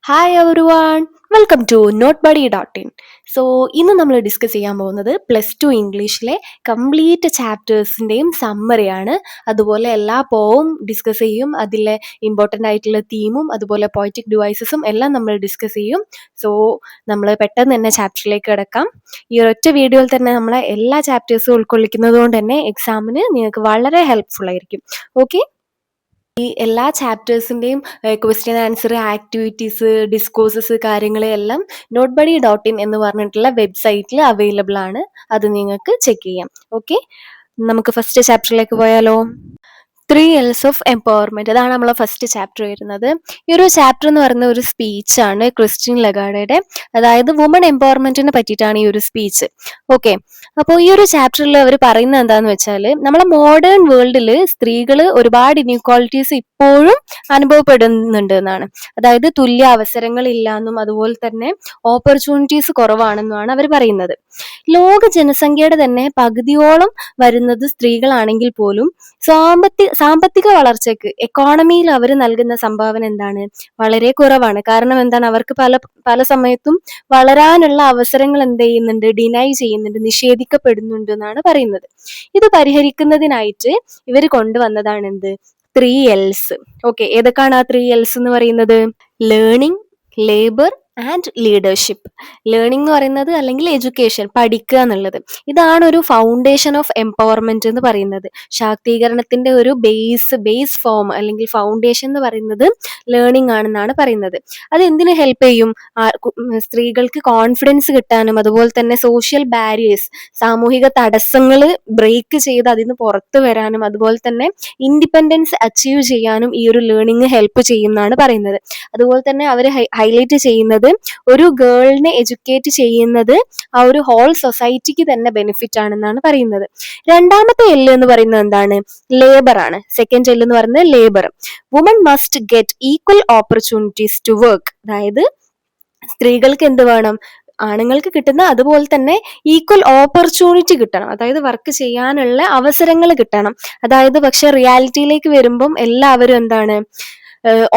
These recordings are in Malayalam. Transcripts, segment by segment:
Hi everyone, welcome to നോട്ട്ബഡി.in. സോ ഇന്ന് നമ്മൾ ഡിസ്കസ് ചെയ്യാൻ പോകുന്നത് +2 ഇംഗ്ലീഷിലെ കംപ്ലീറ്റ് ചാപ്റ്റേഴ്സിൻ്റെയും സമ്മറിയാണ്. അതുപോലെ എല്ലാ പോവും ഡിസ്കസ് ചെയ്യും, അതിലെ ഇമ്പോർട്ടൻ്റ് ആയിട്ടുള്ള തീമും അതുപോലെ പോയറ്റിക് ഡിവൈസസും എല്ലാം നമ്മൾ ഡിസ്കസ് ചെയ്യും. സോ നമ്മൾ പെട്ടെന്ന് തന്നെ ചാപ്റ്ററിലേക്ക് കിടക്കാം. ഈ ഒരൊറ്റ വീഡിയോയിൽ തന്നെ നമ്മളെ എല്ലാ ചാപ്റ്റേഴ്സും ഉൾക്കൊള്ളിക്കുന്നത് കൊണ്ട് തന്നെ എക്സാമിന് നിങ്ങൾക്ക് വളരെ ഹെൽപ്ഫുൾ ആയിരിക്കും. ഓക്കെ, ഈ എല്ലാ ചാപ്റ്റേഴ്സിൻ്റെയും ക്വസ്റ്റ്യൻ ആൻസർ, ആക്ടിവിറ്റീസ്, ഡിസ്കോഴ്സസ് കാര്യങ്ങൾ എല്ലാം നോട്ട്ബഡി.in എന്ന് പറഞ്ഞിട്ടുള്ള വെബ്സൈറ്റിൽ അവൈലബിൾ ആണ്. അത് നിങ്ങൾക്ക് ചെക്ക് ചെയ്യാം. ഓക്കെ, നമുക്ക് ഫസ്റ്റ് ചാപ്റ്ററിലേക്ക് പോയാലോ. 3 L's ഓഫ് എംപവർമെന്റ്, അതാണ് നമ്മളെ ഫസ്റ്റ് ചാപ്റ്റർ വരുന്നത്. ഈ ഒരു ചാപ്റ്റർ എന്ന് പറയുന്ന ഒരു സ്പീച്ചാണ് ക്രിസ്റ്റ്യൻ ലഗാർഡയുടെ. അതായത് വുമൺ എംപവർമെന്റിനെ പറ്റിയിട്ടാണ് ഈ ഒരു സ്പീച്ച്. ഓക്കെ, അപ്പോൾ ഈ ഒരു ചാപ്റ്ററിൽ അവർ പറയുന്നത് എന്താന്ന് വെച്ചാൽ, നമ്മളെ മോഡേൺ വേൾഡിൽ സ്ത്രീകൾ ഒരുപാട് ഇനീക്വാളിറ്റീസ് ഇപ്പോഴും അനുഭവപ്പെടുന്നുണ്ട് എന്നാണ്. അതായത് തുല്യ അവസരങ്ങൾ ഇല്ലാന്നും അതുപോലെ തന്നെ ഓപ്പർച്യൂണിറ്റീസ് കുറവാണെന്നുമാണ് അവർ പറയുന്നത്. ലോക ജനസംഖ്യയുടെ തന്നെ പകുതിയോളം വരുന്നത് സ്ത്രീകളാണെങ്കിൽ പോലും സാമ്പത്തിക വളർച്ചയ്ക്ക്, എക്കോണമിയിൽ അവർ നൽകുന്ന സംഭാവന എന്താണ്, വളരെ കുറവാണ്. കാരണം എന്താണ്, അവർക്ക് പല സമയത്തും വളരാനുള്ള അവസരങ്ങൾ എന്ത് ചെയ്യുന്നുണ്ട്, ഡിനൈ ചെയ്യുന്നുണ്ട്, നിഷേധിക്കപ്പെടുന്നുണ്ട് എന്നാണ് പറയുന്നത്. ഇത് പരിഹരിക്കുന്നതിനായിട്ട് ഇവർ കൊണ്ടുവന്നതാണ് എന്ത്, 3 L's. ഓക്കെ, ഏതൊക്കെയാണ് ആ 3 L's എന്ന് പറയുന്നത്? Learning, labour and leadership. Learning എന്ന് പറയുന്നത്, അല്ലെങ്കിൽ എഡ്യൂക്കേഷൻ, പഠിക്കുക എന്നുള്ളത്, ഇതാണ് ഒരു ഫൗണ്ടേഷൻ ഓഫ് എംപവർമെന്റ് എന്ന് പറയുന്നത്. ശാക്തീകരണത്തിന്റെ ഒരു ബേസ് ഫോം അല്ലെങ്കിൽ ഫൗണ്ടേഷൻ എന്ന് പറയുന്നത് ലേണിംഗ് ആണെന്നാണ് പറയുന്നത്. അത് എന്തിനു ഹെൽപ്പ് ചെയ്യും? സ്ത്രീകൾക്ക് കോൺഫിഡൻസ് കിട്ടാനും അതുപോലെ തന്നെ സോഷ്യൽ ബാരിയേഴ്സ്, സാമൂഹിക തടസ്സങ്ങൾ ബ്രേക്ക് ചെയ്ത് അതിന് പുറത്തു വരാനും അതുപോലെ തന്നെ ഇൻഡിപെൻഡൻസ് അച്ചീവ് ചെയ്യാനും ഈ ഒരു ലേണിംഗ് ഹെൽപ്പ് ചെയ്യുമെന്നാണ് പറയുന്നത്. അതുപോലെ തന്നെ അവർ ഹൈലൈറ്റ് ചെയ്യുന്നത്, ഒരു ഗേളിനെ എഡ്യൂക്കേറ്റ് ചെയ്യുന്നത് ആ ഒരു ഹോൾ സൊസൈറ്റിക്ക് തന്നെ ബെനിഫിറ്റ് ആണെന്നാണ് പറയുന്നത്. രണ്ടാമത്തെ L എന്ന് പറയുന്നത് എന്താണ്? ലേബർ ആണ്. സെക്കൻഡ് L എന്ന് പറയുന്നത് labour. Woman must get equal opportunities to work. അതായത് സ്ത്രീകൾക്ക് എന്ത് വേണം? ആണുങ്ങൾക്ക് കിട്ടുന്ന അതുപോലെ തന്നെ ഈക്വൽ ഓപ്പർച്യൂണിറ്റി കിട്ടണം. അതായത് വർക്ക് ചെയ്യാനുള്ള അവസരങ്ങൾ കിട്ടണം. അതായത് പക്ഷെ റിയാലിറ്റിയിലേക്ക് വരുമ്പം എല്ലാവരും എന്താണ്,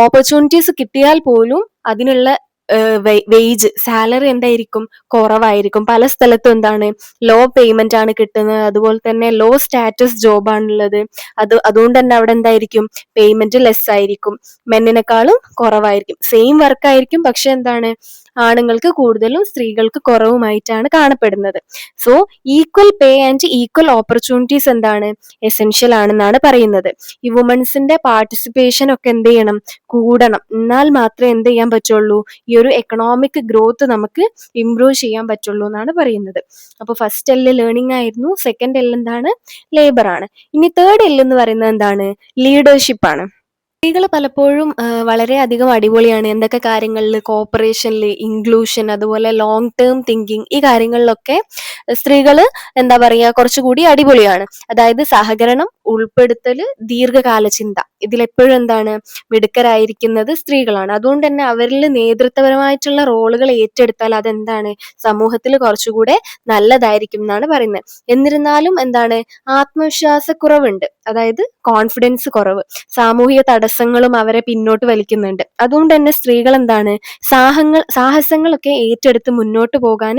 ഓപ്പർച്യൂണിറ്റീസ് കിട്ടിയാൽ പോലും അതിനുള്ള വേജ്, സാലറി എന്തായിരിക്കും? കുറവായിരിക്കും. പല സ്ഥലത്തും എന്താണ്, ലോ പേയ്മെന്റ് ആണ് കിട്ടുന്നത്. അതുപോലെ തന്നെ ലോ സ്റ്റാറ്റസ് ജോബാണുള്ളത്. അതുകൊണ്ട് തന്നെ അവിടെ എന്തായിരിക്കും, പേയ്മെന്റ് ലെസ് ആയിരിക്കും, മെന്നിനെക്കാളും കുറവായിരിക്കും. സെയിം വർക്ക് ആയിരിക്കും, പക്ഷെ എന്താണ്, ആണുങ്ങൾക്ക് കൂടുതലും സ്ത്രീകൾക്ക് കുറവുമായിട്ടാണ് കാണപ്പെടുന്നത്. So equal pay and equal opportunities എന്താണ്, എസെൻഷ്യൽ ആണെന്നാണ് പറയുന്നത്. ഈ വുമൻസിന്റെ പാർട്ടിസിപ്പേഷൻ ഒക്കെ എന്ത് ചെയ്യണം, കൂടണം. എന്നാൽ മാത്രമേ എന്ത് ചെയ്യാൻ പറ്റുള്ളൂ, ഈ ഒരു എക്കണോമിക് ഗ്രോത്ത് നമുക്ക് ഇംപ്രൂവ് ചെയ്യാൻ പറ്റുള്ളൂ എന്നാണ് പറയുന്നത്. അപ്പോൾ ഫസ്റ്റ് L ലേണിംഗ് ആയിരുന്നു, സെക്കൻഡ് L എന്താണ്, ലേബർ ആണ്. ഇനി തേർഡ് L എന്ന് പറയുന്നത് എന്താണ്, ലീഡർഷിപ്പ് ആണ്. സ്ത്രീകൾ പലപ്പോഴും വളരെയധികം അടിപൊളിയാണ് എന്തൊക്കെ കാര്യങ്ങളിൽ, കോപ്പറേഷനിൽ, ഇൻക്ലൂഷൻ, അതുപോലെ ലോങ് ടേം തിങ്കിങ്, ഈ കാര്യങ്ങളിലൊക്കെ സ്ത്രീകൾ എന്താ പറയുക, കുറച്ചുകൂടി അടിപൊളിയാണ്. അതായത് സഹകരണം, ഉൾപ്പെടുത്തൽ, ദീർഘകാല ചിന്ത, ഇതിലെപ്പോഴും എന്താണ്, മിടുക്കരായിരിക്കുന്നത് സ്ത്രീകളാണ്. അതുകൊണ്ട് തന്നെ അവരിൽ നേതൃത്വപരമായിട്ടുള്ള റോളുകൾ ഏറ്റെടുത്താൽ അതെന്താണ്, സമൂഹത്തിൽ കുറച്ചുകൂടെ നല്ലതായിരിക്കും എന്നാണ് പറയുന്നത്. എന്നിരുന്നാലും എന്താണ്, ആത്മവിശ്വാസക്കുറവുണ്ട്, അതായത് കോൺഫിഡൻസ് കുറവ്, സാമൂഹിക തടസ്സങ്ങളും അവരെ പിന്നോട്ട് വലിക്കുന്നുണ്ട്. അതുകൊണ്ട് തന്നെ സ്ത്രീകൾ എന്താണ്, സാഹസങ്ങളൊക്കെ ഏറ്റെടുത്ത് മുന്നോട്ട് പോകാൻ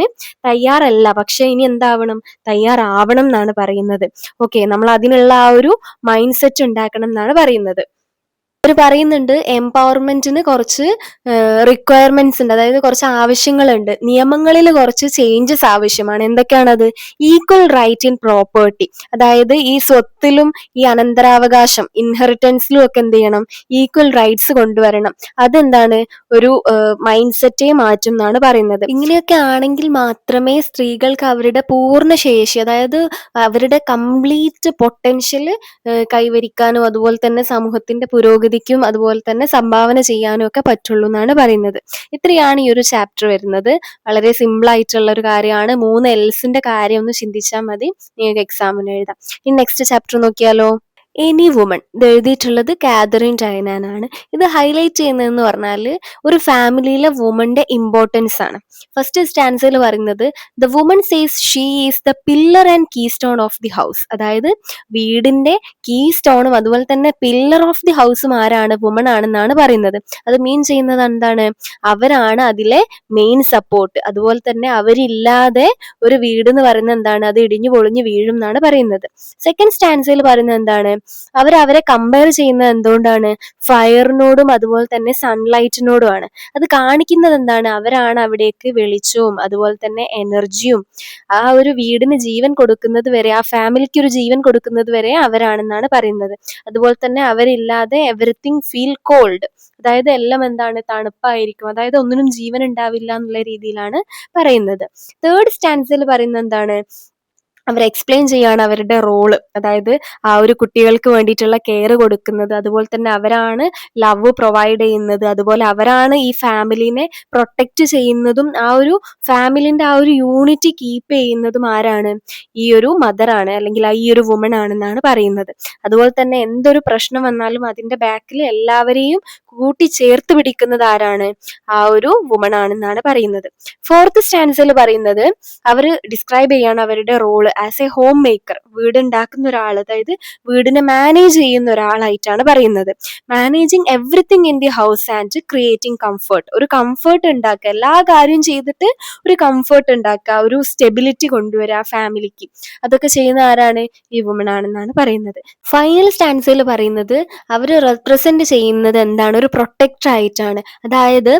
തയ്യാറല്ല. പക്ഷെ ഇനി എന്താവണം, തയ്യാറാവണം എന്നാണ് പറയുന്നത്. ഓക്കെ, നമ്മൾ അതിനുള്ള ആ ഒരു മൈൻഡ് സെറ്റ് ഉണ്ടാക്കണം എന്നാണ് പറയുന്നത്. അവർ പറയുന്നുണ്ട്, എംപവർമെന്റിന് കുറച്ച് റിക്വയർമെന്റ്സ് ഉണ്ട്, അതായത് കുറച്ച് ആവശ്യങ്ങളുണ്ട്, നിയമങ്ങളിൽ കുറച്ച് ചേഞ്ചസ് ആവശ്യമാണ്. എന്തൊക്കെയാണത്? ഈക്വൽ റൈറ്റ് ഇൻ പ്രോപ്പർട്ടി, അതായത് ഈ സ്വത്തിലും ഈ അനന്തരാവകാശം, ഇൻഹെറിറ്റൻസിലും ഒക്കെ എന്ത് ചെയ്യണം, ഈക്വൽ റൈറ്റ്സ് കൊണ്ടുവരണം. അതെന്താണ്, ഒരു മൈൻഡ് സെറ്റേ മാറ്റും എന്നാണ് പറയുന്നത്. ഇങ്ങനെയൊക്കെ ആണെങ്കിൽ മാത്രമേ സ്ത്രീകൾക്ക് അവരുടെ പൂർണ്ണ ശേഷി, അതായത് അവരുടെ കംപ്ലീറ്റ് പൊട്ടൻഷ്യൽ കൈവരിക്കാനും അതുപോലെ തന്നെ സമൂഹത്തിന്റെ പുരോഗതിക്കും അതുപോലെ തന്നെ സംഭാവന ചെയ്യാനും ഒക്കെ പറ്റുള്ളൂ എന്നാണ് പറയുന്നത്. ഇത്രയാണ് ഈ ഒരു ചാപ്റ്റർ വരുന്നത്. വളരെ സിമ്പിൾ ആയിട്ടുള്ള ഒരു കാര്യമാണ്. 3 L's കാര്യം ഒന്ന് ചിന്തിച്ചാൽ മതി, നിങ്ങൾക്ക് എക്സാമിന് എഴുതാം. ഇനി നെക്സ്റ്റ് ചാപ്റ്റർ നോക്കിയാലോ. എനി വുമൺ ഇത് എഴുതിയിട്ടുള്ളത് കാതറിൻ ഡയനാൻ ആണ്. ഇത് ഹൈലൈറ്റ് ചെയ്യുന്നതെന്ന് പറഞ്ഞാൽ ഒരു ഫാമിലിയിലെ വുമന്റെ ഇമ്പോർട്ടൻസ് ആണ്. ഫസ്റ്റ് സ്റ്റാൻസയിൽ പറയുന്നത് the woman says she is the pillar and keystone of the house. അതായത് വീടിന്റെ കീ സ്റ്റോണും അതുപോലെ തന്നെ പില്ലർ ഓഫ് ദി ഹൗസും ആരാണ്? വുമൺ ആണെന്നാണ് പറയുന്നത്. അത് മീൻ ചെയ്യുന്നത് എന്താണ്? അവരാണ് അതിലെ മെയിൻ സപ്പോർട്ട്. അതുപോലെ തന്നെ അവരില്ലാതെ ഒരു വീട് എന്ന് പറയുന്നത് എന്താണ്? അത് ഇടിഞ്ഞു പൊളിഞ്ഞു വീഴും എന്നാണ് പറയുന്നത്. സെക്കൻഡ് സ്റ്റാൻസയിൽ പറയുന്നത് എന്താണ്? അവരെ കമ്പയർ ചെയ്യുന്നത് എന്തുകൊണ്ടാണ്? ഫയറിനോടും അതുപോലെ തന്നെ സൺലൈറ്റിനോടുമാണ്. അത് കാണിക്കുന്നത് എന്താണ്? അവരാണ് അവിടേക്ക് വെളിച്ചവും അതുപോലെ തന്നെ എനർജിയും ആ ഒരു വീടിന് ജീവൻ കൊടുക്കുന്നത് വരെ, ആ ഫാമിലിക്ക് ഒരു ജീവൻ കൊടുക്കുന്നത് വരെ അവരാണെന്നാണ് പറയുന്നത്. അതുപോലെ തന്നെ അവരില്ലാതെ എവറിത്തിങ് ഫീൽ കോൾഡ്. അതായത് എല്ലാം എന്താണ്? തണുപ്പായിരിക്കും. അതായത് ഒന്നിനും ജീവൻ ഉണ്ടാവില്ല എന്നുള്ള രീതിയിലാണ് പറയുന്നത്. തേർഡ് സ്റ്റാൻസിൽ പറയുന്നത് എന്താണ്? അവർ എക്സ്പ്ലെയിൻ ചെയ്യാണ് അവരുടെ റോള്. അതായത് ആ ഒരു കുട്ടികൾക്ക് വേണ്ടിയിട്ടുള്ള കെയർ കൊടുക്കുന്നത്, അതുപോലെ തന്നെ അവരാണ് ലവ് പ്രൊവൈഡ് ചെയ്യുന്നത്, അതുപോലെ അവരാണ് ഈ ഫാമിലിനെ പ്രൊട്ടക്റ്റ് ചെയ്യുന്നതും ആ ഒരു ഫാമിലിന്റെ ആ ഒരു യൂണിറ്റി കീപ്പ് ചെയ്യുന്നതും ആരാണ്? ഈ ഒരു മദറാണ്, അല്ലെങ്കിൽ ഈ ഒരു വുമൺ ആണെന്നാണ് പറയുന്നത്. അതുപോലെ തന്നെ എന്തൊരു പ്രശ്നം വന്നാലും അതിന്റെ ബാക്കിൽ എല്ലാവരെയും കൂട്ടി ചേർത്ത് പിടിക്കുന്നത് ആരാണ്? ആ ഒരു വുമൺ ആണെന്നാണ് പറയുന്നത്. ഫോർത്ത് സ്റ്റാൻസിൽ പറയുന്നത് അവർ ഡിസ്ക്രൈബ് ചെയ്യാണ് അവരുടെ role as a homemaker. വീട് ഉണ്ടാക്കുന്ന ഒരാൾ, അതായത് വീടിനെ മാനേജ് ചെയ്യുന്ന ഒരാളായിട്ടാണ് പറയുന്നത്. Managing everything in the house and creating comfort. ഒരു കംഫർട്ട് ഉണ്ടാക്കുക, എല്ലാ കാര്യം ചെയ്തിട്ട് ഒരു കംഫർട്ട് ഉണ്ടാക്കുക, ഒരു സ്റ്റെബിലിറ്റി കൊണ്ടുവരിക ആ ഫാമിലിക്ക്. അതൊക്കെ ചെയ്യുന്ന ആരാണ്? ഈ വുമൺ ആണെന്നാണ് പറയുന്നത്. ഫൈനൽ സ്റ്റാൻസിൽ പറയുന്നത് അവർ റെപ്രസെന്റ് ചെയ്യുന്നത് എന്താണ്? ഒരു പ്രൊട്ടക്ടർ ആയിട്ടാണ്. അതായത്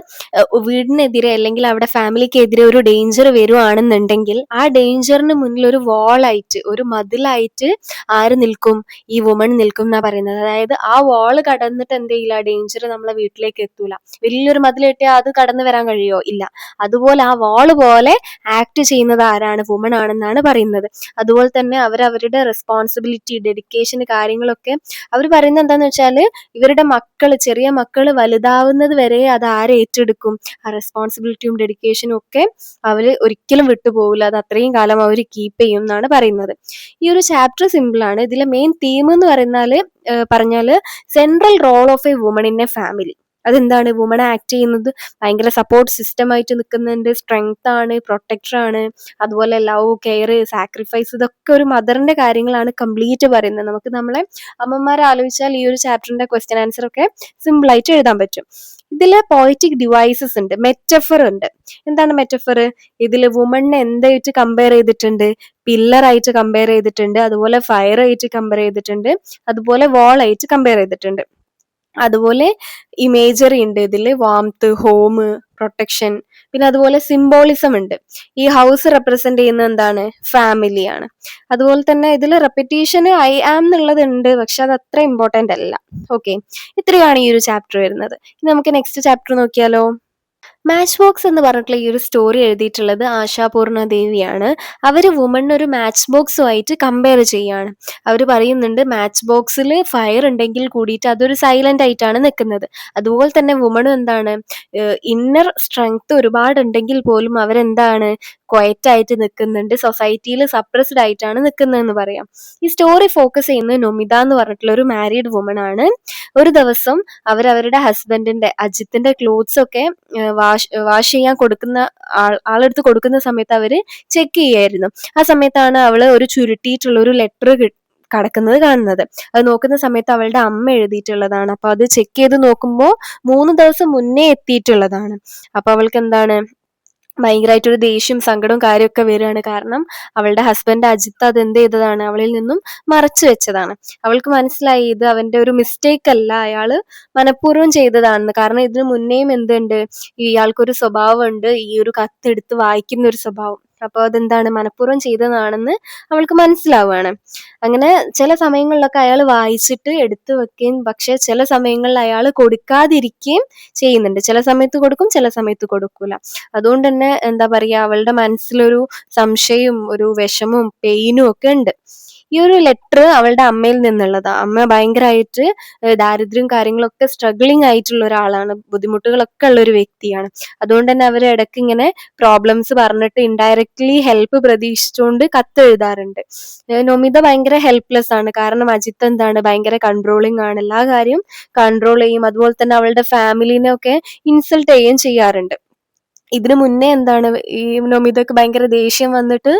വീടിനെതിരെ അല്ലെങ്കിൽ അവിടെ ഫാമിലിക്കെതിരെ ഒരു ഡേഞ്ചർ വരുവാണെന്നുണ്ടെങ്കിൽ ആ ഡേഞ്ചറിന് മുന്നിൽ ഒരു വാളായിട്ട്, ഒരു മതിലായിട്ട് ആര് നിൽക്കും? ഈ വുമൺ നിൽക്കും എന്നാ പറയുന്നത്. അതായത് ആ വാള് കടന്നിട്ട് എന്ത് ചെയ്യില്ല, ഡേഞ്ചർ നമ്മളെ വീട്ടിലേക്ക് എത്തൂല. വലിയൊരു മതിൽ കെട്ടിയാൽ അത് കടന്നു വരാൻ കഴിയോ? ഇല്ല. അതുപോലെ ആ വാള് പോലെ ആക്ട് ചെയ്യുന്നത് ആരാണ്? വുമൺ ആണെന്നാണ് പറയുന്നത്. അതുപോലെ തന്നെ അവരുടെ റെസ്പോൺസിബിലിറ്റി, ഡെഡിക്കേഷൻ, കാര്യങ്ങളൊക്കെ അവർ പറയുന്നത് എന്താന്ന് വെച്ചാല് ഇവരുടെ മക്കള്, ചെറിയ മക്കള് വലുതാവുന്നത് വരെ അത് ആര് ഏറ്റെടുക്കും? ആ റെസ്പോൺസിബിലിറ്റിയും ഡെഡിക്കേഷനും ഒക്കെ അവര് ഒരിക്കലും വിട്ടുപോകില്ല. അത് അത്രയും കാലം അവർ കീപ്പ് ചെയ്യും എന്നാണ് പറയുന്നത്. ഈ ഒരു ചാപ്റ്റർ സിമ്പിൾ ആണ്. ഇതിലെ മെയിൻ തീം എന്ന് പറഞ്ഞാല് central role of a woman in a family. അതെന്താണ്? വുമൺ ആക്ട് ചെയ്യുന്നത് ഭയങ്കര സപ്പോർട്ട് സിസ്റ്റം ആയിട്ട് നിൽക്കുന്നുണ്ട്, സ്ട്രെങ്ത് ആണ്, പ്രൊട്ടക്ടർ ആണ്, അതുപോലെ ലവ്, കെയർ, സാക്രിഫൈസ്, ഇതൊക്കെ ഒരു മദറിന്റെ കാര്യങ്ങളാണ് കംപ്ലീറ്റ് പറയുന്നത്. നമുക്ക് നമ്മളെ അമ്മമാരെ ആലോചിച്ചാൽ ഈ ഒരു ചാപ്റ്ററിന്റെ ക്വസ്റ്റ്യൻ ആൻസർ ഒക്കെ സിമ്പിൾ ആയിട്ട് എഴുതാൻ പറ്റും. ഇതില് പോയറ്റിക് ഡിവൈസസ് ഉണ്ട്, മെറ്റഫർ ഉണ്ട്. എന്താണ് മെറ്റഫർ? ഇതിൽ വുമണിനെ എന്തായിട്ട് കമ്പയർ ചെയ്തിട്ടുണ്ട്? പില്ലർ ആയിട്ട് കമ്പയർ ചെയ്തിട്ടുണ്ട്, അതുപോലെ ഫയർ ആയിട്ട് കമ്പയർ ചെയ്തിട്ടുണ്ട്, അതുപോലെ വാൾ ആയിട്ട് കമ്പയർ ചെയ്തിട്ടുണ്ട്. അതുപോലെ ഇമേജറി ഉണ്ട് ഇതിൽ, വാംത്ത്, ഹോം, പ്രൊട്ടക്ഷൻ, പിന്നെ അതുപോലെ സിംബോളിസം ഉണ്ട്. ഈ ഹൗസ് റെപ്രസെന്റ് ചെയ്യുന്നത് എന്താണ്? ഫാമിലിയാണ്. അതുപോലെ തന്നെ ഇതിൽ റെപ്പിറ്റീഷന് ഐ ആം എന്നുള്ളത് ഉണ്ട്, പക്ഷെ അത് അത്ര ഇമ്പോർട്ടന്റ് അല്ല. ഓക്കെ, ഇത്രയാണ് ഈ ഒരു ചാപ്റ്റർ വരുന്നത്. ഇനി നമുക്ക് നെക്സ്റ്റ് ചാപ്റ്റർ നോക്കിയാലോ. മാച്ച് ബോക്സ് എന്ന് പറഞ്ഞിട്ടുള്ള ഈ ഒരു സ്റ്റോറി എഴുതിയിട്ടുള്ളത് ആശാപൂർണ ദേവിയാണ്. അവർ വുമണിനെ ഒരു മാച്ച് ബോക്സുമായിട്ട് കമ്പയർ ചെയ്യാണ്. അവർ പറയുന്നുണ്ട് മാച്ച് ബോക്സിൽ ഫയർ ഉണ്ടെങ്കിൽ കൂടിയിട്ട് അതൊരു സൈലന്റ് ആയിട്ടാണ് നിൽക്കുന്നത്. അതുപോലെ തന്നെ വുമണും എന്താണ്? ഇന്നർ സ്ട്രെങ്ത് ഒരുപാട് ഉണ്ടെങ്കിൽ പോലും അവരെന്താണ്? ക്വയറ്റ് ആയിട്ട് നിൽക്കുന്നുണ്ട്, സൊസൈറ്റിയിൽ സപ്രസ്ഡ് ആയിട്ടാണ് നിൽക്കുന്നതെന്ന് പറയാം. ഈ സ്റ്റോറി ഫോക്കസ് ചെയ്യുന്നത് നൊമിത എന്ന് പറഞ്ഞിട്ടുള്ള ഒരു മാരീഡ് വുമൺ ആണ്. ഒരു ദിവസം അവരുടെ ഹസ്ബൻഡിന്റെ, അജിത്തിന്റെ ക്ലോത്ത്സ് ഒക്കെ വാഷ് ചെയ്യാൻ കൊടുക്കുന്ന ആളെടുത്ത് കൊടുക്കുന്ന സമയത്ത് അവര് ചെക്ക് ചെയ്യായിരുന്നു. ആ സമയത്താണ് അവള് ഒരു ചുരുട്ടിയിട്ടുള്ള ഒരു ലെറ്റർ കടക്കുന്നത് കാണുന്നത്. അത് നോക്കുന്ന സമയത്ത് അവളുടെ അമ്മ എഴുതിയിട്ടുള്ളതാണ്. അപ്പൊ അത് ചെക്ക് ചെയ്ത് നോക്കുമ്പോൾ 3 ദിവസം മുന്നേ എത്തിയിട്ടുള്ളതാണ്. അപ്പൊ അവൾക്ക് എന്താണ്? ഭയങ്കരമായിട്ടൊരു ദേഷ്യം, സങ്കടവും കാര്യമൊക്കെ വരികയാണ്. കാരണം അവളുടെ ഹസ്ബൻഡ് അജിത്ത് അത് എന്ത് ചെയ്തതാണ്? അവളിൽ നിന്നും മറച്ചു വെച്ചതാണ്. അവൾക്ക് മനസ്സിലായി ഇത് അവന്റെ ഒരു മിസ്റ്റേക്ക് അല്ല, അയാള് മനഃപൂർവ്വം ചെയ്തതാണെന്ന്. കാരണം ഇതിനു മുന്നേയും എന്തുണ്ട്? ഇയാൾക്കൊരു സ്വഭാവമുണ്ട്, ഈ ഒരു കത്തെടുത്ത് വായിക്കുന്ന ഒരു സ്വഭാവം. അപ്പൊ അതെന്താണ്? മനഃപൂർവ്വം ചെയ്തതാണെന്ന് അവൾക്ക് മനസ്സിലാവുകയാണ്. അങ്ങനെ ചില സമയങ്ങളിലൊക്കെ അയാൾ വായിച്ചിട്ട് എടുത്തു വെക്കുകയും, പക്ഷെ ചില സമയങ്ങളിൽ അയാൾ കൊടുക്കാതിരിക്കുകയും ചെയ്യുന്നുണ്ട്. ചില സമയത്ത് കൊടുക്കും, ചില സമയത്ത് കൊടുക്കൂല. അതുകൊണ്ട് തന്നെ എന്താ പറയാ, അവളുടെ മനസ്സിലൊരു സംശയവും ഒരു വിഷമവും പെയിനും ഒക്കെ ഉണ്ട്. ഈ ഒരു ലെറ്റർ അവളുടെ അമ്മയിൽ നിന്നുള്ളതാ. അമ്മ ഭയങ്കരമായിട്ട് ദാരിദ്ര്യം കാര്യങ്ങളൊക്കെ സ്ട്രഗ്ലിംഗ് ആയിട്ടുള്ള ഒരാളാണ്, ബുദ്ധിമുട്ടുകളൊക്കെ ഉള്ള ഒരു വ്യക്തിയാണ്. അതുകൊണ്ട് തന്നെ അവർ ഇടയ്ക്ക് ഇങ്ങനെ പ്രോബ്ലംസ് പറഞ്ഞിട്ട് ഇൻഡയറക്ട്ലി ഹെൽപ്പ് പ്രതീക്ഷിച്ചുകൊണ്ട് കത്ത് എഴുതാറുണ്ട്. നൊമിത ഭയങ്കര ഹെൽപ്ലെസ് ആണ്, കാരണം അജിത്ത് എന്താണ് ഭയങ്കര കൺട്രോളിങ് ആണ്, എല്ലാ കാര്യം കൺട്രോൾ ചെയ്യും. അതുപോലെ തന്നെ അവളുടെ ഫാമിലിനെ ഒക്കെ ഇൻസൾട്ട് ചെയ്യുകയും ചെയ്യാറുണ്ട്. ഇതിനു മുന്നേ എന്താണ് ഈ നൊമിതക്ക് ഭയങ്കര ദേഷ്യം വന്നിട്ട്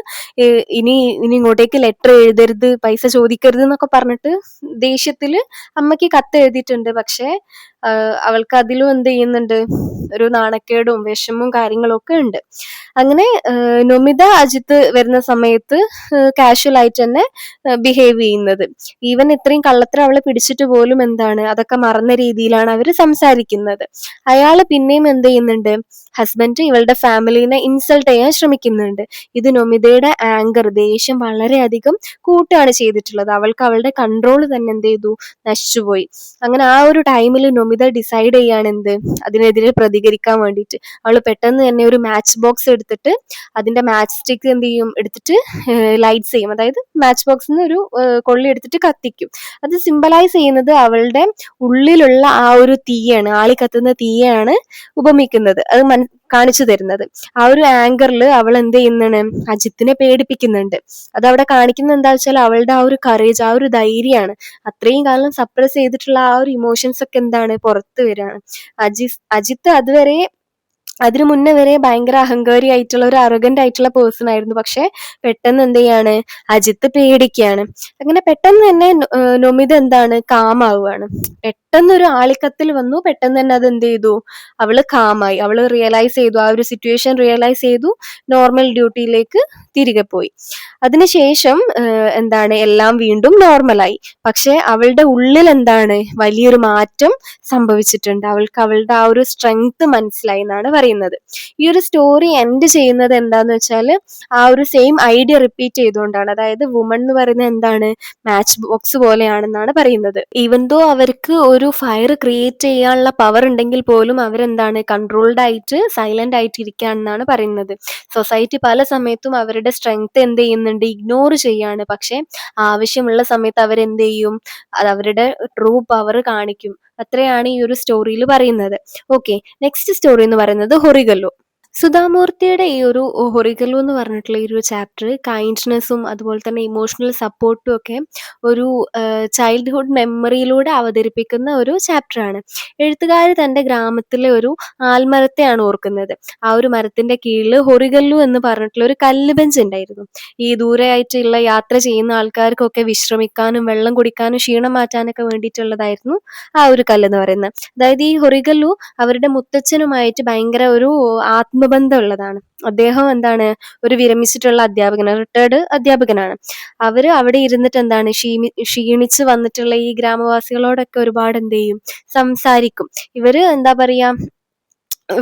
ഇനി ഇനി ഇങ്ങോട്ടേക്ക് ലെറ്റർ എഴുതരുത്, പൈസ ചോദിക്കരുത് എന്നൊക്കെ പറഞ്ഞിട്ട് ദേഷ്യത്തില് അമ്മയ്ക്ക് കത്ത് എഴുതിയിട്ടുണ്ട്. പക്ഷെ അവൾക്ക് അതിലും എന്ത് ചെയ്യുന്നുണ്ട്, ഒരു നാണക്കേടും വിഷമവും കാര്യങ്ങളും ഒക്കെ ഉണ്ട്. അങ്ങനെ നൊമിത അജിത്ത് വരുന്ന സമയത്ത് കാഷ്വൽ ആയിട്ട് തന്നെ ബിഹേവ് ചെയ്യുന്നത്. ഈവൻ ഇത്രയും കള്ളത്തരം അവളെ പിടിച്ചിട്ട് പോലും എന്താണ് അതൊക്കെ മറന്ന രീതിയിലാണ് അവര് സംസാരിക്കുന്നത്. അയാള് പിന്നെയും എന്ത് ചെയ്യുന്നുണ്ട്, ഹസ്ബൻഡ് ഇവളുടെ ഫാമിലിനെ ഇൻസൾട്ട് ചെയ്യാൻ ശ്രമിക്കുന്നുണ്ട്. ഇത് നൊമിതയുടെ ആങ്കർ, ദേഷ്യം വളരെയധികം കൂട്ടുകയാണ് ചെയ്തിട്ടുള്ളത്. അവൾക്ക് അവളുടെ കൺട്രോൾ തന്നെ എന്ത് ചെയ്തു, നശിച്ചുപോയി. അങ്ങനെ ആ ഒരു ടൈമിൽ നൊമിത ഡിസൈഡ് ചെയ്യാണ് എന്ത്, അതിനെതിരെ പ്രതികരിക്കാൻ വേണ്ടിയിട്ട്. അവൾ പെട്ടെന്ന് തന്നെ ഒരു മാച്ച് ബോക്സ് എടുത്തിട്ട് അതിന്റെ മാച്ച് സ്റ്റിക്ക് എന്ത് ചെയ്യും, എടുത്തിട്ട് ലൈറ്റ്സ് ചെയ്യും. അതായത് മാച്ച് ബോക്സിന് ഒരു കൊള്ളി എടുത്തിട്ട് കത്തിക്കും. അത് സിംബലൈസ് ചെയ്യുന്നത് അവളുടെ ഉള്ളിലുള്ള ആ ഒരു തീയാണ്, ആളി കത്തുന്ന തീയാണ് ഉപമിക്കുന്നത്, അത് കാണിച്ചു തരുന്നത്. ആ ഒരു ആങ്കറിൽ അവൾ എന്ത് ചെയ്യുന്നതാണ്, അജിത്തിനെ പേടിപ്പിക്കുന്നുണ്ട്. അത് അവിടെ കാണിക്കുന്നത് എന്താ വെച്ചാൽ അവളുടെ ആ ഒരു കറേജ്, ആ ഒരു ധൈര്യമാണ്. അത്രയും കാലം സപ്രസ് ചെയ്തിട്ടുള്ള ആ ഒരു ഇമോഷൻസ് ഒക്കെ എന്താണ് പുറത്തു വരികയാണ്. അജിത്ത് അതുവരെ അതിനു മുന്നേ വരെ ഭയങ്കര അഹങ്കാരി ആയിട്ടുള്ള ഒരു അറഗന്റ് ആയിട്ടുള്ള പേഴ്സൺ ആയിരുന്നു. പക്ഷെ പെട്ടെന്ന് എന്ത് ചെയ്യാണ്, അജിത്ത് പേടിക്കുകയാണ്. അങ്ങനെ പെട്ടെന്ന് തന്നെ നൊമിത എന്താണ്, കാമാവുകയാണ്. പെട്ടെന്ന് ഒരു ആളിക്കത്തിൽ വന്നു, പെട്ടെന്ന് തന്നെ അത് എന്ത് ചെയ്തു, അവള് കാമായി. അവള് റിയലൈസ് ചെയ്തു, ആ ഒരു സിറ്റുവേഷൻ റിയലൈസ് ചെയ്തു, നോർമൽ ഡ്യൂട്ടിയിലേക്ക് തിരികെ പോയി. അതിനുശേഷം എന്താണ്, എല്ലാം വീണ്ടും നോർമലായി. പക്ഷെ അവളുടെ ഉള്ളിൽ എന്താണ്, വലിയൊരു മാറ്റം സംഭവിച്ചിട്ടുണ്ട്. അവൾക്ക് അവളുടെ ആ ഒരു സ്ട്രെങ്ത് മനസ്സിലായി എന്നാണ് പറയുന്നത്. ഈ ഒരു സ്റ്റോറി എൻഡ് ചെയ്യുന്നത് എന്താന്ന് വെച്ചാല് ആ ഒരു സെയിം ഐഡിയ റിപ്പീറ്റ് ചെയ്തുകൊണ്ടാണ്. അതായത് വുമൺ എന്ന് പറയുന്നത് എന്താണ്, മാച്ച് ബോക്സ് പോലെയാണെന്നാണ് പറയുന്നത്. ഈവൻ ദോ അവർക്ക് ഒരു ഫയർ ക്രിയേറ്റ് ചെയ്യാനുള്ള പവർ ഉണ്ടെങ്കിൽ പോലും അവരെന്താണ്, കൺട്രോൾഡ് ആയിട്ട് സൈലന്റ് ആയിട്ട് ഇരിക്കുകയാണെന്നാണ് പറയുന്നത്. സൊസൈറ്റി പല സമയത്തും അവരുടെ സ്ട്രെങ്ത് എന്ത് ചെയ്യുന്നുണ്ട്, ഇഗ്നോർ ചെയ്യാണ്. പക്ഷെ ആവശ്യമുള്ള സമയത്ത് അവരെന്ത് ചെയ്യും, അത് അവരുടെ ട്രൂ പവർ കാണിക്കും. അത്രയാണ് ഈ ഒരു സ്റ്റോറിയിൽ പറയുന്നത്. ഓക്കെ, നെക്സ്റ്റ് സ്റ്റോറി എന്ന് പറയുന്നത് ഹൊറിഗല്ലു. സുധാമൂർത്തിയുടെ ഈ ഒരു ഹൊറിഗല്ലു എന്ന് പറഞ്ഞിട്ടുള്ള ഈ ഒരു ചാപ്റ്റർ കൈൻഡ്നെസ്സും അതുപോലെ തന്നെ ഇമോഷണൽ സപ്പോർട്ടും ഒക്കെ ഒരു ചൈൽഡ്ഹുഡ് മെമ്മറിയിലൂടെ അവതരിപ്പിക്കുന്ന ഒരു ചാപ്റ്ററാണ്. എഴുത്തുകാർ തൻ്റെ ഗ്രാമത്തിലെ ഒരു ആൽമരത്തെയാണ് ഓർക്കുന്നത്. ആ ഒരു മരത്തിന്റെ കീഴിൽ ഹൊറിഗല്ലു എന്ന് പറഞ്ഞിട്ടുള്ള ഒരു കല്ല് ബെഞ്ച് ഉണ്ടായിരുന്നു. ഈ ദൂരെയായിട്ടുള്ള യാത്ര ചെയ്യുന്ന ആൾക്കാർക്കൊക്കെ വിശ്രമിക്കാനും വെള്ളം കുടിക്കാനും ക്ഷീണം മാറ്റാനൊക്കെ വേണ്ടിയിട്ടുള്ളതായിരുന്നു ആ ഒരു കല്ല് എന്ന് പറയുന്നത്. അതായത് ഈ ഹൊറിഗല്ലു അവരുടെ മുത്തച്ഛനുമായിട്ട് ഭയങ്കര ഒരു ആത്മബന്ധം ഉള്ളതാണ്. അദ്ദേഹം എന്താണ്, ഒരു വിരമിച്ചിട്ടുള്ള അധ്യാപകനാണ്, റിട്ടയർഡ് അധ്യാപകനാണ്. അവര് അവിടെ ഇരുന്നിട്ട് എന്താണ്, ക്ഷീണിച്ച് വന്നിട്ടുള്ള ഈ ഗ്രാമവാസികളോടൊക്കെ ഒരുപാട് എന്ത് ചെയ്യും, സംസാരിക്കും. ഇവര് എന്താ പറയാ,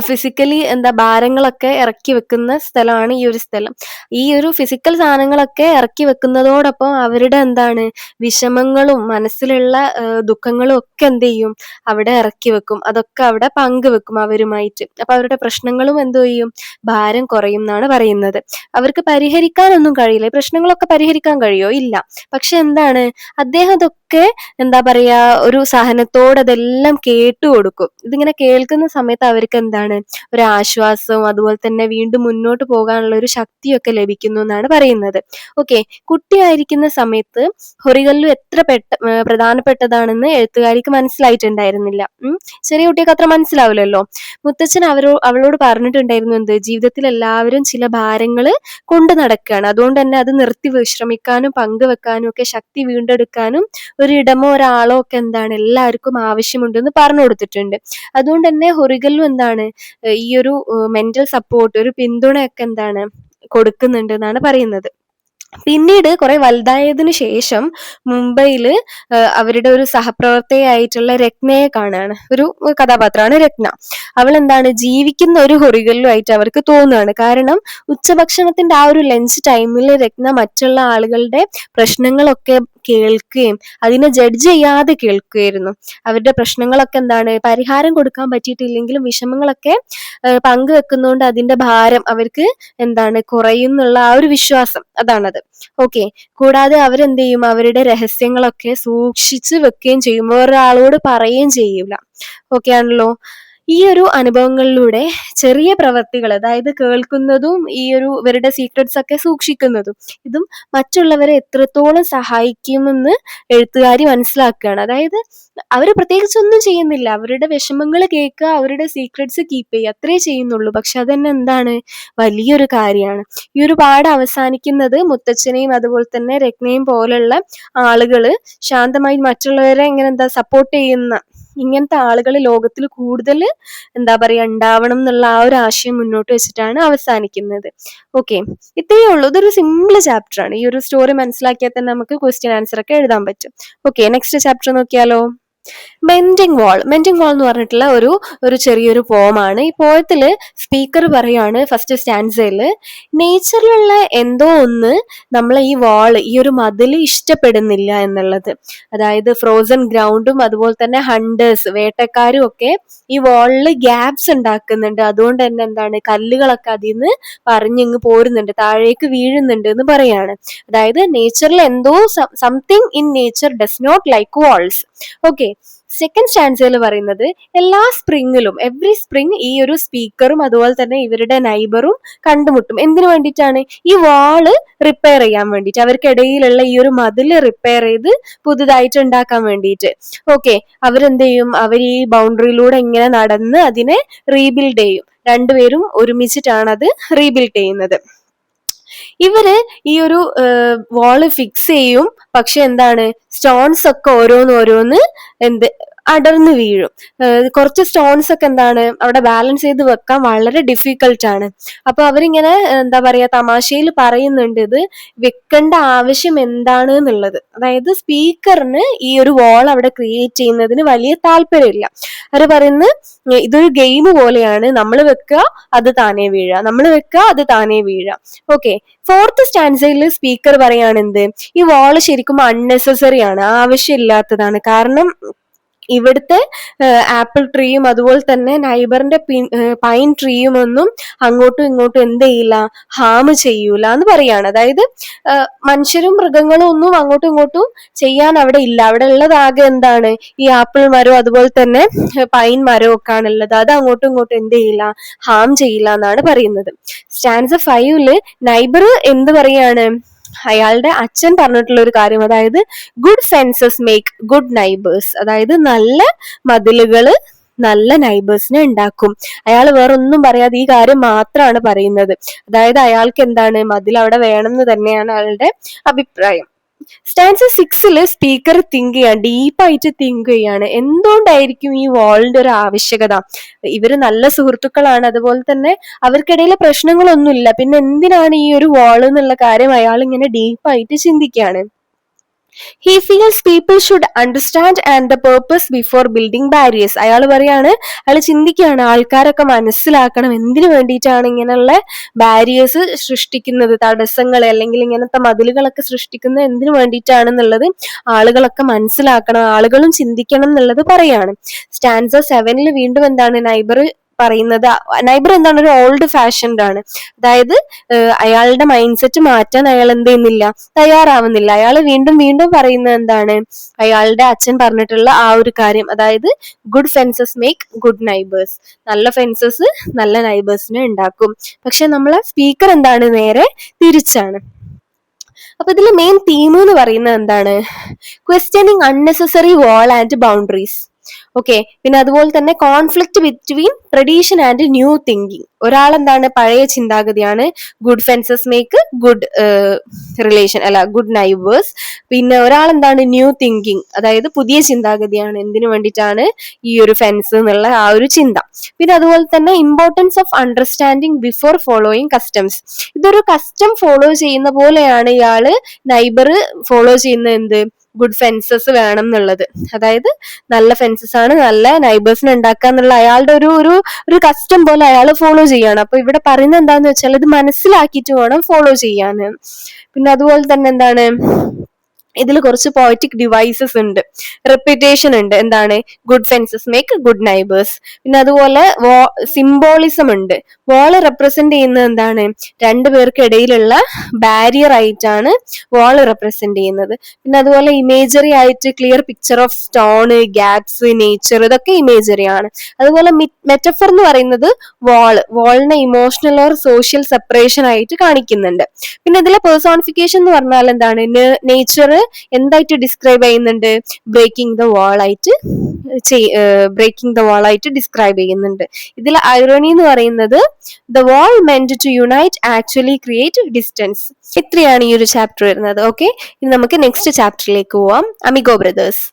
ഫിസിക്കലി ഭാരങ്ങളൊക്കെ ഇറക്കി വെക്കുന്ന സ്ഥലമാണ് ഈ ഒരു സ്ഥലം. ഈ ഒരു ഫിസിക്കൽ സാധനങ്ങളൊക്കെ ഇറക്കി വെക്കുന്നതോടൊപ്പം അവരുടെ എന്താണ്, വിഷമങ്ങളും മനസ്സിലുള്ള ദുഃഖങ്ങളും ഒക്കെ എന്ത് ചെയ്യും, അവിടെ ഇറക്കി വെക്കും. അതൊക്കെ അവിടെ പങ്കുവെക്കും അവരുമായിട്ട്. അപ്പൊ അവരുടെ പ്രശ്നങ്ങളും എന്തോ ചെയ്യും, ഭാരം കുറയും എന്നാണ് പറയുന്നത്. അവർക്ക് പരിഹരിക്കാനൊന്നും കഴിയില്ല. ഈ പ്രശ്നങ്ങളൊക്കെ പരിഹരിക്കാൻ കഴിയോ, ഇല്ല. പക്ഷെ എന്താണ്, അദ്ദേഹം അതൊക്കെ ഒരു സഹനത്തോടെ അതെല്ലാം കേട്ടുകൊടുക്കും. ഇതിങ്ങനെ കേൾക്കുന്ന സമയത്ത് അവർക്ക് എന്താണ്, ഒരു ആശ്വാസവും അതുപോലെ തന്നെ വീണ്ടും മുന്നോട്ട് പോകാനുള്ള ഒരു ശക്തിയൊക്കെ ലഭിക്കുന്നു എന്നാണ് പറയുന്നത്. ഓക്കെ, കുട്ടിയായിരിക്കുന്ന സമയത്ത് ഹൊറിഗല്ലു എത്ര പ്രധാനപ്പെട്ടതാണെന്ന് എഴുത്തുകാരിക്ക് മനസ്സിലായിട്ടുണ്ടായിരുന്നില്ല. ചെറിയ കുട്ടിയൊക്കെ അത്ര മനസ്സിലാവില്ലല്ലോ. മുത്തച്ഛൻ അവളോട് പറഞ്ഞിട്ടുണ്ടായിരുന്നു എന്ത്, ജീവിതത്തിൽ എല്ലാവരും ചില ഭാരങ്ങള് കൊണ്ട് നടക്കുകയാണ്, അതുകൊണ്ട് തന്നെ അത് നിർത്തി വിശ്രമിക്കാനും പങ്കുവെക്കാനും ഒക്കെ ശക്തി വീണ്ടെടുക്കാനും ഒരിടമോ ഒരാളോ ഒക്കെ എല്ലാവർക്കും ആവശ്യമുണ്ടെന്ന് പറഞ്ഞു കൊടുത്തിട്ടുണ്ട്. അതുകൊണ്ട് തന്നെ ഹൊറിഗല്ലു ഈ ഒരു മെന്റൽ സപ്പോർട്ട്, ഒരു പിന്തുണയൊക്കെ കൊടുക്കുന്നുണ്ട് എന്നാണ് പറയുന്നത്. പിന്നീട് കുറെ വലുതായതിനു ശേഷം മുംബൈയില് അവരുടെ ഒരു സഹപ്രവർത്തകയായിട്ടുള്ള രത്നയെ കാണുകയാണ്. ഒരു കഥാപാത്രമാണ് രത്ന. അവൾ ജീവിക്കുന്ന ഒരു ഹൊറിഗല്ലു ആയിട്ട് അവർക്ക് തോന്നുകയാണ്. കാരണം ഉച്ചഭക്ഷണത്തിന്റെ ആ ഒരു ലഞ്ച് ടൈമിൽ രത്ന മറ്റുള്ള ആളുകളുടെ പ്രശ്നങ്ങളൊക്കെ കേൾക്കുകയും അതിനെ ജഡ്ജ് ചെയ്യാതെ കേൾക്കുകയായിരുന്നു. അവരുടെ പ്രശ്നങ്ങളൊക്കെ എന്താണ്, പരിഹാരം കൊടുക്കാൻ പറ്റിയിട്ടില്ലെങ്കിലും വിഷമങ്ങളൊക്കെ പങ്കുവെക്കുന്നതുകൊണ്ട് അതിന്റെ ഭാരം അവർക്ക് എന്താണ് കുറയുന്നുള്ള ആ ഒരു വിശ്വാസം, അതാണത്. ഓക്കെ. കൂടാതെ അവരെന്ത് ചെയ്യും, അവരുടെ രഹസ്യങ്ങളൊക്കെ സൂക്ഷിച്ച് വെക്കുകയും ചെയ്യും, വേറൊരാളോട് പറയുകയും ചെയ്യൂല. ഓക്കെ ആണല്ലോ. ഈ ഒരു അനുഭവങ്ങളിലൂടെ ചെറിയ പ്രവർത്തികൾ, അതായത് കേൾക്കുന്നതും ഈ ഒരു ഇവരുടെ സീക്രട്സ് ഒക്കെ സൂക്ഷിക്കുന്നതും, ഇതും മറ്റുള്ളവരെ എത്രത്തോളം സഹായിക്കുമെന്ന് എഴുത്തുകാരി മനസ്സിലാക്കുകയാണ്. അതായത് അവര് പ്രത്യേകിച്ച് ഒന്നും ചെയ്യുന്നില്ല, അവരുടെ വിഷമങ്ങൾ കേൾക്കുക, അവരുടെ സീക്രട്സ് കീപ്പ് ചെയ്യുക, അത്രേ ചെയ്യുന്നുള്ളൂ. പക്ഷെ അതന്നെ എന്താണ്, വലിയൊരു കാര്യമാണ്. ഈ ഒരു പാഠം അവസാനിക്കുന്നത് മുത്തച്ഛനെയും അതുപോലെ തന്നെ രത്നയും പോലുള്ള ആളുകള് ശാന്തമായി മറ്റുള്ളവരെ ഇങ്ങനെ സപ്പോർട്ട് ചെയ്യുന്ന ഇങ്ങനത്തെ ആളുകൾ ലോകത്തിൽ കൂടുതൽ ഉണ്ടാവണം എന്നുള്ള ആ ഒരു ആശയം മുന്നോട്ട് വെച്ചിട്ടാണ് അവസാനിക്കുന്നത്. ഓക്കെ, ഇത്രയേ ഉള്ളൂ. ഇതൊരു സിമ്പിൾ ചാപ്റ്റർ ആണ്. ഈ ഒരു സ്റ്റോറി മനസ്സിലാക്കിയാൽ തന്നെ നമുക്ക് ക്വസ്റ്റ്യൻ ആൻസർ ഒക്കെ എഴുതാൻ പറ്റും. ഓക്കെ, നെക്സ്റ്റ് ചാപ്റ്റർ നോക്കിയാലോ. മെൻഡിങ് വാൾ എന്ന് പറഞ്ഞിട്ടുള്ള ഒരു ചെറിയൊരു പോമാണ്. ഈ പോയത്തില് സ്പീക്കർ പറയാണ് ഫസ്റ്റ് സ്റ്റാൻസയില്, നേച്ചറിലുള്ള എന്തോ ഒന്ന് നമ്മളെ ഈ ഒരു മതില് ഇഷ്ടപ്പെടുന്നില്ല എന്നുള്ളത്. അതായത് ഫ്രോസൺ ഗ്രൗണ്ടും അതുപോലെ തന്നെ ഹണ്ടേഴ്സ്, വേട്ടക്കാരും ഒക്കെ ഈ വാളില് ഗ്യാപ്സ് ഉണ്ടാക്കുന്നുണ്ട്. അതുകൊണ്ട് തന്നെ കല്ലുകളൊക്കെ അതിൽ നിന്ന് പറഞ്ഞിങ്ങ് പോരുന്നുണ്ട്, താഴേക്ക് വീഴുന്നുണ്ട് എന്ന് പറയാണ്. അതായത് നേച്ചറിൽ എന്തോ something in nature does not like walls. Okay. Second സ്റ്റാൻസയിൽ പറയുന്നത്, എല്ലാ സ്പ്രിങ്ങിലും എവറി സ്പ്രിങ് ഈ ഒരു സ്പീക്കറും അതുപോലെ തന്നെ ഇവരുടെ നൈബറും കണ്ടുമുട്ടും. എന്തിനു വേണ്ടിയിട്ടാണ്? ഈ വാള് റിപ്പയർ ചെയ്യാൻ വേണ്ടിയിട്ട്, അവർക്കിടയിലുള്ള ഈ ഒരു മതില് റിപ്പയർ ചെയ്ത് പുതുതായിട്ട് ഉണ്ടാക്കാൻ വേണ്ടിയിട്ട്. ഓക്കെ, അവരെന്ത് ചെയ്യും, അവർ ഈ ബൗണ്ടറിയിലൂടെ ഇങ്ങനെ നടന്ന് അതിനെ റീബിൽഡ് ചെയ്യും. രണ്ടുപേരും ഒരുമിച്ചിട്ടാണ് അത് റീബിൽഡ് ചെയ്യുന്നത്. ഇവര് ഈ ഒരു വാള് ഫിക്സ് ചെയ്യും. പക്ഷെ സ്റ്റോൺസ് ഒക്കെ ഓരോന്ന് അടർന്നു വീഴും. കുറച്ച് സ്റ്റോൺസ് ഒക്കെ അവിടെ ബാലൻസ് ചെയ്ത് വെക്കാൻ വളരെ ഡിഫിക്കൽട്ട് ആണ്. അപ്പൊ അവരിങ്ങനെ തമാശയിൽ പറയുന്നുണ്ട്, ഇത് വെക്കേണ്ട ആവശ്യം എന്താണ് എന്നുള്ളത്. അതായത് സ്പീക്കറിന് ഈ ഒരു വാൾ അവിടെ ക്രിയേറ്റ് ചെയ്യുന്നതിന് വലിയ താല്പര്യമില്ല. അവർ പറയുന്നത് ഇതൊരു ഗെയിം പോലെയാണ്, നമ്മൾ വെക്കുക അത് താനേ വീഴുക, നമ്മൾ വെക്കുക അത് താനേ വീഴുക. ഓക്കെ. ഫോർത്ത് സ്റ്റാൻസയിൽ സ്പീക്കർ പറയാണ്, ഈ വാള് ശരിക്കും അൺനെസസറി ആണ്, ആവശ്യമില്ലാത്തതാണ്. കാരണം ഇവിടുത്തെ ആപ്പിൾ ട്രീയും അതുപോലെ തന്നെ നൈബറിന്റെ പൈൻ ട്രീയും ഒന്നും അങ്ങോട്ടും ഇങ്ങോട്ടും എന്ത് ചെയ്യില്ല, ഹാം ചെയ്യൂല എന്ന് പറയാണ്. അതായത് മനുഷ്യരും മൃഗങ്ങളും ഒന്നും അങ്ങോട്ടും ഇങ്ങോട്ടും ചെയ്യാൻ അവിടെ ഇല്ല. അവിടെ ഉള്ളതാകെ ഈ ആപ്പിൾ മരവും അതുപോലെ തന്നെ പൈൻ മരവും ഒക്കെ ആണുള്ളത്. അത് അങ്ങോട്ടും ഇങ്ങോട്ടും എന്ത് ചെയ്യില്ല, ഹാം ചെയ്യില്ല എന്നാണ് പറയുന്നത്. സ്റ്റാൻസ 5 നൈബർ എന്ത് പറയാണ്, അയാളുടെ അച്ഛൻ പറഞ്ഞിട്ടുള്ള ഒരു കാര്യം, അതായത് good fences make good neighbours. അതായത് നല്ല മതിലുകള് നല്ല നൈബേഴ്സിനെ ഉണ്ടാക്കും. അയാൾ വേറൊന്നും പറയാതെ ഈ കാര്യം മാത്രമാണ് പറയുന്നത്. അതായത് അയാൾക്ക് മതിൽ അവിടെ വേണം എന്ന് തന്നെയാണ് അയാളുടെ അഭിപ്രായം. സ്റ്റാൻസ 6 സ്പീക്കർ ഡീപ്പായിട്ട് തിങ്ക് ചെയ്യാണ്, എന്തുകൊണ്ടായിരിക്കും ഈ വാളിന്റെ ഒരു ആവശ്യകത? ഇവര് നല്ല സുഹൃത്തുക്കളാണ്, അതുപോലെ തന്നെ അവർക്കിടയിലെ പ്രശ്നങ്ങളൊന്നുമില്ല, പിന്നെ എന്തിനാണ് ഈ ഒരു വാൾ എന്നുള്ള കാര്യം അയാൾ ഇങ്ങനെ ഡീപ്പായിട്ട് ചിന്തിക്കുകയാണ്. He feels people should understand and the purpose before building barriers. അയാൾ പറയാണ്, അയാൾ ചിന്തിക്കുകയാണ്, ആൾക്കാരൊക്കെ മനസ്സിലാക്കണം എന്തിനു വേണ്ടിയിട്ടാണ് ഇങ്ങനെയുള്ള ബാരിയേഴ്സ് സൃഷ്ടിക്കുന്നത്, തടസ്സങ്ങൾ അല്ലെങ്കിൽ ഇങ്ങനത്തെ മതിലുകളൊക്കെ സൃഷ്ടിക്കുന്നത് എന്തിനു വേണ്ടിയിട്ടാണെന്നുള്ളത് ആളുകളൊക്കെ മനസ്സിലാക്കണം, ആളുകളും ചിന്തിക്കണം എന്നുള്ളത് പറയാണ്. സ്റ്റാൻസ 7 വീണ്ടും നൈബർ പറയുന്നത്, നൈബർ ഒരു ഓൾഡ് ഫാഷൻഡ് ആണ്. അതായത് അയാളുടെ മൈൻഡ് സെറ്റ് മാറ്റാൻ അയാൾ എന്ത് ചെയ്യുന്നില്ല, തയ്യാറാവുന്നില്ല. അയാൾ വീണ്ടും പറയുന്നത് അയാളുടെ അച്ഛൻ പറഞ്ഞിട്ടുള്ള ആ ഒരു കാര്യം, അതായത് good fences make good neighbours. നല്ല ഫെൻസസ് നല്ല നൈബേഴ്സിനെ ഉണ്ടാക്കും. പക്ഷെ നമ്മളെ സ്പീക്കർ നേരെ തിരിച്ചാണ്. അപ്പൊ ഇതിൽ മെയിൻ തീം എന്ന് പറയുന്നത് questioning unnecessary wall and boundaries. Okay. പിന്നെ അതുപോലെ തന്നെ conflict between tradition and new thinking. ഒരാൾ പഴയ ചിന്താഗതിയാണ്, good fences make good relation അല്ല ഗുഡ് നൈബേഴ്സ്. പിന്നെ ഒരാൾ ന്യൂ തിങ്കിങ്, അതായത് പുതിയ ചിന്താഗതിയാണ്, എന്തിനു വേണ്ടിയിട്ടാണ് ഈ ഒരു ഫെൻസ് എന്നുള്ള ആ ഒരു ചിന്ത. പിന്നെ അതുപോലെ തന്നെ importance of understanding before following customs. ഇതൊരു കസ്റ്റം ഫോളോ ചെയ്യുന്ന പോലെയാണ് ഇയാള് നൈബർ ഫോളോ ചെയ്യുന്ന ഗുഡ് ഫെൻസസ് വേണം എന്നുള്ളത്. അതായത് നല്ല ഫെൻസസ് ആണ്, നല്ല നൈബേഴ്സിനെ ഉണ്ടാക്കുക എന്നുള്ള അയാളുടെ ഒരു കസ്റ്റം പോലെ അയാൾ ഫോളോ ചെയ്യാണ്. അപ്പൊ ഇവിടെ പറയുന്നത് എന്താന്ന് വെച്ചാൽ ഇത് മനസ്സിലാക്കിയിട്ട് വേണം ഫോളോ ചെയ്യാന്. പിന്നെ അതുപോലെ തന്നെ ഇതിൽ കുറച്ച് പോയറ്റിക് ഡിവൈസസ് ഉണ്ട്, റെപ്യൂട്ടേഷൻ ഉണ്ട്, എന്താണ് good fences make good neighbours. പിന്നെ അതുപോലെ സിംബോളിസം ഉണ്ട്. വാള് റെപ്രസെന്റ് ചെയ്യുന്നത് എന്താണ്, രണ്ടുപേർക്കിടയിലുള്ള ബാരിയർ ആയിട്ടാണ് വാള് റെപ്രസെന്റ് ചെയ്യുന്നത്. പിന്നെ അതുപോലെ ഇമേജറി ആയിട്ട് clear picture of stone, gaps, nature, ഇതൊക്കെ ഇമേജറി ആണ്. അതുപോലെ മെറ്റഫർ എന്ന് പറയുന്നത് വാളിനെ ഇമോഷണൽ ഓർ സോഷ്യൽ സെപ്പറേഷൻ ആയിട്ട് കാണിക്കുന്നുണ്ട്. പിന്നെ ഇതിലെ പേഴ്സോണിഫിക്കേഷൻ എന്ന് പറഞ്ഞാൽ എന്താണ്, നേച്ചർ എന്തായിട്ട് ഡിസ്ക്രൈബ് ചെയ്യുന്നുണ്ട്, ബ്രേക്കിംഗ് ദ വാൾ ആയിട്ട് ഡിസ്ക്രൈബ് ചെയ്യുന്നുണ്ട്. ഇതിൽ ഐറണി എന്ന് പറയുന്നത് the wall meant to unite actually create distance. ഇത്രയാണ് ഈ ഒരു ചാപ്റ്റർ വരുന്നത്. ഓക്കെ, ഇനി നമുക്ക് നെക്സ്റ്റ് ചാപ്റ്ററിലേക്ക് പോവാം, അമിഗോ ബ്രദേഴ്സ്.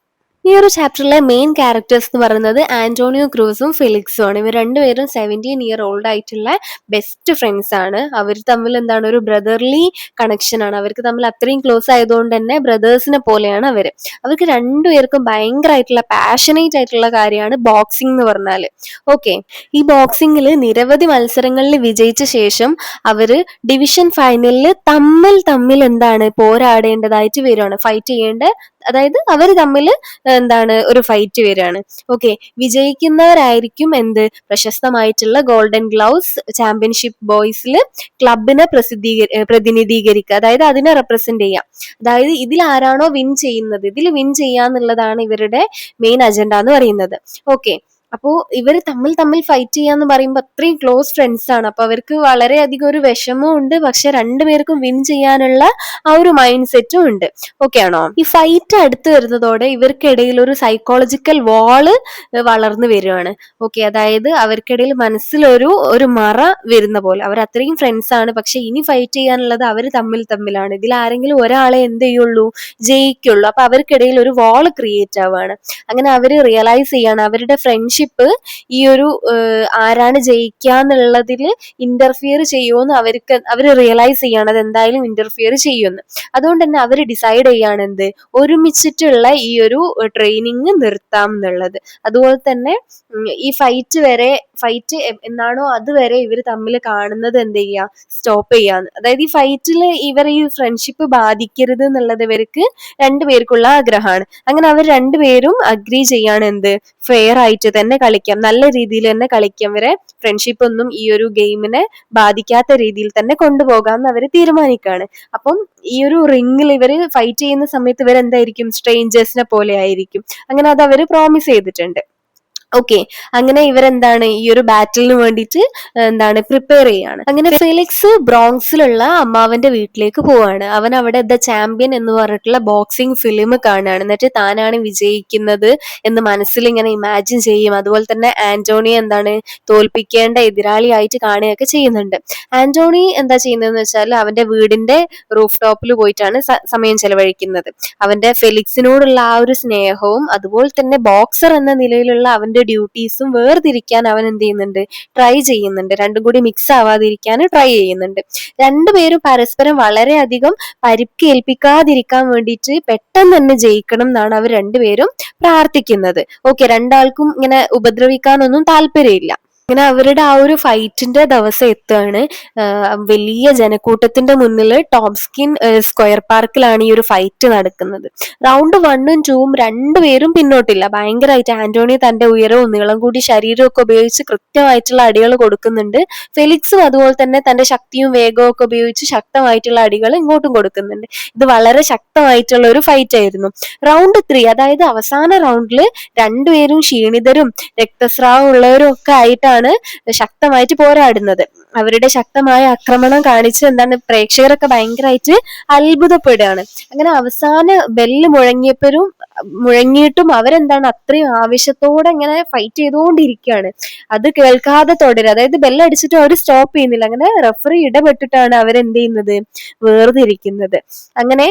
ഈ ഒരു ചാപ്റ്ററിലെ മെയിൻ ക്യാരക്ടേഴ്സ് എന്ന് പറയുന്നത് ആന്റോണിയോ ക്രൂസും ഫെലിക്സും ആണ്. ഇവർ രണ്ടുപേരും 17 ഇയർ ഓൾഡ് ആയിട്ടുള്ള ബെസ്റ്റ് ഫ്രണ്ട്സ് ആണ്. അവർ തമ്മിൽ എന്താണ്, ഒരു ബ്രദർലി കണക്ഷൻ ആണ്. അവർക്ക് തമ്മിൽ അത്രയും ക്ലോസ് ആയതുകൊണ്ട് തന്നെ ബ്രദേഴ്സിനെ പോലെയാണ് അവര്. അവർക്ക് രണ്ടുപേർക്കും ഭയങ്കരമായിട്ടുള്ള പാഷനേറ്റ് ആയിട്ടുള്ള കാര്യമാണ് ബോക്സിംഗ് എന്ന് പറഞ്ഞാല്. ഓക്കെ, ഈ ബോക്സിംഗിൽ നിരവധി മത്സരങ്ങളിൽ വിജയിച്ച ശേഷം അവര് ഡിവിഷൻ ഫൈനലിൽ തമ്മിൽ എന്താണ് പോരാടേണ്ടതായിട്ട് വരുവാണ്, ഫൈറ്റ് ചെയ്യേണ്ട, അതായത് അവർ തമ്മിൽ എന്താണ് ഒരു ഫൈറ്റ് വരികയാണ്. ഓക്കെ, വിജയിക്കുന്നവരായിരിക്കും എന്ത് പ്രശസ്തമായിട്ടുള്ള ഗോൾഡൻ ഗ്ലൗസ് ചാമ്പ്യൻഷിപ്പ് ബോയ്സിൽ ക്ലബിനെ പ്രതിനിധീകരിക്കുക, അതായത് അതിനെ റെപ്രസെന്റ് ചെയ്യാം. അതായത് ഇതിൽ ആരാണോ വിൻ ചെയ്യുന്നത്, ഇതിൽ വിൻ ചെയ്യാന്നുള്ളതാണ് ഇവരുടെ മെയിൻ അജണ്ട എന്ന് പറയുന്നത്. ഓക്കെ, അപ്പോ ഇവര് തമ്മിൽ ഫൈറ്റ് ചെയ്യാന്ന് പറയുമ്പോൾ അത്രയും ക്ലോസ് ഫ്രണ്ട്സ് ആണ്. അപ്പൊ അവർക്ക് വളരെയധികം ഒരു വിഷമവും ഉണ്ട്, പക്ഷെ രണ്ടുപേർക്കും വിൻ ചെയ്യാനുള്ള ആ ഒരു മൈൻഡ് സെറ്റും ഉണ്ട്. ഓക്കെ ആണോ? ഈ ഫൈറ്റ് അടുത്ത് വരുന്നതോടെ ഇവർക്കിടയിൽ ഒരു സൈക്കോളജിക്കൽ വാള് വളർന്നു വരികയാണ്. ഓക്കെ, അതായത് അവർക്കിടയിൽ മനസ്സിലൊരു മറ വരുന്ന പോലെ. അവർ അത്രയും ഫ്രണ്ട്സ് ആണ്, പക്ഷെ ഇനി ഫൈറ്റ് ചെയ്യാനുള്ളത് അവർ തമ്മിലാണ്. ഇതിൽ ആരെങ്കിലും ഒരാളെ എന്ത് ചെയ്യുള്ളൂ, ജയിക്കുള്ളൂ. അപ്പൊ അവർക്കിടയിൽ ഒരു വാള് ക്രിയേറ്റ് ആവുകയാണ്. അങ്ങനെ അവർ റിയലൈസ് ചെയ്യാണ് അവരുടെ ഫ്രണ്ട്ഷിപ്പ് ഈ ഒരു ആരാണ് ജയിക്കാന്നുള്ളതിൽ ഇന്റർഫിയർ ചെയ്യുമെന്ന് അവർ റിയലൈസ് ചെയ്യാണ്, അത് എന്തായാലും ഇന്റർഫിയർ ചെയ്യുമെന്ന്. അതുകൊണ്ട് തന്നെ അവർ ഡിസൈഡ് ചെയ്യാണ് എന്ത്, ഒരുമിച്ചിട്ടുള്ള ഈ ഒരു ട്രെയിനിങ് നിർത്താം എന്നുള്ളത്. അതുപോലെ തന്നെ ഈ ഫൈറ്റ് എന്നാണോ അതുവരെ ഇവർ തമ്മിൽ കാണുന്നത് എന്ത് ചെയ്യുക, സ്റ്റോപ്പ് ചെയ്യാന്ന്. അതായത് ഈ ഫൈറ്റിൽ ഈ ഫ്രണ്ട്ഷിപ്പ് ബാധിക്കരുത് എന്നുള്ളത് ഇവർക്ക് രണ്ടുപേർക്കുള്ള ആഗ്രഹമാണ്. അങ്ങനെ അവർ രണ്ടുപേരും അഗ്രി ചെയ്യാണ് എന്ത്, ഫെയർ ആയിട്ട് തന്നെ കളിക്കാം, നല്ല രീതിയിൽ തന്നെ കളിക്കാം, വരെ ഫ്രണ്ട്ഷിപ്പ് ഒന്നും ഈ ഒരു ഗെയിമിനെ ബാധിക്കാത്ത രീതിയിൽ തന്നെ കൊണ്ടുപോകാമെന്ന് അവർ തീരുമാനിക്കുകയാണ്. അപ്പം ഈ ഒരു റിംഗിൽ ഇവർ ഫൈറ്റ് ചെയ്യുന്ന സമയത്ത് ഇവരെന്തായിരിക്കും, സ്ട്രേഞ്ചേഴ്സിനെ പോലെ ആയിരിക്കും. അങ്ങനെ അത് അവർ പ്രോമിസ് ചെയ്തിട്ടുണ്ട്. ഓക്കെ, അങ്ങനെ ഇവരെന്താണ് ഈ ഒരു ബാറ്റിലിന് വേണ്ടിയിട്ട് എന്താണ് പ്രിപ്പയർ ചെയ്യാണ്. അങ്ങനെ ഫെലിക്സ് ബ്രോങ്സിലുള്ള അമ്മാവന്റെ വീട്ടിലേക്ക് പോവാണ്. അവൻ അവിടെ ദ ചാമ്പ്യൻ എന്ന് പറഞ്ഞിട്ടുള്ള ബോക്സിംഗ് ഫിലിം കാണുകയാണ്. എന്നിട്ട് താനാണ് വിജയിക്കുന്നത് എന്ന് മനസ്സിൽ ഇങ്ങനെ ഇമാജിൻ ചെയ്യും. അതുപോലെ തന്നെ ആന്റോണിയെ എന്താണ് തോൽപ്പിക്കേണ്ട എതിരാളിയായിട്ട് കാണുകയൊക്കെ ചെയ്യുന്നുണ്ട്. ആന്റോണി എന്താ ചെയ്യുന്നതെന്ന് വെച്ചാൽ അവന്റെ വീടിന്റെ റൂഫ് ടോപ്പിൽ പോയിട്ടാണ് സമയം ചെലവഴിക്കുന്നത്. അവന്റെ ഫെലിക്സിനോടുള്ള ആ ഒരു സ്നേഹവും അതുപോലെ തന്നെ ബോക്സർ എന്ന നിലയിലുള്ള അവന്റെ ഡ്യൂട്ടീസും വേർതിരിക്കാൻ അവൻ എന്ത് ചെയ്യുന്നുണ്ട്, ട്രൈ ചെയ്യുന്നുണ്ട്. രണ്ടും കൂടി മിക്സ് ആവാതിരിക്കാൻ ട്രൈ ചെയ്യുന്നുണ്ട്. രണ്ടുപേരും പരസ്പരം വളരെയധികം പരിക്കേൽപ്പിക്കാതിരിക്കാൻ വേണ്ടിയിട്ട് പെട്ടെന്ന് തന്നെ ജയിക്കണം എന്നാണ് അവർ രണ്ടുപേരും പ്രാർത്ഥിക്കുന്നത്. ഓക്കെ, രണ്ടാൾക്കും ഇങ്ങനെ ഉപദ്രവിക്കാനൊന്നും താല്പര്യമില്ല. അങ്ങനെ അവരുടെ ആ ഒരു ഫൈറ്റിന്റെ ദിവസം എത്തുകയാണ്. വലിയ ജനക്കൂട്ടത്തിന്റെ മുന്നിൽ ടോംസ്കിൻ സ്ക്വയർ പാർക്കിലാണ് ഈ ഒരു ഫൈറ്റ് നടക്കുന്നത്. റൗണ്ട് 1ഉം 2ഉം രണ്ടുപേരും പിന്നോട്ടില്ല. ഭയങ്കരമായിട്ട് ആന്റോണി തന്റെ ഉയരവും നീളം കൂടി ശരീരവും ഒക്കെ ഉപയോഗിച്ച് കൃത്യമായിട്ടുള്ള അടികൾ കൊടുക്കുന്നുണ്ട്. ഫെലിക്സും അതുപോലെ തന്നെ തന്റെ ശക്തിയും വേഗവും ഒക്കെ ഉപയോഗിച്ച് ശക്തമായിട്ടുള്ള അടികൾ ഇങ്ങോട്ടും കൊടുക്കുന്നുണ്ട്. ഇത് വളരെ ശക്തമായിട്ടുള്ള ഒരു ഫൈറ്റ് ആയിരുന്നു. റൗണ്ട് 3, അതായത് അവസാന റൗണ്ടിൽ രണ്ടുപേരും ക്ഷീണിതരും രക്തസ്രാവം ഉള്ളവരും ഒക്കെ ആയിട്ടാണ് ശക്തമായിട്ട് പോരാടുന്നത്. അവരുടെ ശക്തമായ ആക്രമണം കാണിച്ച് എന്താണ് പ്രേക്ഷകരൊക്കെ ഭയങ്കരമായിട്ട് അത്ഭുതപ്പെടുകയാണ്. അങ്ങനെ അവസാന ബെല്ല് മുഴങ്ങിയിട്ടും അവരെന്താണ് അത്രയും ആവേശത്തോടെ ഇങ്ങനെ ഫൈറ്റ് ചെയ്തുകൊണ്ടിരിക്കുകയാണ്. അത് കേൾക്കാതെ തുടരുക, അതായത് ബെല്ലടിച്ചിട്ട് അവർ സ്റ്റോപ്പ് ചെയ്യുന്നില്ല. അങ്ങനെ റെഫറി ഇടപെട്ടിട്ടാണ് അവരെന്ത് ചെയ്യുന്നത്, വേർതിരിക്കുന്നത്. അങ്ങനെ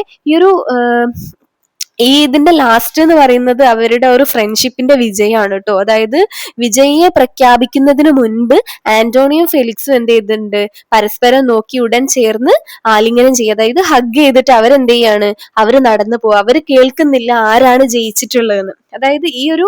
ഇതിന്റെ ലാസ്റ്റ് എന്ന് പറയുന്നത് അവരുടെ ഒരു ഫ്രണ്ട്ഷിപ്പിന്റെ വിജയമാണ് കേട്ടോ. അതായത് വിജയിയെ പ്രഖ്യാപിക്കുന്നതിന് മുൻപ് ആന്റോണിയും ഫെലിക്സും എന്ത് ചെയ്തിട്ടുണ്ട്, പരസ്പരം നോക്കി ഉടൻ ചേർന്ന് ആലിംഗനം ചെയ്യുക, അതായത് ഹഗ് ചെയ്തിട്ട് അവരെന്ത് ചെയ്യാണ്, അവര് നടന്നു പോവുക. അവര് കേൾക്കുന്നില്ല ആരാണ് ജയിച്ചിട്ടുള്ളതെന്ന്. അതായത് ഈ ഒരു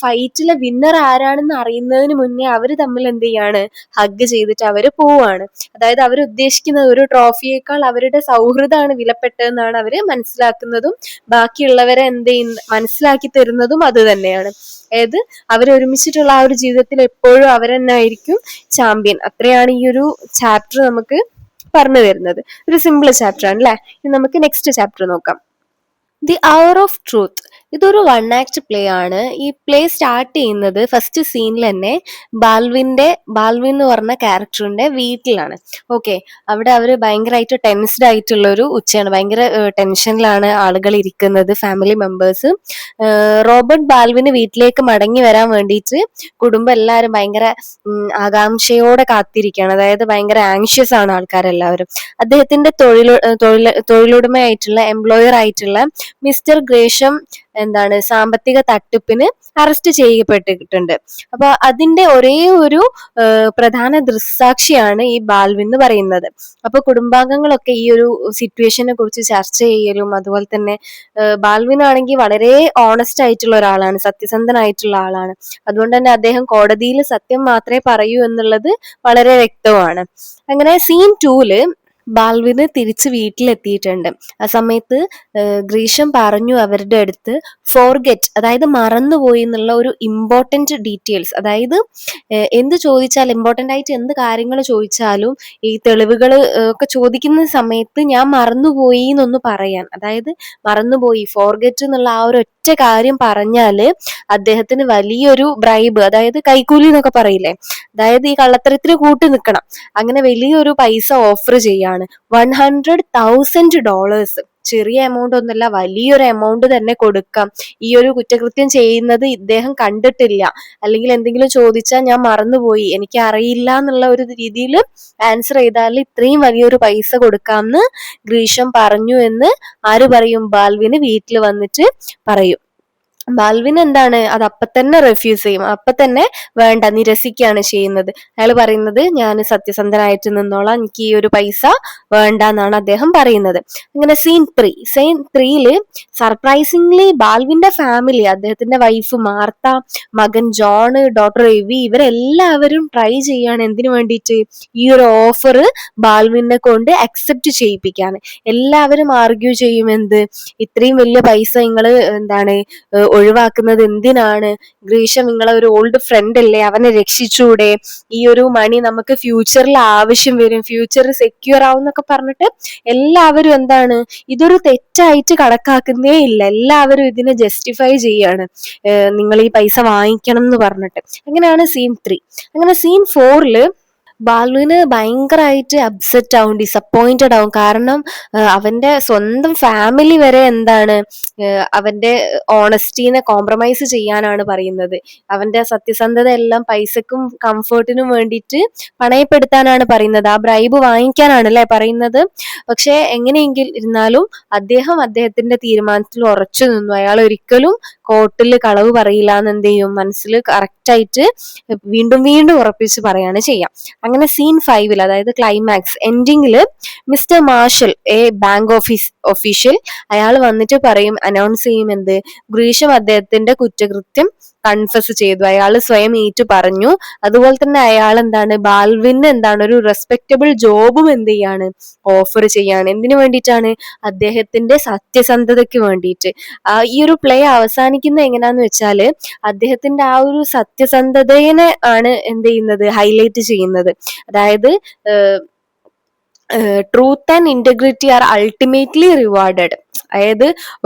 ഫൈറ്റിലെ വിന്നർ ആരാണെന്ന് അറിയുന്നതിന് മുന്നേ അവർ തമ്മിൽ എന്ത് ചെയ്യാണ്, ഹഗ് ചെയ്തിട്ട് അവര് പോവാണ്. അതായത് അവർ ഉദ്ദേശിക്കുന്നത് ഒരു ട്രോഫിയേക്കാൾ അവരുടെ സൗഹൃദമാണ് വിലപ്പെട്ടതെന്നാണ് അവര് മനസ്സിലാക്കുന്നതും ബാക്കിയുള്ളവരെ എന്ത് ചെയ്യുന്ന മനസ്സിലാക്കി തരുന്നതും അത് തന്നെയാണ്. അതായത് അവരൊരുമിച്ചിട്ടുള്ള ആ ഒരു ജീവിതത്തിൽ എപ്പോഴും അവർ തന്നെ ആയിരിക്കും ചാമ്പ്യൻ. അത്രയാണ് ഈ ഒരു ചാപ്റ്റർ നമുക്ക് പറഞ്ഞു തരുന്നത്. ഒരു സിമ്പിൾ ചാപ്റ്റർ ആണ് അല്ലെ. ഇനി നമുക്ക് നെക്സ്റ്റ് ചാപ്റ്റർ നോക്കാം. The hour of truth. ഇതൊരു വൺ ആക്ട് പ്ലേ ആണ്. ഈ പ്ലേ സ്റ്റാർട്ട് ചെയ്യുന്നത് ഫസ്റ്റ് സീനിൽ തന്നെ ബാൽവിൻ എന്ന് പറഞ്ഞ ക്യാരക്ടറിന്റെ വീട്ടിലാണ്. ഓക്കെ, അവിടെ അവര് ഭയങ്കരമായിട്ട് ടെൻസ്ഡ് ആയിട്ടുള്ള ഒരു ഉച്ചയാണ്. ഭയങ്കര ടെൻഷനിലാണ് ആളുകൾ ഇരിക്കുന്നത്, ഫാമിലി മെമ്പേഴ്സ്. റോബർട്ട് ബാൽവിന് വീട്ടിലേക്ക് മടങ്ങി വരാൻ വേണ്ടിയിട്ട് കുടുംബം എല്ലാവരും ഭയങ്കര ആകാംക്ഷയോടെ കാത്തിരിക്കുകയാണ്. അതായത് ഭയങ്കര ആങ്ഷ്യസ് ആണ് ആൾക്കാരെല്ലാവരും. അദ്ദേഹത്തിന്റെ തൊഴിലുടമയായിട്ടുള്ള എംപ്ലോയർ ആയിട്ടുള്ള മിസ്റ്റർ ഗ്രേഷം സാമ്പത്തിക തട്ടിപ്പിന് അറസ്റ്റ് ചെയ്യപ്പെട്ടിട്ടുണ്ട്. അപ്പൊ അതിന്റെ ഒരേ ഒരു പ്രധാന ദൃക്സാക്ഷിയാണ് ഈ ബാൽവിൻ എന്ന് പറയുന്നത്. അപ്പൊ കുടുംബാംഗങ്ങളൊക്കെ ഈ ഒരു സിറ്റുവേഷനെ കുറിച്ച് ചർച്ച ചെയ്യലും, അതുപോലെ തന്നെ ബാൽവിൻ ആണെങ്കിൽ വളരെ ഓണസ്റ്റ് ആയിട്ടുള്ള ഒരാളാണ്, സത്യസന്ധനായിട്ടുള്ള ആളാണ്. അതുകൊണ്ട് തന്നെ അദ്ദേഹം കോടതിയിൽ സത്യം മാത്രമേ പറയൂ എന്നുള്ളത് വളരെ വ്യക്തമാണ്. അങ്ങനെ സീൻ 2 ബാൽവിന് തിരിച്ച് വീട്ടിലെത്തിയിട്ടുണ്ട്. ആ സമയത്ത് ഗ്രീഷം പറഞ്ഞു അവരുടെ അടുത്ത് ഫോർഗെറ്റ്, അതായത് മറന്നുപോയി എന്നുള്ള ഒരു ഇമ്പോർട്ടന്റ് ഡീറ്റെയിൽസ്. അതായത് എന്ത് ചോദിച്ചാലും, ഇമ്പോർട്ടന്റ് ആയിട്ട് എന്ത് കാര്യങ്ങൾ ചോദിച്ചാലും ഈ തെളിവുകൾ ഒക്കെ ചോദിക്കുന്ന സമയത്ത് ഞാൻ മറന്നുപോയി എന്നൊന്ന് പറയാൻ, അതായത് മറന്നുപോയി, ഫോർഗെറ്റ് എന്നുള്ള ആ ഒരു ഒറ്റ കാര്യം പറഞ്ഞാല് അദ്ദേഹത്തിന് വലിയൊരു ബ്രൈബ്, അതായത് കൈക്കൂലി എന്നൊക്കെ പറയില്ലേ, അതായത് ഈ കള്ളത്തരത്തിന് കൂട്ടി നിൽക്കണം, അങ്ങനെ വലിയൊരു പൈസ ഓഫർ ചെയ്യാണ്. $100,000. ചെറിയ എമൗണ്ട് ഒന്നല്ല, വലിയൊരു എമൗണ്ട് തന്നെ കൊടുക്കാം. ഈ ഒരു കുറ്റകൃത്യം ചെയ്യുന്നത് ഇദ്ദേഹം കണ്ടിട്ടില്ല, അല്ലെങ്കിൽ എന്തെങ്കിലും ചോദിച്ചാൽ ഞാൻ മറന്നുപോയി, എനിക്ക് അറിയില്ല എന്നുള്ള ഒരു രീതിയിൽ ആൻസർ ചെയ്താൽ ഇത്രയും വലിയൊരു പൈസ കൊടുക്കാമെന്ന് ഗ്രീഷം പറഞ്ഞു എന്ന് ആര് പറയും? ബാൽവിന് വീട്ടിൽ വന്നിട്ട് പറയും. ബാൽവിൻ അത് അപ്പൊ തന്നെ റെഫ്യൂസ് ചെയ്യും, അപ്പൊ തന്നെ വേണ്ട, നിരസിക്കുകയാണ് ചെയ്യുന്നത്. അയാൾ പറയുന്നത് ഞാൻ സത്യസന്ധനായിട്ട് നിന്നോളാം, എനിക്ക് ഈ ഒരു പൈസ വേണ്ട എന്നാണ് അദ്ദേഹം പറയുന്നത്. അങ്ങനെ സീൻ 3 സർപ്രൈസിംഗ്ലി ബാൽവിന്റെ ഫാമിലി, അദ്ദേഹത്തിന്റെ വൈഫ് മാർത്ത, മകൻ ജോൺ, ഡോട്ടർ എവി, ഇവരെല്ലാവരും ട്രൈ ചെയ്യാണ് എന്തിനു വേണ്ടിയിട്ട്? ഈ ഒരു ഓഫർ ബാൽവിനെ കൊണ്ട് അക്സെപ്റ്റ് ചെയ്യിപ്പിക്കാൻ. എല്ലാവരും ആർഗ്യൂ ചെയ്യും, ഇത്രയും വലിയ പൈസ നിങ്ങൾ ഒഴിവാക്കുന്നത് എന്തിനാണ്? ഗ്രീഷം നിങ്ങളെ ഒരു ഓൾഡ് ഫ്രണ്ട് അല്ലേ, അവനെ രക്ഷിച്ചൂടെ? ഈ ഒരു മണി നമുക്ക് ഫ്യൂച്ചറിൽ ആവശ്യം വരും, ഫ്യൂച്ചർ സെക്യൂർ ആവും എന്നൊക്കെ പറഞ്ഞിട്ട് എല്ലാവരും ഇതൊരു തെറ്റായിട്ട് കണക്കാക്കുന്നേ ഇല്ല, എല്ലാവരും ഇതിനെ ജസ്റ്റിഫൈ ചെയ്യാണ്, നിങ്ങൾ ഈ പൈസ വാങ്ങിക്കണം എന്ന് പറഞ്ഞിട്ട്. അങ്ങനെയാണ് സീൻ 3. അങ്ങനെ സീൻ 4 ബാലുവിന് ഭയങ്കരമായിട്ട് അപ്സെറ്റ് ആവും, ഡിസപ്പോയിന്റഡ് ആവും. കാരണം അവന്റെ സ്വന്തം ഫാമിലി വരെ അവന്റെ ഓണസ്റ്റിനെ കോംപ്രമൈസ് ചെയ്യാനാണ് പറയുന്നത്. അവന്റെ സത്യസന്ധത എല്ലാം പൈസക്കും കംഫർട്ടിനും വേണ്ടിയിട്ട് പണയപ്പെടുത്താനാണ് പറയുന്നത്, ആ ബ്രൈബ് വാങ്ങിക്കാനാണ് അല്ലെ പറയുന്നത്. പക്ഷെ എങ്ങനെയെങ്കിൽ ഇരുന്നാലും അദ്ദേഹത്തിന്റെ തീരുമാനത്തിൽ ഉറച്ചു നിന്നു. അയാൾ ഒരിക്കലും കോർട്ടിൽ കളവ് പറയില്ല എന്ന് മനസ്സിൽ കറക്റ്റ് ആയിട്ട് വീണ്ടും വീണ്ടും ഉറപ്പിച്ച് പറയാണ് ചെയ്യാം. അങ്ങനെ സീൻ 5 അതായത് ക്ലൈമാക്സ് എൻഡിങ്ങില് മിസ്റ്റർ മാർഷൽ, ബാങ്ക് ഒഫീഷ്യൽ, അയാൾ വന്നിട്ട് പറയും, അനൗൺസ് ചെയ്യും ഗ്രീഷം അദ്ദേഹത്തിന്റെ കുറ്റകൃത്യം കൺഫസ് ചെയ്തു, അയാൾ സ്വയം ഏറ്റു പറഞ്ഞു. അതുപോലെ തന്നെ അയാൾ ബാൽവിന് ഒരു റെസ്പെക്റ്റബിൾ ജോബും ഓഫർ ചെയ്യാണ്. എന്തിനു വേണ്ടിയിട്ടാണ്? അദ്ദേഹത്തിന്റെ സത്യസന്ധതയ്ക്ക് വേണ്ടിയിട്ട്. ഈ ഒരു പ്ലേ അവസാനിക്കുന്ന എങ്ങനെയാന്ന് വെച്ചാല് അദ്ദേഹത്തിന്റെ ആ ഒരു സത്യസന്ധതയെ ആണ് ഹൈലൈറ്റ് ചെയ്യുന്നത്. അതായത് truth and integrity are ultimately rewarded. അതായത്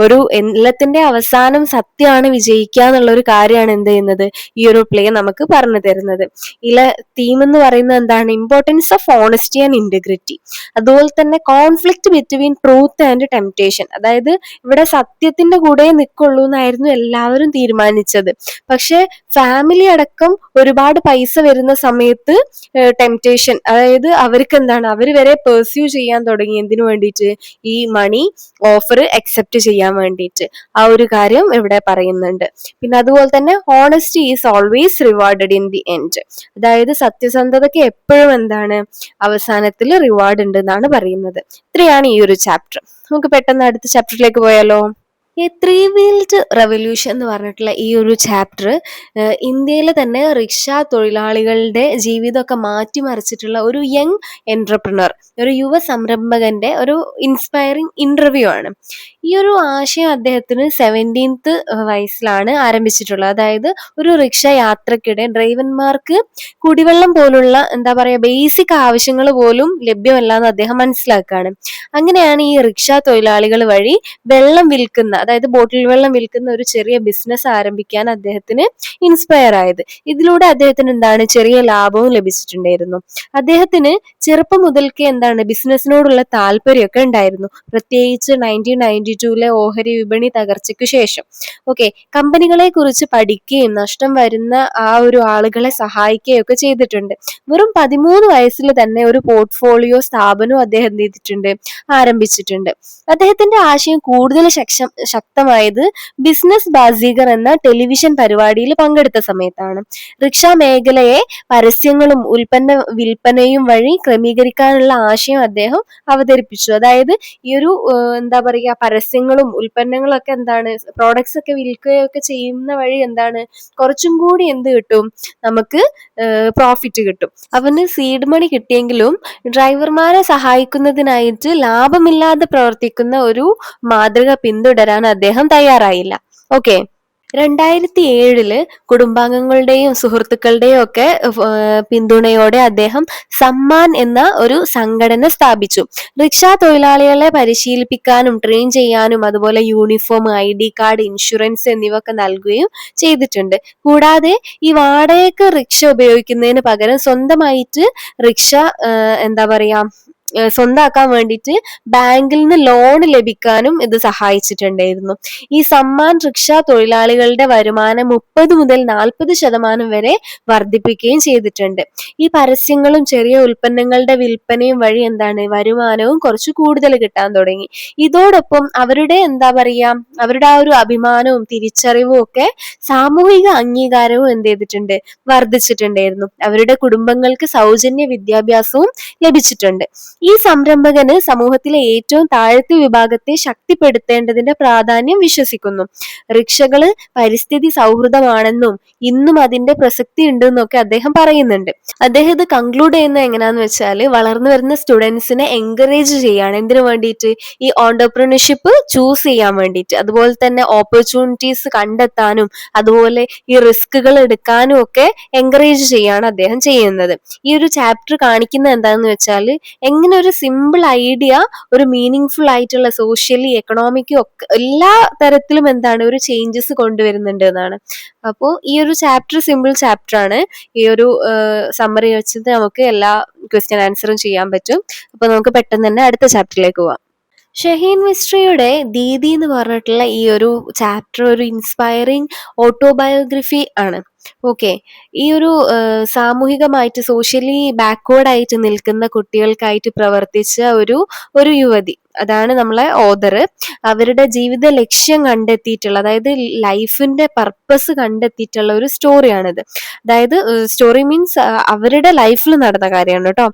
എല്ലാത്തിന്റെ അവസാനം സത്യമാണ് വിജയിക്കുക എന്നുള്ള ഒരു കാര്യമാണ് ഈ ഒരു പ്ലേ നമുക്ക് പറഞ്ഞു തരുന്നത്. ഇതിലെ തീം എന്ന് പറയുന്നത് importance of honesty and integrity. അതുപോലെ തന്നെ conflict between truth and temptation. അതായത് ഇവിടെ സത്യത്തിന്റെ കൂടെ നിൽക്കുള്ളൂ എന്നായിരുന്നു എല്ലാവരും തീരുമാനിച്ചത്. പക്ഷെ ഫാമിലി അടക്കം ഒരുപാട് പൈസ വരുന്ന സമയത്ത് ടെംപ്ടേഷൻ, അതായത് അവർക്ക് അവര് വരെ പെർസ്യൂ ചെയ്യാൻ തുടങ്ങി. എന്തിനു വേണ്ടിയിട്ട്? ഈ മണി ഓഫർ അക്സെപ്റ്റ് ചെയ്യാൻ വേണ്ടിയിട്ട്. ആ ഒരു കാര്യം ഇവിടെ പറയുന്നുണ്ട്. പിന്നെ അതുപോലെ തന്നെ honesty is always rewarded in the end. അതായത് സത്യസന്ധതയ്ക്ക് എപ്പോഴും അവസാനത്തിൽ റിവാർഡ് ഉണ്ട് എന്നാണ് പറയുന്നത്. ഇത്രയാണ് ഈ ഒരു ചാപ്റ്റർ. നമുക്ക് പെട്ടെന്ന് അടുത്ത ചാപ്റ്ററിലേക്ക് പോയാലോ? ഈ ത്രീ വീൽഡ് റെവല്യൂഷൻ എന്ന് പറഞ്ഞിട്ടുള്ള ഈ ഒരു ചാപ്റ്റർ ഇന്ത്യയിലെ തന്നെ റിക്ഷ തൊഴിലാളികളുടെ ജീവിതമൊക്കെ മാറ്റിമറിച്ചിട്ടുള്ള ഒരു യങ് എന്റർപ്രണർ, ഒരു യുവ സംരംഭകന്റെ ഒരു ഇൻസ്പയറിംഗ് ഇന്റർവ്യൂ ആണ്. ഈ ഒരു ആശയം അദ്ദേഹത്തിന് 17th വയസ്സിലാണ് ആരംഭിച്ചിട്ടുള്ളത്. അതായത് ഒരു റിക്ഷ യാത്രക്കിടെ ഡ്രൈവർമാർക്ക് കുടിവെള്ളം പോലുള്ള എന്താ പറയാ ബേസിക് ആവശ്യങ്ങൾ പോലും ലഭ്യമല്ല എന്ന് അദ്ദേഹം മനസ്സിലാക്കുകയാണ്. അങ്ങനെയാണ് ഈ റിക്ഷ തൊഴിലാളികൾ വഴി വെള്ളം വിൽക്കുന്ന, അതായത് ബോട്ടിൽ വെള്ളം വിൽക്കുന്ന ഒരു ചെറിയ ബിസിനസ് ആരംഭിക്കാൻ അദ്ദേഹത്തിന് ഇൻസ്പയർ ആയത്. ഇതിലൂടെ അദ്ദേഹത്തിന് എന്താണ് ചെറിയ ലാഭവും ലഭിച്ചിട്ടുണ്ടായിരുന്നു. അദ്ദേഹത്തിന് ചെറുപ്പം മുതൽക്കേ എന്താണ് ബിസിനസ്സിനോടുള്ള താല്പര്യമൊക്കെ ഉണ്ടായിരുന്നു, പ്രത്യേകിച്ച് 1992 ഓഹരി വിപണി തകർച്ചയ്ക്ക് ശേഷം. ഓക്കെ, കമ്പനികളെ കുറിച്ച് പഠിക്കുകയും നഷ്ടം വരുന്ന ആ ഒരു ആളുകളെ സഹായിക്കുകയും ഒക്കെ ചെയ്തിട്ടുണ്ട്. വെറും 13 വയസ്സിൽ തന്നെ ഒരു പോർട്ട്ഫോളിയോ സ്ഥാപനവും അദ്ദേഹം എന്ത് ചെയ്തിട്ടുണ്ട്, ആരംഭിച്ചിട്ടുണ്ട്. അദ്ദേഹത്തിന്റെ ആശയം കൂടുതൽ ശക്തമായത് ബിസിനസ് ബാസീഗർ എന്ന ടെലിവിഷൻ പരിപാടിയിൽ പങ്കെടുത്ത സമയത്താണ്. റിക്ഷ മേഖലയെ പരസ്യങ്ങളും ഉൽപ്പന്ന വിൽപ്പനയും വഴി ക്രമീകരിക്കാനുള്ള ആശയം അദ്ദേഹം അവതരിപ്പിച്ചു. അതായത് ഈ ഒരു എന്താ പറയുക പരസ്യങ്ങളും ഉൽപ്പന്നങ്ങളും ഒക്കെ എന്താണ് പ്രോഡക്ട്സ് ഒക്കെ വിൽക്കുകയൊക്കെ ചെയ്യുന്ന വഴി എന്താണ് കുറച്ചും കൂടി എന്ത് കിട്ടും, നമുക്ക് പ്രോഫിറ്റ് കിട്ടും. അവന് സീഡ് മണി കിട്ടിയെങ്കിലും ഡ്രൈവർമാരെ സഹായിക്കുന്നതിനായിട്ട് ലാഭമില്ലാതെ പ്രവർത്തിക്കുന്ന ഒരു മാതൃക പിന്തുടരാൻ അദ്ദേഹം തയ്യാറായില്ല. ഓക്കെ, 2007 കുടുംബാംഗങ്ങളുടെയും സുഹൃത്തുക്കളുടെയും ഒക്കെ പിന്തുണയോടെ അദ്ദേഹം സമ്മാൻ എന്ന ഒരു സംഘടന സ്ഥാപിച്ചു. റിക്ഷാ തൊഴിലാളികളെ പരിശീലിപ്പിക്കാനും ട്രെയിൻ ചെയ്യാനും അതുപോലെ യൂണിഫോം, ID കാർഡ്, ഇൻഷുറൻസ് എന്നിവ ഒക്കെ നൽകുകയും ചെയ്തിട്ടുണ്ട്. കൂടാതെ ഈ വാടകയ്ക്ക് റിക്ഷ ഉപയോഗിക്കുന്നതിന് പകരം സ്വന്തമായിട്ട് റിക്ഷ എന്താ പറയാ സ്വന്തമാക്കാൻ വേണ്ടിയിട്ട് ബാങ്കിൽ നിന്ന് ലോൺ ലഭിക്കാനും ഇത് സഹായിച്ചിട്ടുണ്ടായിരുന്നു. ഈ സമ്മാൻ റിക്ഷ തൊഴിലാളികളുടെ വരുമാനം 30 മുതൽ 40% വരെ വർദ്ധിപ്പിക്കുകയും ചെയ്തിട്ടുണ്ട്. ഈ പരസ്യങ്ങളും ചെറിയ ഉൽപ്പന്നങ്ങളുടെ വിൽപ്പനയും വഴി എന്താണ് വരുമാനവും കുറച്ച് കൂടുതൽ കിട്ടാൻ തുടങ്ങി. ഇതോടൊപ്പം അവരുടെ എന്താ പറയാ അവരുടെ ആ ഒരു അഭിമാനവും തിരിച്ചറിവും ഒക്കെ സാമൂഹിക അംഗീകാരവും എന്ത് ചെയ്തിട്ടുണ്ട്, വർദ്ധിച്ചിട്ടുണ്ടായിരുന്നു. അവരുടെ കുടുംബങ്ങൾക്ക് സൗജന്യ വിദ്യാഭ്യാസവും ലഭിച്ചിട്ടുണ്ട്. ഈ സംരംഭകന് സമൂഹത്തിലെ ഏറ്റവും താഴത്തെ വിഭാഗത്തെ ശക്തിപ്പെടുത്തേണ്ടതിന്റെ പ്രാധാന്യം വിശ്വസിക്കുന്നു. റിക്ഷകള് പരിസ്ഥിതി സൗഹൃദമാണെന്നും ഇന്നും അതിന്റെ പ്രസക്തി ഉണ്ടെന്നൊക്കെ അദ്ദേഹം പറയുന്നുണ്ട്. അദ്ദേഹം ഇത് കൺക്ലൂഡ് ചെയ്യുന്നത് എങ്ങനെയാന്ന് വെച്ചാല് വളർന്നു വരുന്ന സ്റ്റുഡൻസിനെ എൻകറേജ് ചെയ്യാണ്. എന്തിനു വേണ്ടിയിട്ട്, ഈ ഓണ്ടർപ്രണർഷിപ്പ് ചൂസ് ചെയ്യാൻ വേണ്ടിയിട്ട്, അതുപോലെ തന്നെ ഓപ്പർച്യൂണിറ്റീസ് കണ്ടെത്താനും അതുപോലെ ഈ റിസ്കുകൾ എടുക്കാനും ഒക്കെ എൻകറേജ് ചെയ്യാണ് അദ്ദേഹം ചെയ്യുന്നത്. ഈ ഒരു ചാപ്റ്റർ കാണിക്കുന്നത് എന്താണെന്ന് വെച്ചാൽ എങ്ങനെ ഒരു സിമ്പിൾ ഐഡിയ ഒരു മീനിങ് ഫുൾ ആയിട്ടുള്ള സോഷ്യലി എക്കണോമിക്കും ഒക്കെ എല്ലാ തരത്തിലും എന്താണ് ഒരു ചേഞ്ചസ് കൊണ്ടുവരുന്നുണ്ട് എന്നാണ്. അപ്പോൾ ഈ ഒരു ചാപ്റ്റർ സിമ്പിൾ ചാപ്റ്റർ ആണ്. ഈ ഒരു സമ്മറി വെച്ചിട്ട് നമുക്ക് എല്ലാ ക്വസ്റ്റ്യൻ ആൻസറും ചെയ്യാൻ പറ്റും. അപ്പൊ നമുക്ക് പെട്ടെന്ന് തന്നെ അടുത്ത ചാപ്റ്ററിലേക്ക് പോവാം. ഷഹീൻ മിസ്ട്രിയുടെ ദീദി എന്ന് പറഞ്ഞിട്ടുള്ള ഈ ഒരു ചാപ്റ്റർ ഒരു ഇൻസ്പയറിംഗ് ഓട്ടോബയോഗ്രഫി ആണ്. ഓക്കെ, ഈ ഒരു സാമൂഹികമായിട്ട് സോഷ്യലി ബാക്ക്വേർഡ് ആയിട്ട് നിൽക്കുന്ന കുട്ടികൾക്കായിട്ട് പ്രവർത്തിച്ച ഒരു യുവതി, അതാണ് നമ്മളെ ഓദർ. അവരുടെ ജീവിത ലക്ഷ്യം കണ്ടെത്തിയിട്ടുള്ള, അതായത് ലൈഫിന്റെ പർപ്പസ് കണ്ടെത്തിയിട്ടുള്ള ഒരു സ്റ്റോറിയാണിത്. അതായത് സ്റ്റോറി മീൻസ് അവരുടെ ലൈഫിൽ നടന്ന കാര്യമാണ് കേട്ടോ.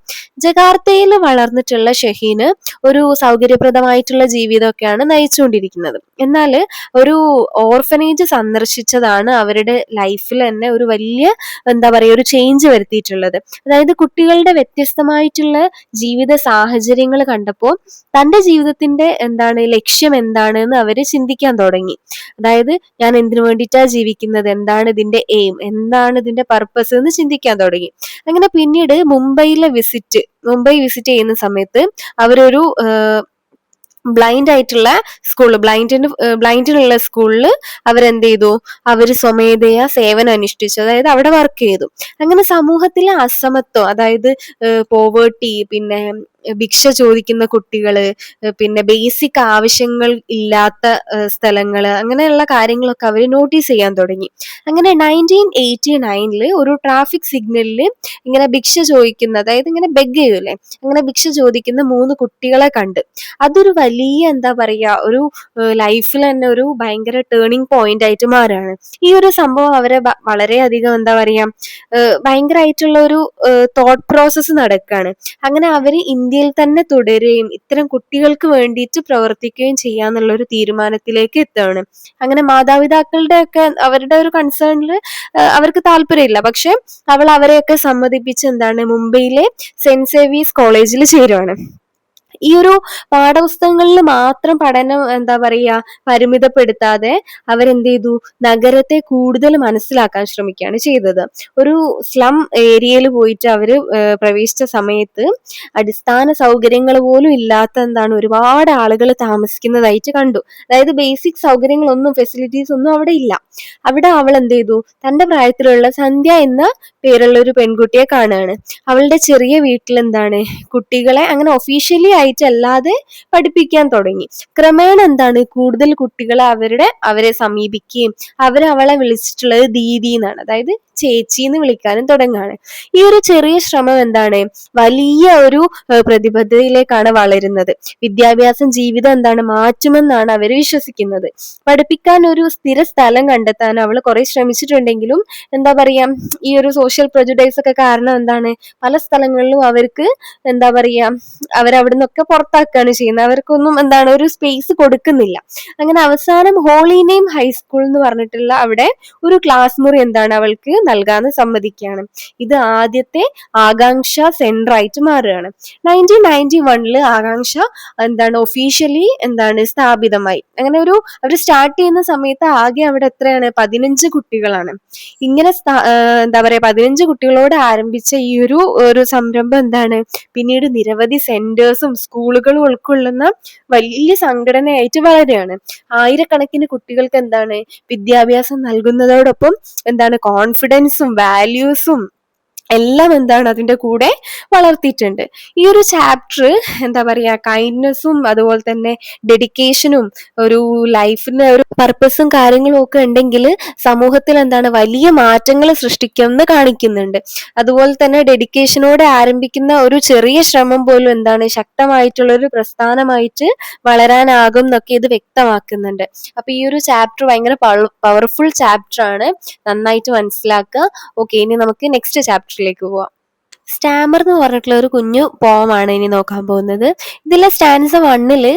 ജകാർത്തയിൽ വളർന്നിട്ടുള്ള ഷഹീന് ഒരു സൗകര്യപ്രദമായിട്ടുള്ള ജീവിതമൊക്കെയാണ് നയിച്ചുകൊണ്ടിരിക്കുന്നത്. എന്നാൽ ഒരു ഓർഫനേജ് സന്ദർശിച്ചതാണ് അവരുടെ ലൈഫിൽ തന്നെ ഒരു വലിയ എന്താ പറയുക ഒരു ചേഞ്ച് വരുത്തിയിട്ടുള്ളത്. അതായത് കുട്ടികളുടെ വ്യത്യസ്തമായിട്ടുള്ള ജീവിത സാഹചര്യങ്ങൾ കണ്ടപ്പോൾ തന്റെ ജീവിതത്തിന്റെ എന്താണ് ലക്ഷ്യം എന്താണെന്ന് അവര് ചിന്തിക്കാൻ തുടങ്ങി. അതായത് ഞാൻ എന്തിനു വേണ്ടിയിട്ടാ ജീവിക്കുന്നത്, എന്താണ് ഇതിന്റെ എയിം, എന്താണ് ഇതിന്റെ പർപ്പസ് എന്ന് ചിന്തിക്കാൻ തുടങ്ങി. അങ്ങനെ പിന്നീട് മുംബൈ വിസിറ്റ് ചെയ്യുന്ന സമയത്ത് അവരൊരു ബ്ലൈൻഡ് ആയിട്ടുള്ള സ്കൂള്, ബ്ലൈൻഡിനുള്ള സ്കൂളിൽ അവരെന്ത് ചെയ്തു, അവര് സ്വമേധയാ സേവനം അനുഷ്ഠിച്ചു, അതായത് അവിടെ വർക്ക് ചെയ്തു. അങ്ങനെ സമൂഹത്തിലെ അസമത്വം, അതായത് പോവേർട്ടി, പിന്നെ ഭിക്ഷ ചോദിക്കുന്ന കുട്ടികള്, പിന്നെ ബേസിക് ആവശ്യങ്ങൾ ഇല്ലാത്ത സ്ഥലങ്ങള്, അങ്ങനെയുള്ള കാര്യങ്ങളൊക്കെ അവർ നോട്ടീസ് ചെയ്യാൻ തുടങ്ങി. അങ്ങനെ 1989 ഒരു ട്രാഫിക് സിഗ്നലില് ഇങ്ങനെ ഭിക്ഷ ചോദിക്കുന്ന, അതായത് ഇങ്ങനെ ബെഗ് ചെയ്യൂലേ, അങ്ങനെ ഭിക്ഷ ചോദിക്കുന്ന 3 കുട്ടികളെ കണ്ട്. അതൊരു വലിയ എന്താ പറയാ ഒരു ലൈഫിൽ തന്നെ ഒരു ഭയങ്കര ടേണിംഗ് പോയിന്റ് ആയിട്ട് മാറുകയാണ്. ഈ ഒരു സംഭവം അവരെ വളരെയധികം എന്താ പറയാ ഭയങ്കരമായിട്ടുള്ള ഒരു തോട്ട് പ്രോസസ്സ് നടക്കുകയാണ്. അങ്ങനെ അവര് ഇന്ത്യയിൽ തന്നെ തുടരുകയും ഇത്തരം കുട്ടികൾക്ക് വേണ്ടിയിട്ട് പ്രവർത്തിക്കുകയും ചെയ്യാന്നുള്ള ഒരു തീരുമാനത്തിലേക്ക് എത്തുകയാണ്. അങ്ങനെ മാതാപിതാക്കളുടെ ഒക്കെ അവരുടെ ഒരു കൺസേണിൽ അവർക്ക് താല്പര്യമില്ല. പക്ഷെ അവൾ അവരെയൊക്കെ സമ്മതിപ്പിച്ച് എന്താണ് മുംബൈയിലെ സെന്റ് സേവിയേഴ്സ് കോളേജിൽ ചേരുവാണ്. ഈ ഒരു പാഠപുസ്തകങ്ങളിൽ മാത്രം പഠനം എന്താ പറയാ പരിമിതപ്പെടുത്താതെ അവരെന്ത് ചെയ്തു, നഗരത്തെ കൂടുതൽ മനസ്സിലാക്കാൻ ശ്രമിക്കുകയാണ് ചെയ്തത്. ഒരു സ്ലം ഏരിയയിൽ പോയിട്ട് അവര് പ്രവേശിച്ച സമയത്ത് അടിസ്ഥാന സൗകര്യങ്ങൾ പോലും ഇല്ലാത്ത എന്താണ് ഒരുപാട് ആളുകൾ താമസിക്കുന്നതായിട്ട് കണ്ടു. അതായത് ബേസിക് സൗകര്യങ്ങളൊന്നും, ഫെസിലിറ്റീസ് ഒന്നും അവിടെ ഇല്ല. അവിടെ അവൾ എന്ത് ചെയ്തു, തന്റെ പ്രായത്തിലുള്ള സന്ധ്യ എന്ന പേരുള്ള ഒരു പെൺകുട്ടിയെ കാണുകയാണ്. അവളുടെ ചെറിയ വീട്ടിൽ എന്താണ് കുട്ടികളെ അങ്ങനെ ഒഫീഷ്യലി ആയിട്ടല്ലാതെ പഠിപ്പിക്കാൻ തുടങ്ങി. ക്രമേണ എന്താണ് കൂടുതൽ കുട്ടികളെ അവരെ സമീപിക്കുകയും അവളെ വിളിച്ചിട്ടുള്ളത് ദീദി എന്നാണ്, അതായത് ചേച്ചി എന്ന് വിളിക്കാനും തുടങ്ങാണ്. ഈ ഒരു ചെറിയ ശ്രമം എന്താണ് വലിയ ഒരു പ്രതിബദ്ധതയിലേക്കാണ് വളരുന്നത്. വിദ്യാഭ്യാസം ജീവിതം എന്താണ് മാറ്റുമെന്നാണ് അവർ വിശ്വസിക്കുന്നത്. പഠിപ്പിക്കാൻ ഒരു സ്ഥിര സ്ഥലം കണ്ടെത്താൻ അവൾ കുറെ ശ്രമിച്ചിട്ടുണ്ടെങ്കിലും എന്താ പറയാ ഈ ഒരു സോഷ്യൽ പ്രൊജുഡൈസ് ഒക്കെ കാരണം എന്താണ് പല സ്ഥലങ്ങളിലും അവർക്ക് എന്താ പറയാ അവരവിടെ നിന്നൊക്കെ പുറത്താക്കുകയാണ് ചെയ്യുന്നത്. അവർക്കൊന്നും എന്താണ് ഒരു സ്പേസ് കൊടുക്കുന്നില്ല. അങ്ങനെ അവസാനം ഹോളി നെയിം ഹൈസ്കൂൾ എന്ന് പറഞ്ഞിട്ടുള്ള അവിടെ ഒരു ക്ലാസ് മുറി എന്താണ് അവൾക്ക് നൽകാന്ന് സമ്മതിക്കുകയാണ്. ഇത് ആദ്യത്തെ ആകാംക്ഷ സെന്റർ ആയിട്ട് മാറുകയാണ്. 1991 ആകാംക്ഷ എന്താണ് ഒഫീഷ്യലി എന്താണ് സ്ഥാപിതമായി. അങ്ങനെ അവർ സ്റ്റാർട്ട് ചെയ്യുന്ന സമയത്ത് ആകെ അവിടെ എത്രയാണ് 15 കുട്ടികളാണ്. ഇങ്ങനെ എന്താ പറയാ 15 കുട്ടികളോട് ആരംഭിച്ച ഈ ഒരു സംരംഭം എന്താണ് പിന്നീട് നിരവധി സെന്റേഴ്സും സ്കൂളുകളും ഉൾക്കൊള്ളുന്ന വലിയ സംഘടനയായിട്ട് വളരുകയാണ്. ആയിരക്കണക്കിന് കുട്ടികൾക്ക് എന്താണ് വിദ്യാഭ്യാസം നൽകുന്നതോടൊപ്പം എന്താണ് കോൺഫിഡൻസും വാല്യൂസും എല്ലാം എന്താണ് അതിന്റെ കൂടെ വളർത്തിയിട്ടുണ്ട്. ഈ ഒരു ചാപ്റ്റർ എന്താ പറയാ കൈൻഡ്നെസ്സും അതുപോലെ തന്നെ ഡെഡിക്കേഷനും ഒരു ലൈഫിന് ഒരു പർപ്പസും കാര്യങ്ങളും ഒക്കെ ഉണ്ടെങ്കിൽ സമൂഹത്തിൽ എന്താണ് വലിയ മാറ്റങ്ങൾ സൃഷ്ടിക്കുമെന്ന് കാണിക്കുന്നുണ്ട്. അതുപോലെ തന്നെ ഡെഡിക്കേഷനോടെ ആരംഭിക്കുന്ന ഒരു ചെറിയ ശ്രമം പോലും എന്താണ് ശക്തമായിട്ടുള്ള ഒരു പ്രസ്ഥാനമായിട്ട് വളരാനാകും എന്നൊക്കെ ഇത് വ്യക്തമാക്കുന്നുണ്ട്. അപ്പൊ ഈ ഒരു ചാപ്റ്റർ ഭയങ്കര പവർഫുൾ ചാപ്റ്റർ ആണ്, നന്നായിട്ട് മനസ്സിലാക്കുക. ഓക്കെ, ഇനി നമുക്ക് നെക്സ്റ്റ് ചാപ്റ്ററിലേക്ക് പോവാം. സ്റ്റാമർ എന്ന് പറഞ്ഞിട്ടുള്ള ഒരു കുഞ്ഞു പോമാണ് ഇനി നോക്കാൻ പോകുന്നത്. ഇതിലെ സ്റ്റാൻസ 1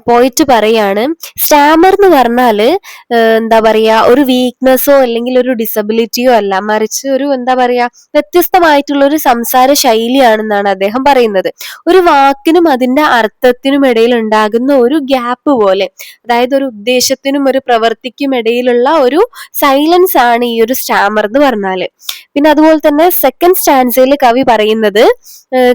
പോയിട്ട് പറയാണ്, സ്റ്റാമർ എന്ന് പറഞ്ഞാല് എന്താ പറയാ ഒരു വീക്ക്നെസ്സോ അല്ലെങ്കിൽ ഒരു ഡിസബിലിറ്റിയോ അല്ല, മറിച്ച് ഒരു എന്താ പറയാ വ്യത്യസ്തമായിട്ടുള്ള ഒരു സംസാര ശൈലിയാണെന്നാണ് അദ്ദേഹം പറയുന്നത്. ഒരു വാക്കിനും അതിന്റെ അർത്ഥത്തിനും ഇടയിൽ ഉണ്ടാകുന്ന ഒരു ഗ്യാപ്പ് പോലെ, അതായത് ഒരു ഉദ്ദേശത്തിനും ഒരു പ്രവൃത്തിക്കും ഇടയിലുള്ള ഒരു സൈലൻസ് ആണ് ഈ ഒരു സ്റ്റാമർ എന്ന് പറഞ്ഞാല്. പിന്നെ അതുപോലെ തന്നെ സെക്കൻഡ് സ്റ്റാൻസയിൽ കവി പറയുന്നത്,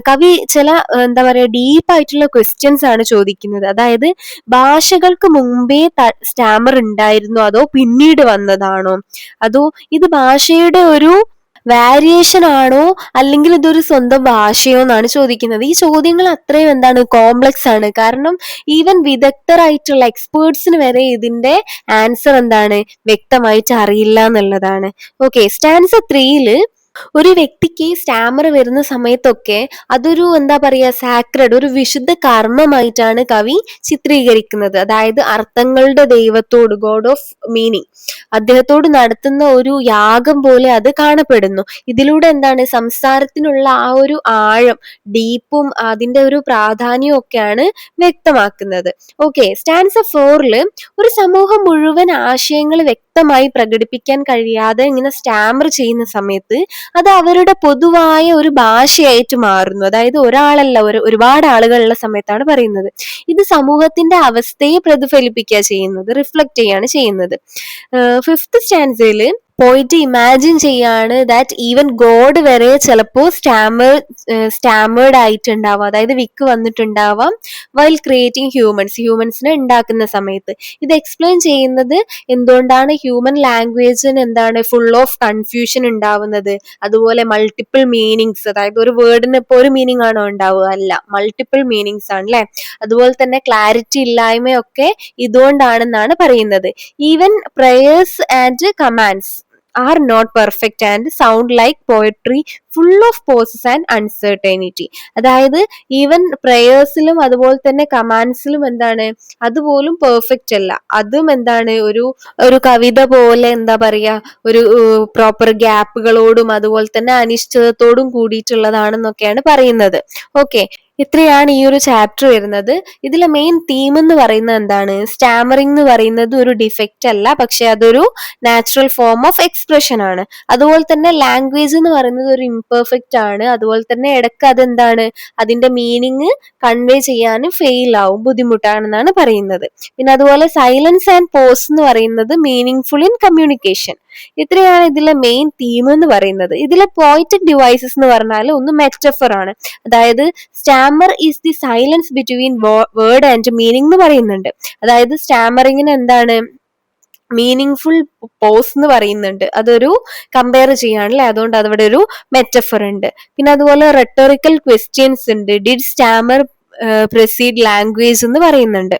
കവി ചില എന്താ പറയാ ഡീപ്പായിട്ടുള്ള ക്വസ്റ്റ്യൻസ് ആണ് ചോദിക്കുന്നത്. അതായത് ഭാഷകൾക്ക് മുമ്പേ സ്റ്റാമർ ഉണ്ടായിരുന്നോ അതോ പിന്നീട് വന്നതാണോ, അതോ ഇത് ഭാഷയുടെ ഒരു വാരിയേഷൻ ആണോ അല്ലെങ്കിൽ ഇതൊരു സ്വന്തം ഭാഷയോ എന്നാണ് ചോദിക്കുന്നത്. ഈ ചോദ്യങ്ങൾ അത്രയും എന്താണ് കോംപ്ലക്സ് ആണ്. കാരണം ഈവൻ വിദഗ്ധരായിട്ടുള്ള എക്സ്പേർട്സിന് വരെ ഇതിന്റെ ആൻസർ എന്താണ് വ്യക്തമായിട്ട് അറിയില്ല എന്നുള്ളതാണ്. ഓക്കെ, സ്റ്റാൻസ 3 ഒരു വ്യക്തിക്ക് സ്റ്റാമർ വരുന്ന സമയത്തൊക്കെ അതൊരു എന്താ പറയാ സാക്രഡ്, ഒരു വിശുദ്ധ കർമ്മമായിട്ടാണ് കവി ചിത്രീകരിക്കുന്നത്. അതായത് അർത്ഥങ്ങളുടെ ദൈവത്തോട്, ഗോഡ് ഓഫ് മീനിങ്, അദ്ദേഹത്തോട് നടത്തുന്ന ഒരു യാഗം പോലെ അത് കാണപ്പെടുന്നു. ഇതിലൂടെ എന്താണ് സംസാരത്തിനുള്ള ആ ഒരു ആഴം, ഡീപ്പും അതിന്റെ ഒരു പ്രാധാന്യവും ഒക്കെയാണ് വ്യക്തമാക്കുന്നത്. ഓക്കെ, സ്റ്റാൻസ 4 ഒരു സമൂഹം മുഴുവൻ ആശയങ്ങൾ വ്യക്തമായി പ്രകടിപ്പിക്കാൻ കഴിയാതെ ഇങ്ങനെ സ്റ്റാമർ ചെയ്യുന്ന സമയത്ത് അത് അവരുടെ പൊതുവായ ഒരു ഭാഷയായിട്ട് മാറുന്നു. അതായത് ഒരാളല്ല, ഒരുപാട് ആളുകളുള്ള സമയത്താണ് പറയുന്നത്. ഇത് സമൂഹത്തിന്റെ അവസ്ഥയെ പ്രതിഫലിപ്പിക്കുക ചെയ്യുന്നത്, റിഫ്ലക്ട് ചെയ്യാണ് ചെയ്യുന്നത്. 5th സ്റ്റാൻസയില് പോയിട്ട് ഇമാജിൻ ചെയ്യാണ് ദാറ്റ് ഈവൻ ഗോഡ് വരെ ചിലപ്പോൾ സ്റ്റാമേർഡ് ആയിട്ടുണ്ടാവാം, അതായത് വിക്ക് വന്നിട്ടുണ്ടാവാം വൈൽ ക്രിയേറ്റിംഗ് ഹ്യൂമൻസിനെ ഉണ്ടാക്കുന്ന സമയത്ത്. ഇത് എക്സ്പ്ലെയിൻ ചെയ്യുന്നത് എന്തുകൊണ്ടാണ് ഹ്യൂമൻ ലാംഗ്വേജിന് എന്താണ് ഫുൾ ഓഫ് കൺഫ്യൂഷൻ ഉണ്ടാവുന്നത്, അതുപോലെ മൾട്ടിപ്പിൾ മീനിങ്സ്, അതായത് ഒരു വേർഡിന് ഇപ്പോൾ ഒരു മീനിങ് ആണോ ഉണ്ടാവുക, അല്ല, മൾട്ടിപ്പിൾ മീനിങ്സ് ആണ് അല്ലെ. അതുപോലെ തന്നെ ക്ലാരിറ്റി ഇല്ലായ്മയൊക്കെ ഇതുകൊണ്ടാണെന്നാണ് പറയുന്നത്. Even prayers and commands are not perfect and sound like poetry full of pauses and uncertainty. അതായത് ഈവൻ പ്രേയേഴ്സിലും അതുപോലെ തന്നെ കമാൻഡ്സിലും എന്താണ് അതുപോലും പെർഫെക്റ്റ് അല്ല. അതും എന്താണ് ഒരു കവിത പോലെ എന്താ പറയാ ഒരു പ്രോപ്പർ ഗ്യാപ്പുകളോടും അതുപോലെ തന്നെ അനിശ്ചിതത്തോടും കൂടിയിട്ടുള്ളതാണെന്നൊക്കെയാണ് പറയുന്നത്. ഓക്കെ, ഇത്രയാണ് ഈ ഒരു ചാപ്റ്റർ വരുന്നത്. ഇതിലെ മെയിൻ തീം എന്ന് പറയുന്നത് എന്താണ്? സ്റ്റാമറിംഗ് എന്ന് പറയുന്നത് ഒരു ഡിഫക്റ്റ് അല്ല, പക്ഷെ അതൊരു നാച്ചുറൽ ഫോം ഓഫ് എക്സ്പ്രഷൻ ആണ്. അതുപോലെ തന്നെ ലാംഗ്വേജ് എന്ന് പറയുന്നത് ഒരു ഇംപെർഫെക്റ്റ് ആണ്. അതുപോലെ തന്നെ ഇടയ്ക്ക് അതെന്താണ്, അതിന്റെ മീനിങ് കൺവേ ചെയ്യാനും ഫെയിൽ ആവും, ബുദ്ധിമുട്ടാണെന്നാണ് പറയുന്നത്. പിന്നെ അതുപോലെ സൈലൻസ് ആൻഡ് പോസ് എന്ന് പറയുന്നത് മീനിങ് ഫുൾ ഇൻ കമ്മ്യൂണിക്കേഷൻ. ഇത്രയാണ് ഇതിലെ മെയിൻ തീം എന്ന് പറയുന്നത്. ഇതിലെ പോയറ്റിക് ഡിവൈസസ് എന്ന് പറഞ്ഞാൽ ഒന്ന് മെറ്റഫർ ആണ്. അതായത് Starmer is the silence between word and meaning എന്ന് പറയുന്നുണ്ട്. അതായത് സ്റ്റാമറിങ്ങിന് എന്താണ് മീനിങ് ഫുൾ പോസ് എന്ന് പറയുന്നുണ്ട്. അതൊരു കമ്പയർ ചെയ്യാണല്ലേ, അതുകൊണ്ട് അതവിടെ ഒരു മെറ്റഫർ ഉണ്ട്. പിന്നെ അതുപോലെ റെട്ടോറിക്കൽ ക്വസ്റ്റ്യൻസ് ഉണ്ട്. ഡിഡ് സ്റ്റാമർ പ്രൊസീഡ് ലാംഗ്വേജ് എന്ന് പറയുന്നുണ്ട്.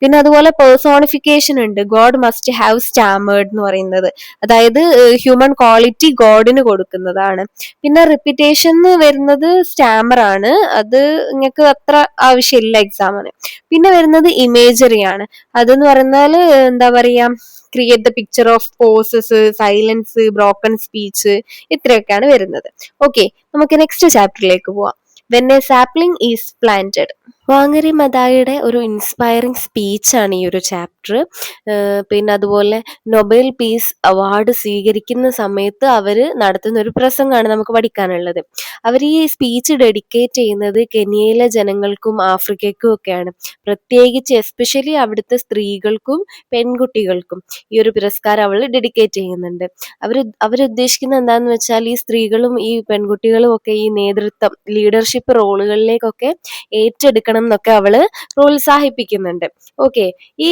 പിന്നെ അതുപോലെ പേഴ്സോണിഫിക്കേഷൻ ഉണ്ട്. ഗോഡ് മസ്റ്റ് ഹാവ് സ്റ്റാമേർഡ് എന്ന് പറയുന്നത്, അതായത് ഹ്യൂമൻ ക്വാളിറ്റി ഗോഡിന് കൊടുക്കുന്നതാണ്. പിന്നെ റിപ്പീറ്റേഷൻ വരുന്നത് സ്റ്റാമർ ആണ്, അത് നിങ്ങൾക്ക് അത്ര ആവശ്യമില്ല എക്സാമിന്. പിന്നെ വരുന്നത് ഇമേജറി ആണ്. അതെന്ന് പറഞ്ഞാൽ എന്താ പറയാ, create the picture of pauses, silence, broken speech, ഇത്രയൊക്കെയാണ് വരുന്നത്. ഓക്കെ, നമുക്ക് നെക്സ്റ്റ് ചാപ്റ്ററിലേക്ക് പോവാം. When a sapling is planted. Wangari മതായിയുടെ ഒരു ഇൻസ്പയറിംഗ് സ്പീച്ചാണ് ഈ ഒരു ചാപ്റ്റർ. പിന്നെ അതുപോലെ നൊബേൽ പീസ് അവാർഡ് സ്വീകരിക്കുന്ന സമയത്ത് അവർ നടത്തുന്ന ഒരു പ്രസംഗമാണ് നമുക്ക് പഠിക്കാനുള്ളത്. അവർ ഈ സ്പീച്ച് ഡെഡിക്കേറ്റ് ചെയ്യുന്നത് കെനിയയിലെ ജനങ്ങൾക്കും ആഫ്രിക്കയ്ക്കും ഒക്കെയാണ്. പ്രത്യേകിച്ച് എസ്പെഷ്യലി അവിടുത്തെ സ്ത്രീകൾക്കും പെൺകുട്ടികൾക്കും ഈ ഒരു പുരസ്കാരം അവൾ ഡെഡിക്കേറ്റ് ചെയ്യുന്നുണ്ട്. അവരുദ്ദേശിക്കുന്നത് എന്താന്ന് വെച്ചാൽ ഈ സ്ത്രീകളും ഈ പെൺകുട്ടികളും ഒക്കെ ഈ നേതൃത്വം, ലീഡർഷിപ്പ് റോളുകളിലേക്കൊക്കെ ഏറ്റെടുക്കണം എന്നൊക്കെ അവള് പ്രോത്സാഹിപ്പിക്കുന്നുണ്ട്. ഓക്കെ, ഈ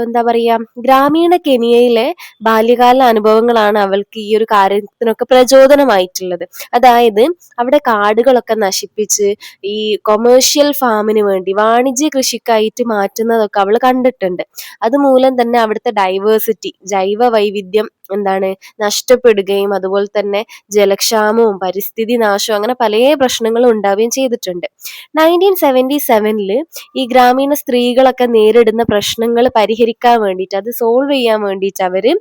എന്താ പറയാ, ഗ്രാമീണ കെനിയയിലെ ബാല്യകാല അനുഭവങ്ങളാണ് അവൾക്ക് ഈ ഒരു കാര്യത്തിനൊക്കെ പ്രചോദനമായിട്ടുള്ളത്. അതായത് അവിടെ കാടുകളൊക്കെ നശിപ്പിച്ച് ഈ കൊമേഴ്ഷ്യൽ ഫാമിന് വേണ്ടി, വാണിജ്യ കൃഷിക്കായിട്ട് മാറ്റുന്നതൊക്കെ അവൾ കണ്ടിട്ടുണ്ട്. അതുമൂലം തന്നെ അവിടുത്തെ ഡൈവേഴ്സിറ്റി, ജൈവ വൈവിധ്യം എന്താണ് നഷ്ടപ്പെടുകയും അതുപോലെ തന്നെ ജലക്ഷാമവും പരിസ്ഥിതി നാശവും അങ്ങനെ പല പ്രശ്നങ്ങളും ഉണ്ടാവുകയും ചെയ്തിട്ടുണ്ട്. 1977 ഈ ഗ്രാമീണ സ്ത്രീകളൊക്കെ നേരിടുന്ന പ്രശ്നങ്ങൾ പരിഹരിക്കാൻ വേണ്ടിയിട്ട്, അത് സോൾവ് ചെയ്യാൻ വേണ്ടിയിട്ട് അവര്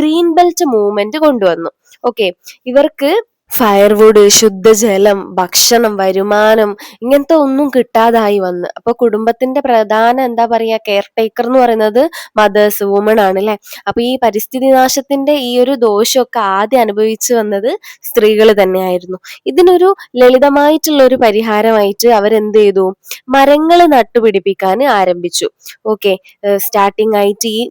ഗ്രീൻ ബെൽറ്റ് മൂവ്മെന്റ് കൊണ്ടുവന്നു. ഓക്കെ, ഇവർക്ക് ഫയർവുഡ്, ശുദ്ധജലം, ഭക്ഷണം, വരുമാനം ഇങ്ങനത്തെ ഒന്നും കിട്ടാതായി വന്ന്. അപ്പൊ കുടുംബത്തിന്റെ പ്രധാന എന്താ പറയാ കെയർ ടേക്കർ എന്ന് പറയുന്നത് മദേഴ്സ്, വുമൺ ആണ് അല്ലെ. അപ്പൊ ഈ പരിസ്ഥിതി നാശത്തിന്റെ ഈ ഒരു ദോഷമൊക്കെ ആദ്യം അനുഭവിച്ചു വന്നത് സ്ത്രീകൾ തന്നെയായിരുന്നു. ഇതിനൊരു ലളിതമായിട്ടുള്ള ഒരു പരിഹാരമായിട്ട് അവരെന്ത് ചെയ്തു, മരങ്ങൾ നട്ടുപിടിപ്പിക്കാൻ ആരംഭിച്ചു. ഓക്കെ, സ്റ്റാർട്ടിങ് ആയിട്ട് ഈ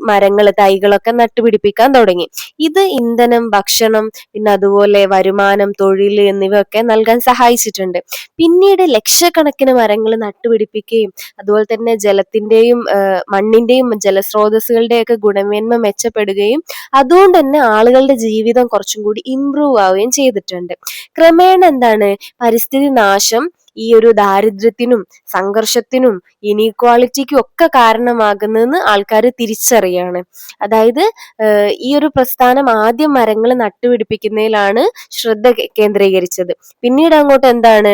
തൈകളൊക്കെ നട്ടുപിടിപ്പിക്കാൻ തുടങ്ങി. ഇത് ഇന്ധനം, ഭക്ഷണം, പിന്നെ അതുപോലെ വരുമാനം, തൊഴിൽ എന്നിവയൊക്കെ നൽകാൻ സഹായിച്ചിട്ടുണ്ട്. പിന്നീട് ലക്ഷക്കണക്കിന് മരങ്ങൾ നട്ടുപിടിപ്പിക്കുകയും അതുപോലെ തന്നെ ജലത്തിന്റെയും മണ്ണിന്റെയും ജലസ്രോതസ്സുകളുടെയും ഒക്കെ ഗുണമേന്മ മെച്ചപ്പെടുകയും അതുകൊണ്ട് തന്നെ ആളുകളുടെ ജീവിതം കുറച്ചും കൂടി ഇംപ്രൂവ് ആവുകയും ചെയ്തിട്ടുണ്ട്. ക്രമേണ എന്താണ്, പരിസ്ഥിതി നാശം ഈ ഒരു ദാരിദ്ര്യത്തിനും സംഘർഷത്തിനും ഇനീക്വാളിറ്റിക്കും ഒക്കെ കാരണമാകുന്നതെന്ന് ആൾക്കാർ തിരിച്ചറിയാണ്. അതായത് ഈ ഒരു പ്രസ്ഥാനം ആദ്യം മരങ്ങൾ നട്ടുപിടിപ്പിക്കുന്നതിലാണ് ശ്രദ്ധ കേന്ദ്രീകരിച്ചത്. പിന്നീട് അങ്ങോട്ട് എന്താണ്,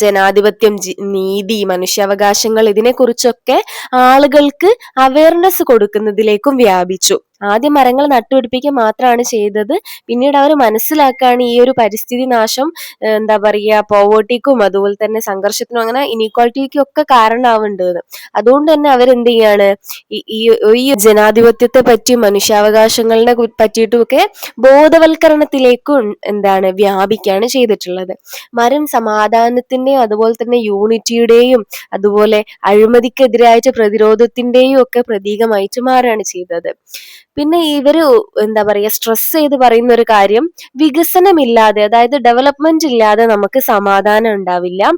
ജനാധിപത്യം, നീതി, മനുഷ്യാവകാശങ്ങൾ ഇതിനെക്കുറിച്ചൊക്കെ ആളുകൾക്ക് അവയർനെസ് കൊടുക്കുന്നതിലേക്കും വ്യാപിച്ചു. ആദ്യം മരങ്ങൾ നട്ടുപിടിപ്പിക്കുക മാത്രമാണ് ചെയ്തത്. പിന്നീട് അവർ മനസ്സിലാക്കുകയാണ് ഈ ഒരു പരിസ്ഥിതി നാശം എന്താ പറയുക പോവേർട്ടിക്കും അതുപോലെ തന്നെ സംഘർഷത്തിനും അങ്ങനെ ഇനീക്വാളിറ്റിക്കും ഒക്കെ കാരണമാവുന്നുണ്ട്. അതുകൊണ്ട് തന്നെ അവരെന്ത് ചെയ്യാണ്, ഈ ജനാധിപത്യത്തെ പറ്റി, മനുഷ്യാവകാശങ്ങളെ പറ്റിയിട്ടുമൊക്കെ ബോധവൽക്കരണത്തിലേക്കും എന്താണ് വ്യാപിക്കുകയാണ് ചെയ്തിട്ടുള്ളത്. മരം സമാധാനത്തിന്റെയും അതുപോലെ തന്നെ യൂണിറ്റിയുടെയും അതുപോലെ അഴിമതിക്കെതിരായിട്ട് പ്രതിരോധത്തിന്റെയും ഒക്കെ പ്രതീകമായിട്ട് മാറുകയാണ് ചെയ്തത്. പിന്നെ ഇവര് എന്താ പറയാ സ്ട്രെസ് ചെയ്ത് പറയുന്ന ഒരു കാര്യം, വികസനമില്ലാതെ അതായത് ഡെവലപ്മെന്റ് ഇല്ലാതെ നമുക്ക് സമാധാനം ഉണ്ടാവില്ല,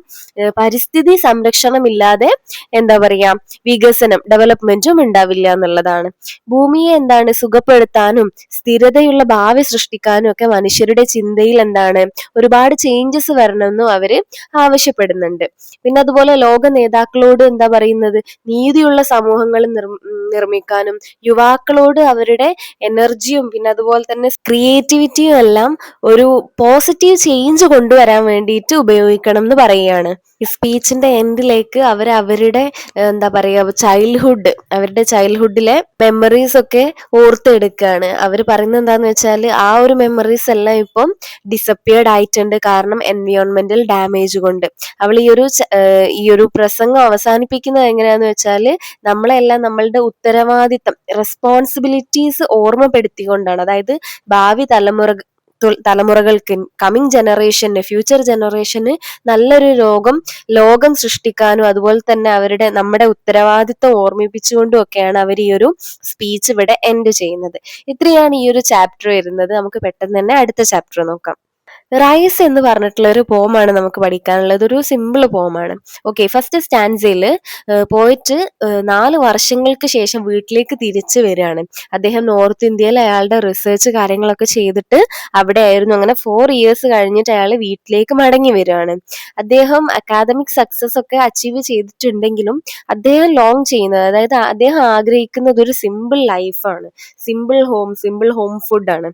പരിസ്ഥിതി സംരക്ഷണം ഇല്ലാതെ എന്താ പറയാ വികസനം, ഡെവലപ്മെന്റും ഉണ്ടാവില്ല എന്നുള്ളതാണ്. ഭൂമിയെ എന്താണ് സുഖപ്പെടുത്താനും സ്ഥിരതയുള്ള ഭാവി സൃഷ്ടിക്കാനും ഒക്കെ മനുഷ്യരുടെ ചിന്തയിൽ എന്താണ് ഒരുപാട് ചേഞ്ചസ് വരണമെന്നും അവര് ആവശ്യപ്പെടുന്നുണ്ട്. പിന്നെ അതുപോലെ ലോക നേതാക്കളോട് എന്താ പറയുന്നത്, നീതിയുള്ള സമൂഹങ്ങൾ നിർമ്മിക്കാനും യുവാക്കളോട് അവർ അവരുടെ എനർജിയും പിന്നെ അതുപോലെ തന്നെ ക്രിയേറ്റിവിറ്റിയും എല്ലാം ഒരു പോസിറ്റീവ് ചേഞ്ച് കൊണ്ടുവരാൻ വേണ്ടിയിട്ട് ഉപയോഗിക്കണം എന്ന് പറയുകയാണ്. ഈ സ്പീച്ചിന്റെ എൻഡിലേക്ക് അവരുടെ എന്താ പറയാ അവരുടെ ചൈൽഡ്ഹുഡിലെ മെമ്മറീസ് ഒക്കെ ഓർത്തെടുക്കുകയാണ്. അവർ പറയുന്നത് എന്താന്ന് വെച്ചാൽ ആ ഒരു മെമ്മറീസ് എല്ലാം ഇപ്പം ഡിസപ്പിയർഡ് ആയിട്ടുണ്ട്, കാരണം എൻവിയോൺമെന്റൽ ഡാമേജ് കൊണ്ട്. അവൾ ഈ ഒരു പ്രസംഗം അവസാനിപ്പിക്കുന്നത് എങ്ങനെയാന്ന് വെച്ചാൽ നമ്മളെല്ലാം നമ്മളുടെ ഉത്തരവാദിത്തം റെസ്പോൺസിബിലിറ്റീസ് ഓർമ്മപ്പെടുത്തിക്കൊണ്ടാണ്. അതായത് ഭാവി തലമുറകൾക്ക്, കമ്മിങ് ജനറേഷന്, ഫ്യൂച്ചർ ജനറേഷന് നല്ലൊരു ലോകം സൃഷ്ടിക്കാനും അതുപോലെ തന്നെ നമ്മുടെ ഉത്തരവാദിത്തം ഓർമ്മിപ്പിച്ചുകൊണ്ടും ഒക്കെയാണ് അവർ ഈ ഒരു സ്പീച്ച് ഇവിടെ എൻഡ് ചെയ്യുന്നത്. ഇത്രയാണ് ഈ ഒരു ചാപ്റ്റർ വരുന്നത്. നമുക്ക് പെട്ടെന്ന് തന്നെ അടുത്ത ചാപ്റ്റർ നോക്കാം. റൈസ് എന്ന് പറഞ്ഞിട്ടുള്ള ഒരു പോമാണ് നമുക്ക് പഠിക്കാനുള്ളത്. ഒരു സിമ്പിൾ പോമാണ്. ഓക്കെ, ഫസ്റ്റ് സ്റ്റാൻസയിൽ പോയിട്ട് 4 വർഷങ്ങൾക്ക് ശേഷം വീട്ടിലേക്ക് തിരിച്ചു വരികയാണ്. അദ്ദേഹം നോർത്ത് ഇന്ത്യയിൽ അയാളുടെ റിസർച്ച് കാര്യങ്ങളൊക്കെ ചെയ്തിട്ട് അവിടെ ആയിരുന്നു. അങ്ങനെ 4 ഇയേഴ്സ് കഴിഞ്ഞിട്ട് അയാൾ വീട്ടിലേക്ക് മടങ്ങി വരികയാണ്. അദ്ദേഹം അക്കാദമിക് സക്സസ് ഒക്കെ അച്ചീവ് ചെയ്തിട്ടുണ്ടെങ്കിലും അദ്ദേഹം ലോങ് ചെയ്യുന്നത്, അതായത് അദ്ദേഹം ആഗ്രഹിക്കുന്നത് ഒരു സിമ്പിൾ ലൈഫാണ്, സിമ്പിൾ ഹോം ഫുഡാണ്.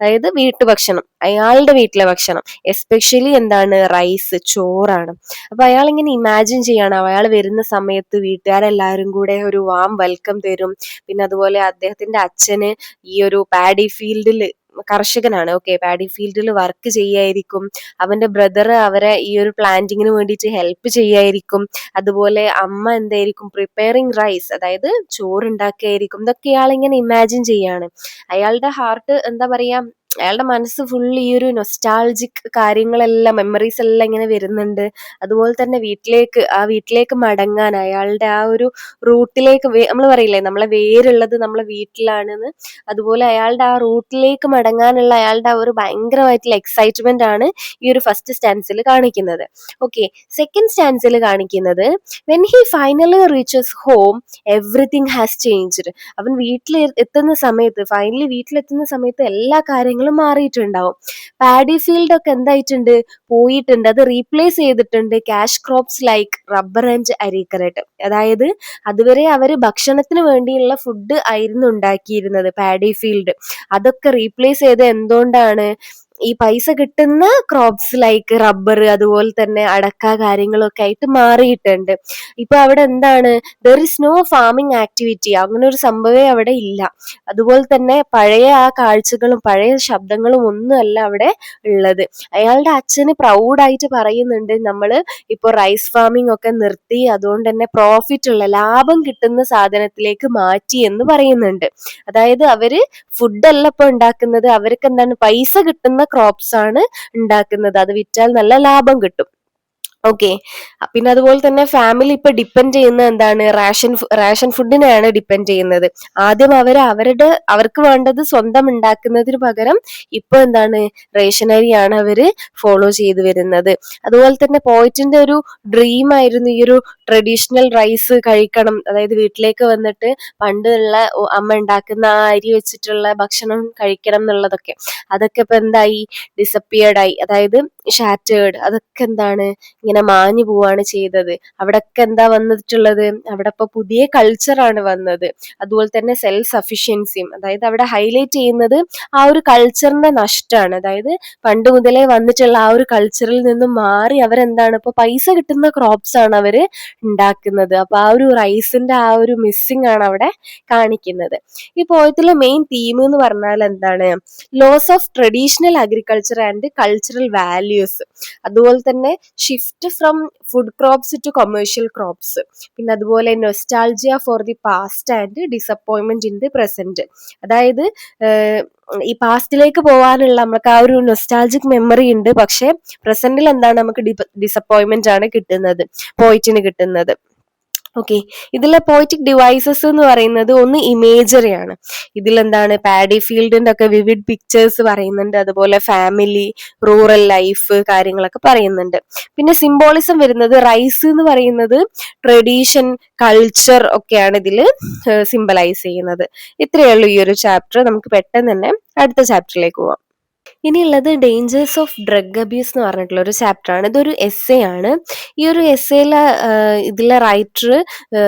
അതായത് വീട്ടുഭക്ഷണം, അയാളുടെ വീട്ടിലെ ഭക്ഷണം, എസ്പെഷ്യലി എന്താണ്, റൈസ്, ചോറാണ്. അപ്പൊ അയാൾ ഇങ്ങനെ ഇമാജിൻ ചെയ്യാണ്, അയാൾ വരുന്ന സമയത്ത് വീട്ടുകാരെല്ലാവരും കൂടെ ഒരു വാം വെൽക്കം തരും. പിന്നെ അതുപോലെ അദ്ദേഹത്തിന്റെ അച്ഛന് ഈ ഒരു പാഡി ഫീൽഡിൽ കർഷകനാണ്. ഓക്കെ, പാഡി ഫീൽഡിൽ വർക്ക് ചെയ്യായിരിക്കും. അവന്റെ ബ്രദർ അവരെ ഈ ഒരു പ്ലാന്റിങ്ങിന് വേണ്ടിയിട്ട് ഹെൽപ്പ് ചെയ്യായിരിക്കും. അതുപോലെ അമ്മ എന്തായിരിക്കും, പ്രിപ്പയറിങ് റൈസ്, അതായത് ചോറുണ്ടാക്കിയായിരിക്കും. ഇതൊക്കെ ഇയാൾ ഇങ്ങനെ ഇമാജിൻ ചെയ്യാണ്. അയാളുടെ ഹാർട്ട് എന്താ പറയാ, അയാളുടെ മനസ്സ് ഫുൾ ഈ ഒരു നൊസ്റ്റാൾജിക് കാര്യങ്ങളെല്ലാം, മെമ്മറീസ് എല്ലാം ഇങ്ങനെ വരുന്നുണ്ട്. അതുപോലെ തന്നെ വീട്ടിലേക്ക് മടങ്ങാൻ, അയാളുടെ ആ ഒരു റൂട്ടിലേക്ക്, നമ്മൾ പറയില്ലേ നമ്മളെ വേരുള്ളത് നമ്മളെ വീട്ടിലാണെന്ന്, അതുപോലെ അയാളുടെ ആ റൂട്ടിലേക്ക് മടങ്ങാനുള്ള അയാളുടെ ആ ഒരു ഭയങ്കരമായിട്ടുള്ള എക്സൈറ്റ്മെന്റ് ആണ് ഈ ഒരു ഫസ്റ്റ് സ്റ്റാൻസിൽ കാണിക്കുന്നത്. ഓക്കെ, സെക്കൻഡ് സ്റ്റാൻസിൽ കാണിക്കുന്നത് when he finally reaches home everything has changed. അവൻ ഫൈനലി വീട്ടിലെത്തുന്ന സമയത്ത് എല്ലാ കാര്യങ്ങളും മാറിയിട്ടുണ്ടാവും. പാഡി ഫീൽഡ് ഒക്കെ എന്തായിട്ടുണ്ട്, പോയിട്ടുണ്ട്. അത് റീപ്ലേസ് ചെയ്തിട്ടുണ്ട് cash crops like rubber and അരിക്കറട്ട്. അതായത് അതുവരെ അവര് ഭക്ഷണത്തിന് വേണ്ടിയുള്ള ഫുഡ് ആയിരുന്നു ഉണ്ടാക്കിയിരുന്നത്, പാഡി ഫീൽഡ്. അതൊക്കെ റീപ്ലേസ് ചെയ്ത് എന്തുകൊണ്ടാണ്, ഈ പൈസ കിട്ടുന്ന ക്രോപ്സ് ലൈക്ക് റബ്ബർ, അതുപോലെ തന്നെ അടക്ക കാര്യങ്ങളൊക്കെ ആയിട്ട് മാറിയിട്ടുണ്ട്. ഇപ്പൊ അവിടെ എന്താണ്, there is no farming activity, അങ്ങനെ ഒരു സംഭവമേ അവിടെ ഇല്ല. അതുപോലെ തന്നെ പഴയ ആ കാഴ്ചകളും പഴയ ശബ്ദങ്ങളും ഒന്നുമല്ല അവിടെ ഉള്ളത്. അയാളുടെ അച്ഛന് പ്രൗഡായിട്ട് പറയുന്നുണ്ട്, നമ്മള് ഇപ്പൊ റൈസ് ഫാമിംഗ് ഒക്കെ നിർത്തി, അതുകൊണ്ട് തന്നെ പ്രോഫിറ്റ് ഉള്ള ലാഭം കിട്ടുന്ന സാധനത്തിലേക്ക് മാറ്റി എന്ന് പറയുന്നുണ്ട്. അതായത് അവര് ഫുഡല്ല ഇപ്പൊ ഉണ്ടാക്കുന്നത്, അവർക്ക് എന്താണ്, പൈസ കിട്ടുന്ന ക്രോപ്സ് ആണ് ഉണ്ടാക്കുന്നത്, അത് വിറ്റാൽ നല്ല ലാഭം കിട്ടും. ഓക്കെ, പിന്നെ അതുപോലെ തന്നെ ഫാമിലി ഇപ്പൊ ഡിപ്പെൻഡ് ചെയ്യുന്നത് എന്താണ്, റേഷൻ ഫുഡിനെയാണ് ഡിപ്പെൻഡ് ചെയ്യുന്നത്. ആദ്യം അവർക്ക് വേണ്ടത് സ്വന്തം ഉണ്ടാക്കുന്നതിന് പകരം ഇപ്പൊ എന്താണ്, റേഷനറിയാണ് അവര് ഫോളോ ചെയ്തു വരുന്നത്. അതുപോലെ തന്നെ പോയിറ്റിന്റെ ഒരു ഡ്രീം ആയിരുന്നു ഈ ഒരു ട്രഡീഷണൽ റൈസ് കഴിക്കണം, അതായത് വീട്ടിലേക്ക് വന്നിട്ട് പണ്ടുള്ള അമ്മ ഉണ്ടാക്കുന്ന ആ അരി വെച്ചിട്ടുള്ള ഭക്ഷണം കഴിക്കണം എന്നുള്ളതൊക്കെ. അതൊക്കെ ഇപ്പൊ എന്തായി, ഡിസപ്പിയർഡ് ആയി, അതായത് ഷാറ്റേർഡ്. അതൊക്കെ എന്താണ്, ഇങ്ങനെ മാഞ്ഞു പോവാണ് ചെയ്തത്. അവിടെയൊക്കെ എന്താ വന്നിട്ടുള്ളത്, അവിടെ ഇപ്പൊ പുതിയ കൾച്ചറാണ് വന്നത്. അതുപോലെ തന്നെ സെൽഫ് സഫിഷ്യൻസിയും, അതായത് അവിടെ ഹൈലൈറ്റ് ചെയ്യുന്നത് ആ ഒരു കൾച്ചറിന്റെ നഷ്ടമാണ്. അതായത് പണ്ട് മുതലേ വന്നിട്ടുള്ള ആ ഒരു കൾച്ചറിൽ നിന്നും മാറി അവരെന്താണ്, ഇപ്പൊ പൈസ കിട്ടുന്ന ക്രോപ്സ് ആണ് അവര് ഉണ്ടാക്കുന്നത്. അപ്പൊ ആ ഒരു റൈസിന്റെ ആ ഒരു മിസ്സിംഗ് ആണ് അവിടെ കാണിക്കുന്നത്. ഈ പോയത്തിലെ മെയിൻ തീം എന്ന് പറഞ്ഞാൽ എന്താണ്, loss of traditional agriculture and cultural values. അതുപോലെ തന്നെ shift from food crops to commercial crops. പിന്നെ അതുപോലെ nostalgia for the past and disappointment in the present. അതായത് ഈ പാസ്റ്റിലേക്ക് പോകാനുള്ള നമുക്ക് ആ ഒരു നൊസ്റ്റാൾജിക് മെമ്മറി ഉണ്ട്, പക്ഷെ പ്രസന്റിൽ എന്താണ്, നമുക്ക് ഡിസപ്പോയിൻമെന്റ് ആണ് പോയിറ്റിന് കിട്ടുന്നത്. ഓക്കെ, ഇതിലെ പോയിറ്റിക് ഡിവൈസസ് എന്ന് പറയുന്നത് ഒന്ന് ഇമേജറി ആണ്. ഇതിലെന്താണ്, പാഡി ഫീൽഡിന്റെ ഒക്കെ വിവിഡ് പിക്ചേഴ്സ് പറയുന്നുണ്ട്, അതുപോലെ ഫാമിലി, റൂറൽ ലൈഫ് കാര്യങ്ങളൊക്കെ പറയുന്നുണ്ട്. പിന്നെ സിംബോളിസം വരുന്നത്, റൈസ് എന്ന് പറയുന്നത് ട്രഡീഷൻ, കൾച്ചർ ഒക്കെയാണ് ഇതിൽ സിംബലൈസ് ചെയ്യുന്നത്. ഇത്രയേ ഉള്ളൂ ഈ ഒരു ചാപ്റ്റർ. നമുക്ക് പെട്ടെന്ന് തന്നെ അടുത്ത ചാപ്റ്ററിലേക്ക് പോവാം. ഇനിയുള്ളത് ഡേഞ്ചേഴ്സ് ഓഫ് ഡ്രഗ് അബ്യൂസ് എന്ന് പറഞ്ഞിട്ടുള്ള ഒരു ചാപ്റ്റർ ആണ്. ഇതൊരു എസ്സേ ആണ്. ഈ ഒരു എസ്സേയിലെ ഇതിലെ റൈറ്റർ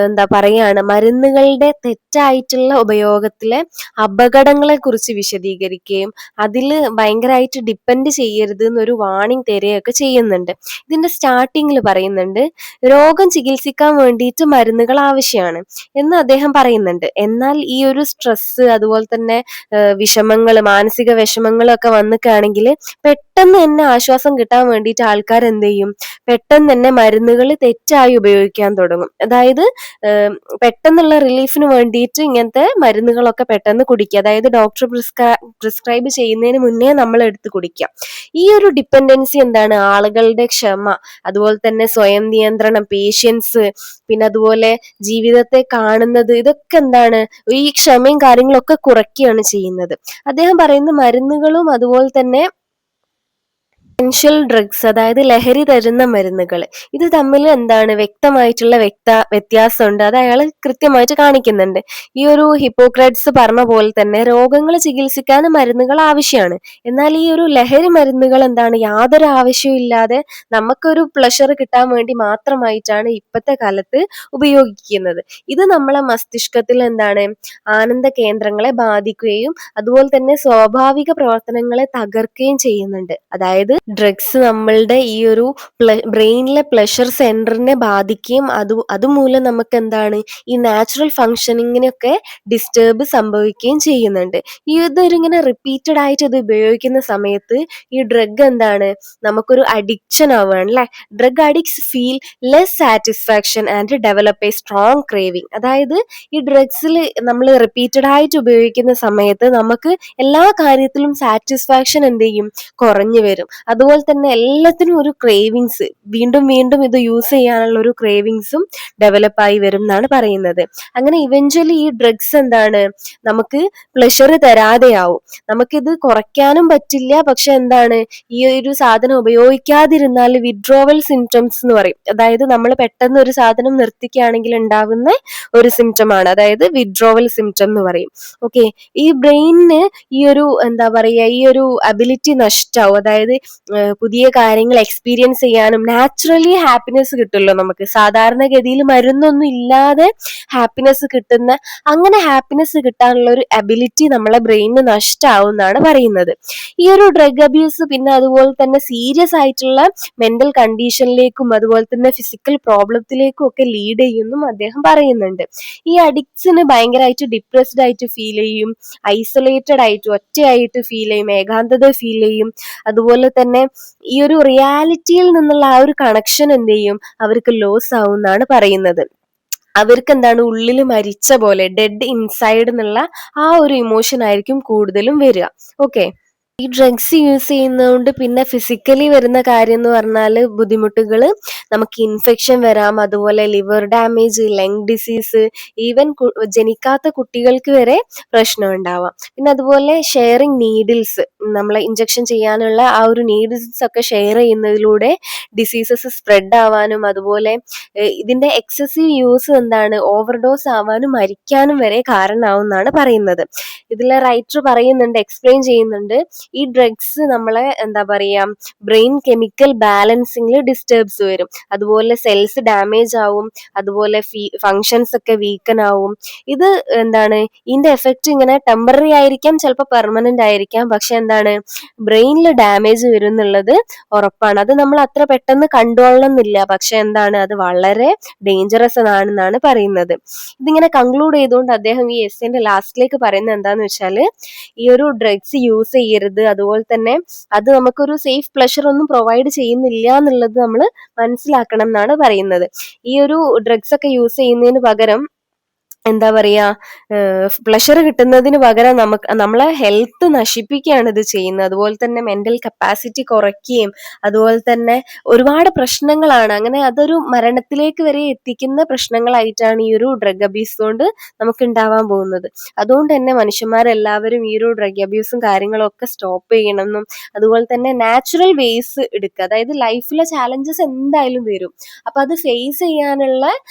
എന്താ പറയാണ്, മരുന്നുകളുടെ തെറ്റായിട്ടുള്ള ഉപയോഗത്തിലെ അപകടങ്ങളെ കുറിച്ച് വിശദീകരിക്കുകയും അതിൽ ഭയങ്കരമായിട്ട് ഡിപ്പെൻഡ് ചെയ്യരുത് എന്നൊരു വാണിംഗ് തരികയൊക്കെ ചെയ്യുന്നുണ്ട്. ഇതിന്റെ സ്റ്റാർട്ടിങ്ങിൽ പറയുന്നുണ്ട്, രോഗം ചികിത്സിക്കാൻ വേണ്ടിയിട്ട് മരുന്നുകൾ ആവശ്യമാണ് എന്ന് അദ്ദേഹം പറയുന്നുണ്ട്. എന്നാൽ ഈ ഒരു സ്ട്രെസ് അതുപോലെ തന്നെ വിഷമങ്ങൾ, മാനസിക വിഷമങ്ങളൊക്കെ വന്നിക്കുകയാണെങ്കിൽ പെട്ടെന്ന് തന്നെ ആശ്വാസം കിട്ടാൻ വേണ്ടിയിട്ട് ആൾക്കാർ എന്ത് ചെയ്യും, പെട്ടെന്ന് തന്നെ മരുന്നുകൾ തെറ്റായി ഉപയോഗിക്കാൻ തുടങ്ങും. അതായത് പെട്ടെന്നുള്ള റിലീഫിന് വേണ്ടിയിട്ട് ഇങ്ങനത്തെ മരുന്നുകളൊക്കെ പെട്ടെന്ന് കുടിക്കുക, അതായത് ഡോക്ടർ പ്രിസ്ക്രൈബ് ചെയ്യുന്നതിന് മുന്നേ നമ്മൾ എടുത്ത് കുടിക്കുക. ഈ ഒരു ഡിപ്പെൻഡൻസി എന്താണ്, ആളുകളുടെ ക്ഷമ, അതുപോലെ തന്നെ സ്വയം നിയന്ത്രണം, പേഷ്യൻസ്, പിന്നെ അതുപോലെ ജീവിതത്തെ കാണുന്നത്, ഇതൊക്കെ എന്താണ്, ഈ ക്ഷമയും കാര്യങ്ങളൊക്കെ കുറയ്ക്കുകയാണ് ചെയ്യുന്നത്. അദ്ദേഹം പറയുന്ന മരുന്നുകളും അതുപോലെ തന്നെ എസൻഷ്യൽ ഡ്രഗ്സ്, അതായത് ലഹരി തരുന്ന മരുന്നുകൾ, ഇത് തമ്മിൽ എന്താണ് വ്യക്തമായിട്ടുള്ള വ്യത്യാസമുണ്ട്. അത് അയാൾ കൃത്യമായിട്ട് കാണിക്കുന്നുണ്ട്. ഈ ഒരു ഹിപ്പോക്രറ്റ്സ് പറഞ്ഞ പോലെ തന്നെ രോഗങ്ങൾ ചികിത്സിക്കാൻ മരുന്നുകൾ ആവശ്യമാണ്. എന്നാൽ ഈ ഒരു ലഹരി മരുന്നുകൾ എന്താണ്, യാതൊരു ആവശ്യവും ഇല്ലാതെ നമുക്കൊരു പ്ലഷർ കിട്ടാൻ വേണ്ടി മാത്രമായിട്ടാണ് ഇപ്പോഴത്തെ കാലത്ത് ഉപയോഗിക്കുന്നത്. ഇത് നമ്മളെ മസ്തിഷ്കത്തിൽ എന്താണ്, ആനന്ദ കേന്ദ്രങ്ങളെ ബാധിക്കുകയും അതുപോലെ തന്നെ സ്വാഭാവിക പ്രവർത്തനങ്ങളെ തകർക്കുകയും ചെയ്യുന്നുണ്ട്. അതായത് ഡ്രഗ്സ് നമ്മളുടെ ഈ ഒരു ബ്രെയിനിലെ പ്ലഷർ സെന്ററിനെ ബാധിക്കുകയും അതുമൂലം നമുക്ക് എന്താണ്, ഈ നാച്ചുറൽ ഫങ്ഷനിങ്ങിനൊക്കെ ഡിസ്റ്റർബ് സംഭവിക്കുകയും ചെയ്യുന്നുണ്ട്. ഇങ്ങനെ റിപ്പീറ്റഡ് ആയിട്ട് ഇത് ഉപയോഗിക്കുന്ന സമയത്ത് ഈ ഡ്രഗ് എന്താണ്, നമുക്കൊരു അഡിക്ഷൻ ആവുകയാണ് അല്ലെ. Drug addicts feel less satisfaction and develop A strong craving. അതായത് ഈ ഡ്രഗ്സിൽ നമ്മൾ റിപ്പീറ്റഡ് ആയിട്ട് ഉപയോഗിക്കുന്ന സമയത്ത് നമുക്ക് എല്ലാ കാര്യത്തിലും സാറ്റിസ്ഫാക്ഷൻ എന്ത് ചെയ്യും, കുറഞ്ഞു വരും. അതുപോലെ തന്നെ എല്ലാത്തിനും ഒരു ക്രേവിങ്സ്, വീണ്ടും വീണ്ടും ഇത് യൂസ് ചെയ്യാനുള്ള ഒരു ക്രേവിങ്സും ഡെവലപ്പ് ആയി വരും എന്നാണ് പറയുന്നത്. അങ്ങനെ ഇവഞ്ച്വലി ഈ ഡ്രഗ്സ് എന്താണ്, നമുക്ക് പ്ലഷർ തരാതെയാവും. നമുക്കിത് കുറയ്ക്കാനും പറ്റില്ല. പക്ഷെ എന്താണ്, ഈ ഒരു സാധനം ഉപയോഗിക്കാതിരുന്നാൽ വിഡ്രോവൽ സിംറ്റംസ് എന്ന് പറയും. അതായത് നമ്മൾ പെട്ടെന്ന് ഒരു സാധനം നിർത്തിക്കുകയാണെങ്കിൽ ഉണ്ടാവുന്ന ഒരു സിംറ്റം ആണ്, അതായത് വിഡ്രോവൽ സിംറ്റം എന്ന് പറയും. ഓക്കെ, ഈ ബ്രെയിനിന് ഈ ഒരു എന്താ പറയുക, ഈ ഒരു അബിലിറ്റി നഷ്ടാവും. അതായത് പുതിയ കാര്യങ്ങൾ എക്സ്പീരിയൻസ് ചെയ്യാനും നാച്ചുറലി ഹാപ്പിനെസ് കിട്ടുമല്ലോ നമുക്ക്, സാധാരണഗതിയിൽ മരുന്നൊന്നും ഇല്ലാതെ ഹാപ്പിനെസ് കിട്ടുന്ന, അങ്ങനെ ഹാപ്പിനെസ് കിട്ടാനുള്ള ഒരു അബിലിറ്റി നമ്മളെ ബ്രെയിനിന് നഷ്ടാവും എന്നാണ് പറയുന്നത്. ഈ ഒരു ഡ്രഗ് അബ്യൂസ് പിന്നെ അതുപോലെ തന്നെ സീരിയസ് ആയിട്ടുള്ള മെന്റൽ കണ്ടീഷനിലേക്കും അതുപോലെ തന്നെ ഫിസിക്കൽ പ്രോബ്ലത്തിലേക്കും ഒക്കെ ലീഡ് ചെയ്യുമെന്നും അദ്ദേഹം പറയുന്നുണ്ട്. ഈ അഡിക്ട്സിന് ഭയങ്കരമായിട്ട് ഡിപ്രസ്ഡ് ആയിട്ട് ഫീൽ ചെയ്യും, ഐസൊലേറ്റഡ് ആയിട്ട് ഒറ്റയായിട്ട് ഫീൽ ചെയ്യും, ഏകാന്തത ഫീൽ ചെയ്യും. അതുപോലെ തന്നെ ഈ ഒരു റിയാലിറ്റിയിൽ നിന്നുള്ള ആ ഒരു കണക്ഷൻ എന്ത് ചെയ്യും, അവർക്ക് ലോസ് ആവും എന്നാണ് പറയുന്നത്. അവർക്ക് എന്താണ്, ഉള്ളിൽ മരിച്ച പോലെ, ഡെഡ് ഇൻസൈഡ് എന്നുള്ള ആ ഒരു ഇമോഷൻ ആയിരിക്കും കൂടുതലും വരിക. ഓക്കെ, ഈ ഡ്രഗ്സ് യൂസ് ചെയ്യുന്നതുകൊണ്ട് പിന്നെ ഫിസിക്കലി വരുന്ന കാര്യം എന്ന് പറഞ്ഞാൽ ബുദ്ധിമുട്ടുകൾ, നമുക്ക് ഇൻഫെക്ഷൻ വരാം, അതുപോലെ liver damage, lung disease, even ജനിക്കാത്ത കുട്ടികൾക്ക് വരെ പ്രശ്നം ഉണ്ടാവാം. പിന്നെ അതുപോലെ ഷെയറിങ് നീഡിൽസ്, നമ്മളെ ഇഞ്ചക്ഷൻ ചെയ്യാനുള്ള ആ ഒരു നീഡിൽസ് ഒക്കെ ഷെയർ ചെയ്യുന്നതിലൂടെ ഡിസീസസ് സ്പ്രെഡ് ആവാനും അതുപോലെ ഇതിന്റെ എക്സസീവ് യൂസ് എന്താണ്, ഓവർഡോസ് ആവാനും മരിക്കാനും വരെ കാരണമാവും എന്നാണ് പറയുന്നത്. ഇതിലെ റൈറ്റർ പറയുന്നുണ്ട്, എക്സ്പ്ലെയിൻ ചെയ്യുന്നുണ്ട്, ഈ ഡ്രഗ്സ് നമ്മളെ എന്താ പറയാ, ബ്രെയിൻ കെമിക്കൽ ബാലൻസിങ്ങിൽ ഡിസ്റ്റർബ്സ് വരും, അതുപോലെ സെൽസ് ഡാമേജ് ആവും, അതുപോലെ ഫങ്ഷൻസ് ഒക്കെ വീക്കൻ ആവും. ഇത് എന്താണ്, ഇതിന്റെ എഫക്റ്റ് ഇങ്ങനെ ടെമ്പററി ആയിരിക്കാം, ചിലപ്പോൾ പെർമനന്റ് ആയിരിക്കാം. പക്ഷെ എന്താണ്, ബ്രെയിനിൽ ഡാമേജ് വരും എന്നുള്ളത് ഉറപ്പാണ്. അത് നമ്മൾ അത്ര പെട്ടെന്ന് കണ്ടുകൊള്ളണമെന്നില്ല, പക്ഷെ എന്താണ്, അത് വളരെ ഡേഞ്ചറസ് ആണെന്നാണ് പറയുന്നത്. ഇതിങ്ങനെ കൺക്ലൂഡ് ചെയ്തുകൊണ്ട് അദ്ദേഹം ഈ എസ്സേന്റെ ലാസ്റ്റിലേക്ക് പറയുന്നത് എന്താന്ന് വെച്ചാൽ, ഈ ഒരു ഡ്രഗ്സ് യൂസ് ചെയ്യരുത്, അതുപോലെ തന്നെ അത് നമുക്കൊരു സേഫ് പ്ലഷർ ഒന്നും പ്രൊവൈഡ് ചെയ്യുന്നില്ല എന്നുള്ളത് നമ്മൾ മനസ്സിലാക്കണം എന്നാണ് പറയുന്നത്. ഈ ഒരു ഡ്രഗ്സ് ഒക്കെ യൂസ് ചെയ്യുന്നതിന് പകരം എന്താ പറയാ, പ്ലഷർ കിട്ടുന്നതിന് പകരം നമ്മളെ ഹെൽത്ത് നശിപ്പിക്കുകയാണ് ഇത് ചെയ്യുന്നത്. അതുപോലെ തന്നെ മെന്റൽ കപ്പാസിറ്റി കുറയ്ക്കുകയും അതുപോലെ തന്നെ ഒരുപാട് പ്രശ്നങ്ങളാണ്, അങ്ങനെ അതൊരു മരണത്തിലേക്ക് വരെ എത്തിക്കുന്ന പ്രശ്നങ്ങളായിട്ടാണ് ഈ ഒരു ഡ്രഗ് അബ്യൂസ് കൊണ്ട് നമുക്ക് ഉണ്ടാവാൻ പോകുന്നത്. അതുകൊണ്ട് തന്നെ മനുഷ്യന്മാരെല്ലാവരും ഈ ഒരു ഡ്രഗ് അബ്യൂസും കാര്യങ്ങളും ഒക്കെ സ്റ്റോപ്പ് ചെയ്യണമെന്നും അതുപോലെ തന്നെ നാച്ചുറൽ വേസ് എടുക്കുക. അതായത് ലൈഫിലെ ചാലഞ്ചസ് എന്തായാലും വരും, അപ്പൊ അത് ഫേസ് ചെയ്യാനുള്ള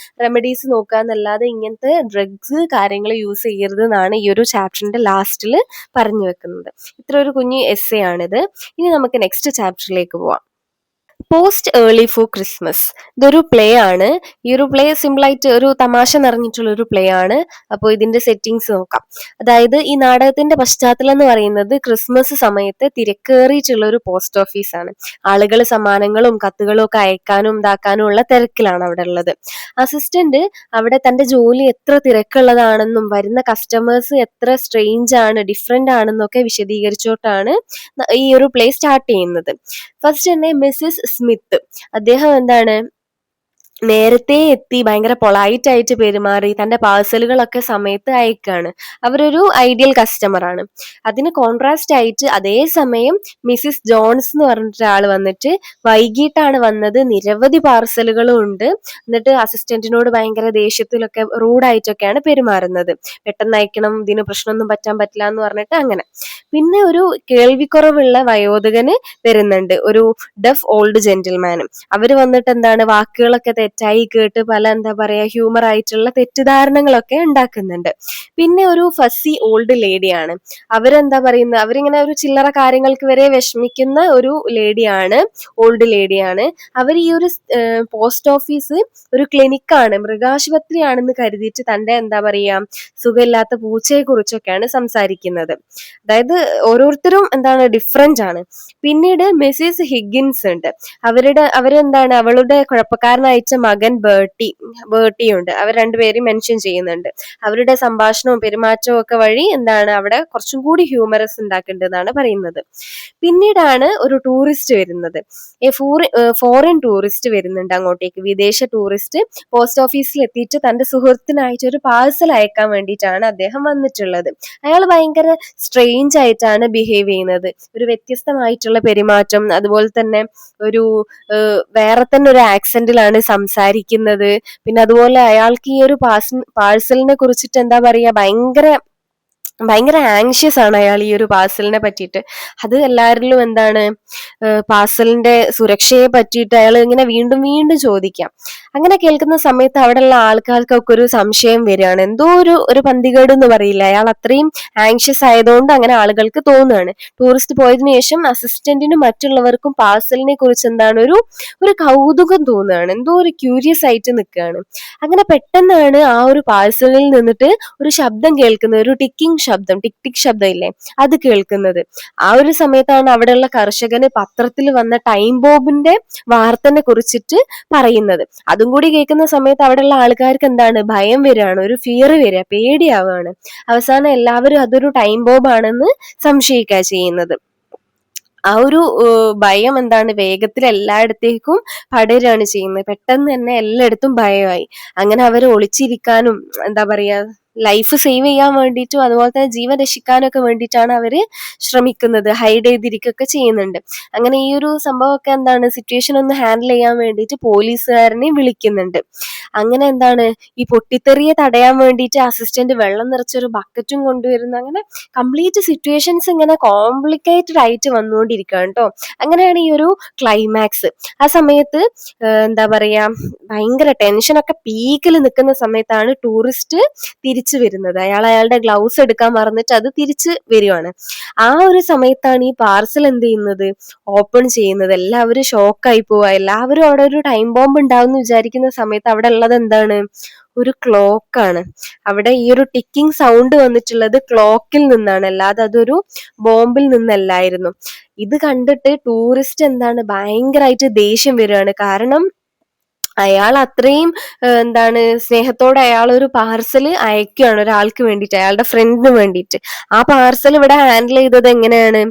റെമഡീസ് നോക്കുക എന്നല്ലാതെ ഇങ്ങനത്തെ ഡ്രഗ്സ് കാര്യങ്ങൾ യൂസ് ചെയ്യരുത് എന്നാണ് ഈ ഒരു ചാപ്റ്ററിന്റെ ലാസ്റ്റിൽ പറഞ്ഞു വെക്കുന്നത്. ഇത്ര ഒരു കുഞ്ഞു എസ്സേ ആണിത്. ഇനി നമുക്ക് നെക്സ്റ്റ് ചാപ്റ്ററിലേക്ക് പോവാം. Post early for Christmas. ഇതൊരു പ്ലേ ആണ്. ഈ ഒരു പ്ലേ സിമ്പിളായിട്ട് ഒരു തമാശ നിറഞ്ഞിട്ടുള്ള ഒരു പ്ലേ ആണ്. അപ്പോൾ ഇതിന്റെ സെറ്റിങ്സ് നോക്കാം. അതായത് ഈ നാടകത്തിന്റെ പശ്ചാത്തലം എന്ന് പറയുന്നത് ക്രിസ്മസ് സമയത്ത് തിരക്കേറിയിട്ടുള്ള ഒരു പോസ്റ്റ് ഓഫീസ് ആണ്. ആളുകൾ സമ്മാനങ്ങളും കത്തുകളും ഒക്കെ അയക്കാനും ഇതാക്കാനും ഉള്ള തിരക്കിലാണ് അവിടെ ഉള്ളത്. അസിസ്റ്റന്റ് അവിടെ തന്റെ ജോലി എത്ര തിരക്കുള്ളതാണെന്നും വരുന്ന കസ്റ്റമേഴ്സ് എത്ര സ്ട്രേഞ്ച് ആണ്, ഡിഫറെന്റ് ആണെന്നൊക്കെ വിശദീകരിച്ചോട്ടാണ് ഈ ഒരു പ്ലേ സ്റ്റാർട്ട് ചെയ്യുന്നത്. ഫസ്റ്റ് തന്നെ മിസ്സിസ് സ്മിത്ത്, അദ്ദേഹം എന്താണ് നേരത്തെ എത്തി ഭയങ്കര പൊളൈറ്റ് ആയിട്ട് പെരുമാറി തന്റെ പാഴ്സലുകളൊക്കെ സമയത്ത് അയക്കാണ്. അവരൊരു ഐഡിയൽ കസ്റ്റമർ ആണ്. അതിന് കോൺട്രാസ്റ്റ് ആയിട്ട് അതേ സമയം മിസ്സിസ് ജോൺസ് എന്ന് പറഞ്ഞിട്ട് ഒരാൾ വന്നിട്ട് വൈകിട്ടാണ് വന്നത്, നിരവധി പാർസലുകളും ഉണ്ട്. എന്നിട്ട് അസിസ്റ്റന്റിനോട് ഭയങ്കര ദേഷ്യത്തിലൊക്കെ റൂഡായിട്ടൊക്കെയാണ് പെരുമാറുന്നത്. പെട്ടെന്ന് അയക്കണം, ഇതിന് പ്രശ്നമൊന്നും പറ്റാൻ പറ്റില്ല എന്ന് പറഞ്ഞിട്ട് അങ്ങനെ. പിന്നെ ഒരു കേൾവിക്കുറവുള്ള വയോധകന് വരുന്നുണ്ട്, ഒരു ഡഫ് ഓൾഡ് ജെന്റിൽമാനും. അവര് വന്നിട്ട് എന്താണ് വാക്കുകളൊക്കെ തെറ്റായി കേട്ട് പല എന്താ പറയാ ഹ്യൂമർ ആയിട്ടുള്ള തെറ്റിദ്ധാരണകളൊക്കെ ഉണ്ടാക്കുന്നുണ്ട്. പിന്നെ ഒരു ഫസി ഓൾഡ് ലേഡിയാണ്. അവരെന്താ പറയുന്നത്, അവരിങ്ങനെ ഒരു ചില്ലറ കാര്യങ്ങൾക്ക് വരെ വിഷമിക്കുന്ന ഒരു ലേഡിയാണ്, ഓൾഡ് ലേഡിയാണ്. അവർ ഈ ഒരു പോസ്റ്റ് ഓഫീസ് ഒരു ക്ലിനിക്കാണ്, മൃഗാശുപത്രിയാണെന്ന് കരുതിയിട്ട് തന്റെ എന്താ പറയാ സുഖമില്ലാത്ത പൂച്ചയെ കുറിച്ചൊക്കെയാണ് സംസാരിക്കുന്നത്. അതായത് ഓരോരുത്തരും എന്താണ് ഡിഫറെന്റ് ആണ്. പിന്നീട് മിസ്സിസ് ഹിഗിൻസ് ഉണ്ട്. അവരെന്താണ് അവളുടെ കുഴപ്പക്കാരനയച്ച മകൻ ബേർട്ടിയുണ്ട്. അവർ രണ്ടുപേരും മെൻഷൻ ചെയ്യുന്നുണ്ട്. അവരുടെ സംഭാഷണവും പെരുമാറ്റവും ഒക്കെ വഴി എന്താണ് അവിടെ കുറച്ചും കൂടി ഹ്യൂമറസ് ഉണ്ടാക്കേണ്ടതെന്നാണ് പറയുന്നത്. പിന്നീടാണ് ഒരു ടൂറിസ്റ്റ് വരുന്നത്, ഫോറിൻ ടൂറിസ്റ്റ് വരുന്നുണ്ട് അങ്ങോട്ടേക്ക്, വിദേശ ടൂറിസ്റ്റ്. പോസ്റ്റ് ഓഫീസിൽ എത്തിയിട്ട് തന്റെ സുഹൃത്തിനായിട്ട് ഒരു പാഴ്സൽ അയക്കാൻ വേണ്ടിയിട്ടാണ് അദ്ദേഹം വന്നിട്ടുള്ളത്. അയാൾ ഭയങ്കര സ്ട്രെയിഞ്ച് ആയിട്ടാണ് ബിഹേവ് ചെയ്യുന്നത്, ഒരു വ്യത്യസ്തമായിട്ടുള്ള പെരുമാറ്റം, അതുപോലെ തന്നെ ഒരു വേറെ തന്നെ ഒരു ആക്സെന്റിലാണ് സംസാരിക്കുന്നത്. പിന്നെ അതുപോലെ അയാൾക്ക് ഈ ഒരു പാഴ്സലിനെ കുറിച്ചിട്ട് എന്താ പറയാ ഭയങ്കര ആങ്ഷ്യസ് ആണ് അയാൾ ഈ ഒരു പാഴ്സലിനെ പറ്റിയിട്ട്. അത് എല്ലാവരിലും എന്താണ് പാഴ്സലിന്റെ സുരക്ഷയെ പറ്റിയിട്ട് അയാൾ ഇങ്ങനെ വീണ്ടും വീണ്ടും ചോദിക്കാം. അങ്ങനെ കേൾക്കുന്ന സമയത്ത് അവിടെയുള്ള ആൾക്കാർക്കൊക്കെ ഒരു സംശയം വരികയാണ്, എന്തോ ഒരു പന്തികേട് എന്ന് പറയില്ല, അയാൾ അത്രയും ആങ്ഷ്യസ് ആയതുകൊണ്ട് അങ്ങനെ ആളുകൾക്ക് തോന്നുകയാണ്. ടൂറിസ്റ്റ് പോയതിനു ശേഷം അസിസ്റ്റന്റിനും മറ്റുള്ളവർക്കും പാഴ്സലിനെ കുറിച്ച് എന്താണ് ഒരു കൗതുകം തോന്നുകയാണ്, എന്തോ ഒരു ക്യൂരിയസ് ആയിട്ട് നിൽക്കുകയാണ്. അങ്ങനെ പെട്ടെന്നാണ് ആ ഒരു പാഴ്സലിൽ നിന്നിട്ട് ഒരു ശബ്ദം കേൾക്കുന്നത്, ഒരു ടിക്കിംഗ് ശബ്ദം, ടിക് ടിക് ശബ്ദം ഇല്ലേ, അത് കേൾക്കുന്നത്. ആ ഒരു സമയത്താണ് അവിടെയുള്ള കർഷകന് പത്രത്തിൽ വന്ന ടൈം ബോംബിന്റെ വാർത്തനെ കുറിച്ചിട്ട് പറയുന്നത്. അതും കൂടി കേൾക്കുന്ന സമയത്ത് അവിടെയുള്ള ആൾക്കാർക്ക് എന്താണ് ഭയം വരികയാണ്, ഒരു ഫിയർ വരിക, പേടിയാവുകയാണ്. അവസാനം എല്ലാവരും അതൊരു ടൈം ബോംബ് ആണെന്ന് സംശയിക്കുക ചെയ്യുന്നത്. ആ ഒരു ഭയം എന്താണ് വേഗത്തിൽ എല്ലായിടത്തേക്കും പടരുകയാണ് ചെയ്യുന്നത്. പെട്ടെന്ന് തന്നെ എല്ലായിടത്തും ഭയമായി. അങ്ങനെ അവർ ഒളിച്ചിരിക്കാനും എന്താ പറയാ ലൈഫ് സേവ് ചെയ്യാൻ വേണ്ടിയിട്ടും അതുപോലെ തന്നെ ജീവൻ രക്ഷിക്കാനൊക്കെ വേണ്ടിയിട്ടാണ് അവര് ശ്രമിക്കുന്നത്, ഹൈഡ് ചെയ്തിരിക്കുകയൊക്കെ ചെയ്യുന്നുണ്ട്. അങ്ങനെ ഈ ഒരു സംഭവമൊക്കെ എന്താണ് സിറ്റുവേഷൻ ഒന്ന് ഹാൻഡിൽ ചെയ്യാൻ വേണ്ടിയിട്ട് പോലീസുകാരനെ വിളിക്കുന്നുണ്ട്. അങ്ങനെ എന്താണ് ഈ പൊട്ടിത്തെറിയെ തടയാൻ വേണ്ടിയിട്ട് അസിസ്റ്റന്റ് വെള്ളം നിറച്ചൊരു ബക്കറ്റും കൊണ്ടുവരുന്നു. അങ്ങനെ കംപ്ലീറ്റ് സിറ്റുവേഷൻസ് ഇങ്ങനെ കോംപ്ലിക്കേറ്റഡ് ആയിട്ട് വന്നുകൊണ്ടിരിക്കുകയാണ് കേട്ടോ. അങ്ങനെയാണ് ഈ ഒരു ക്ലൈമാക്സ്. ആ സമയത്ത് എന്താ പറയാ ഭയങ്കര ടെൻഷനൊക്കെ പീക്കിൽ നിൽക്കുന്ന സമയത്താണ് ടൂറിസ്റ്റ് തിരിച്ചു വരുന്നത്. അയാളുടെ ഗ്ലൗസ് എടുക്കാൻ മറന്നിട്ട് അത് തിരിച്ച് വരുവാണ്. ആ ഒരു സമയത്താണ് ഈ പാർസൽ എന്ത് ചെയ്യുന്നത്, ഓപ്പൺ ചെയ്യുന്നത്. എല്ലാവരും ഷോക്കായി പോവാ. എല്ലാവരും അവിടെ ഒരു ടൈം ബോംബ് ഉണ്ടാവും എന്ന് വിചാരിക്കുന്ന സമയത്ത് അവിടെ ഉള്ളത് എന്താണ്, ഒരു ക്ലോക്കാണ്. അവിടെ ഈ ഒരു ടിക്കിംഗ് സൗണ്ട് വന്നിട്ടുള്ളത് ക്ലോക്കിൽ നിന്നാണ്, അല്ലാതെ അതൊരു ബോംബിൽ നിന്നല്ലായിരുന്നു. ഇത് കണ്ടിട്ട് ടൂറിസ്റ്റ് എന്താണ് ഭയങ്കരമായിട്ട് ദേഷ്യം വരികയാണ്. കാരണം അയാൾ അത്രയും എന്താണ് സ്നേഹത്തോടെ അയാൾ ഒരു പാർസൽ അയക്കുകയാണ് ഒരാൾക്ക് വേണ്ടിയിട്ട്, അയാളുടെ ഫ്രണ്ടിന് വേണ്ടിയിട്ട്. ആ പാർസൽ ഇവിടെ ഹാൻഡിൽ ചെയ്തത് എങ്ങനെയാണ്,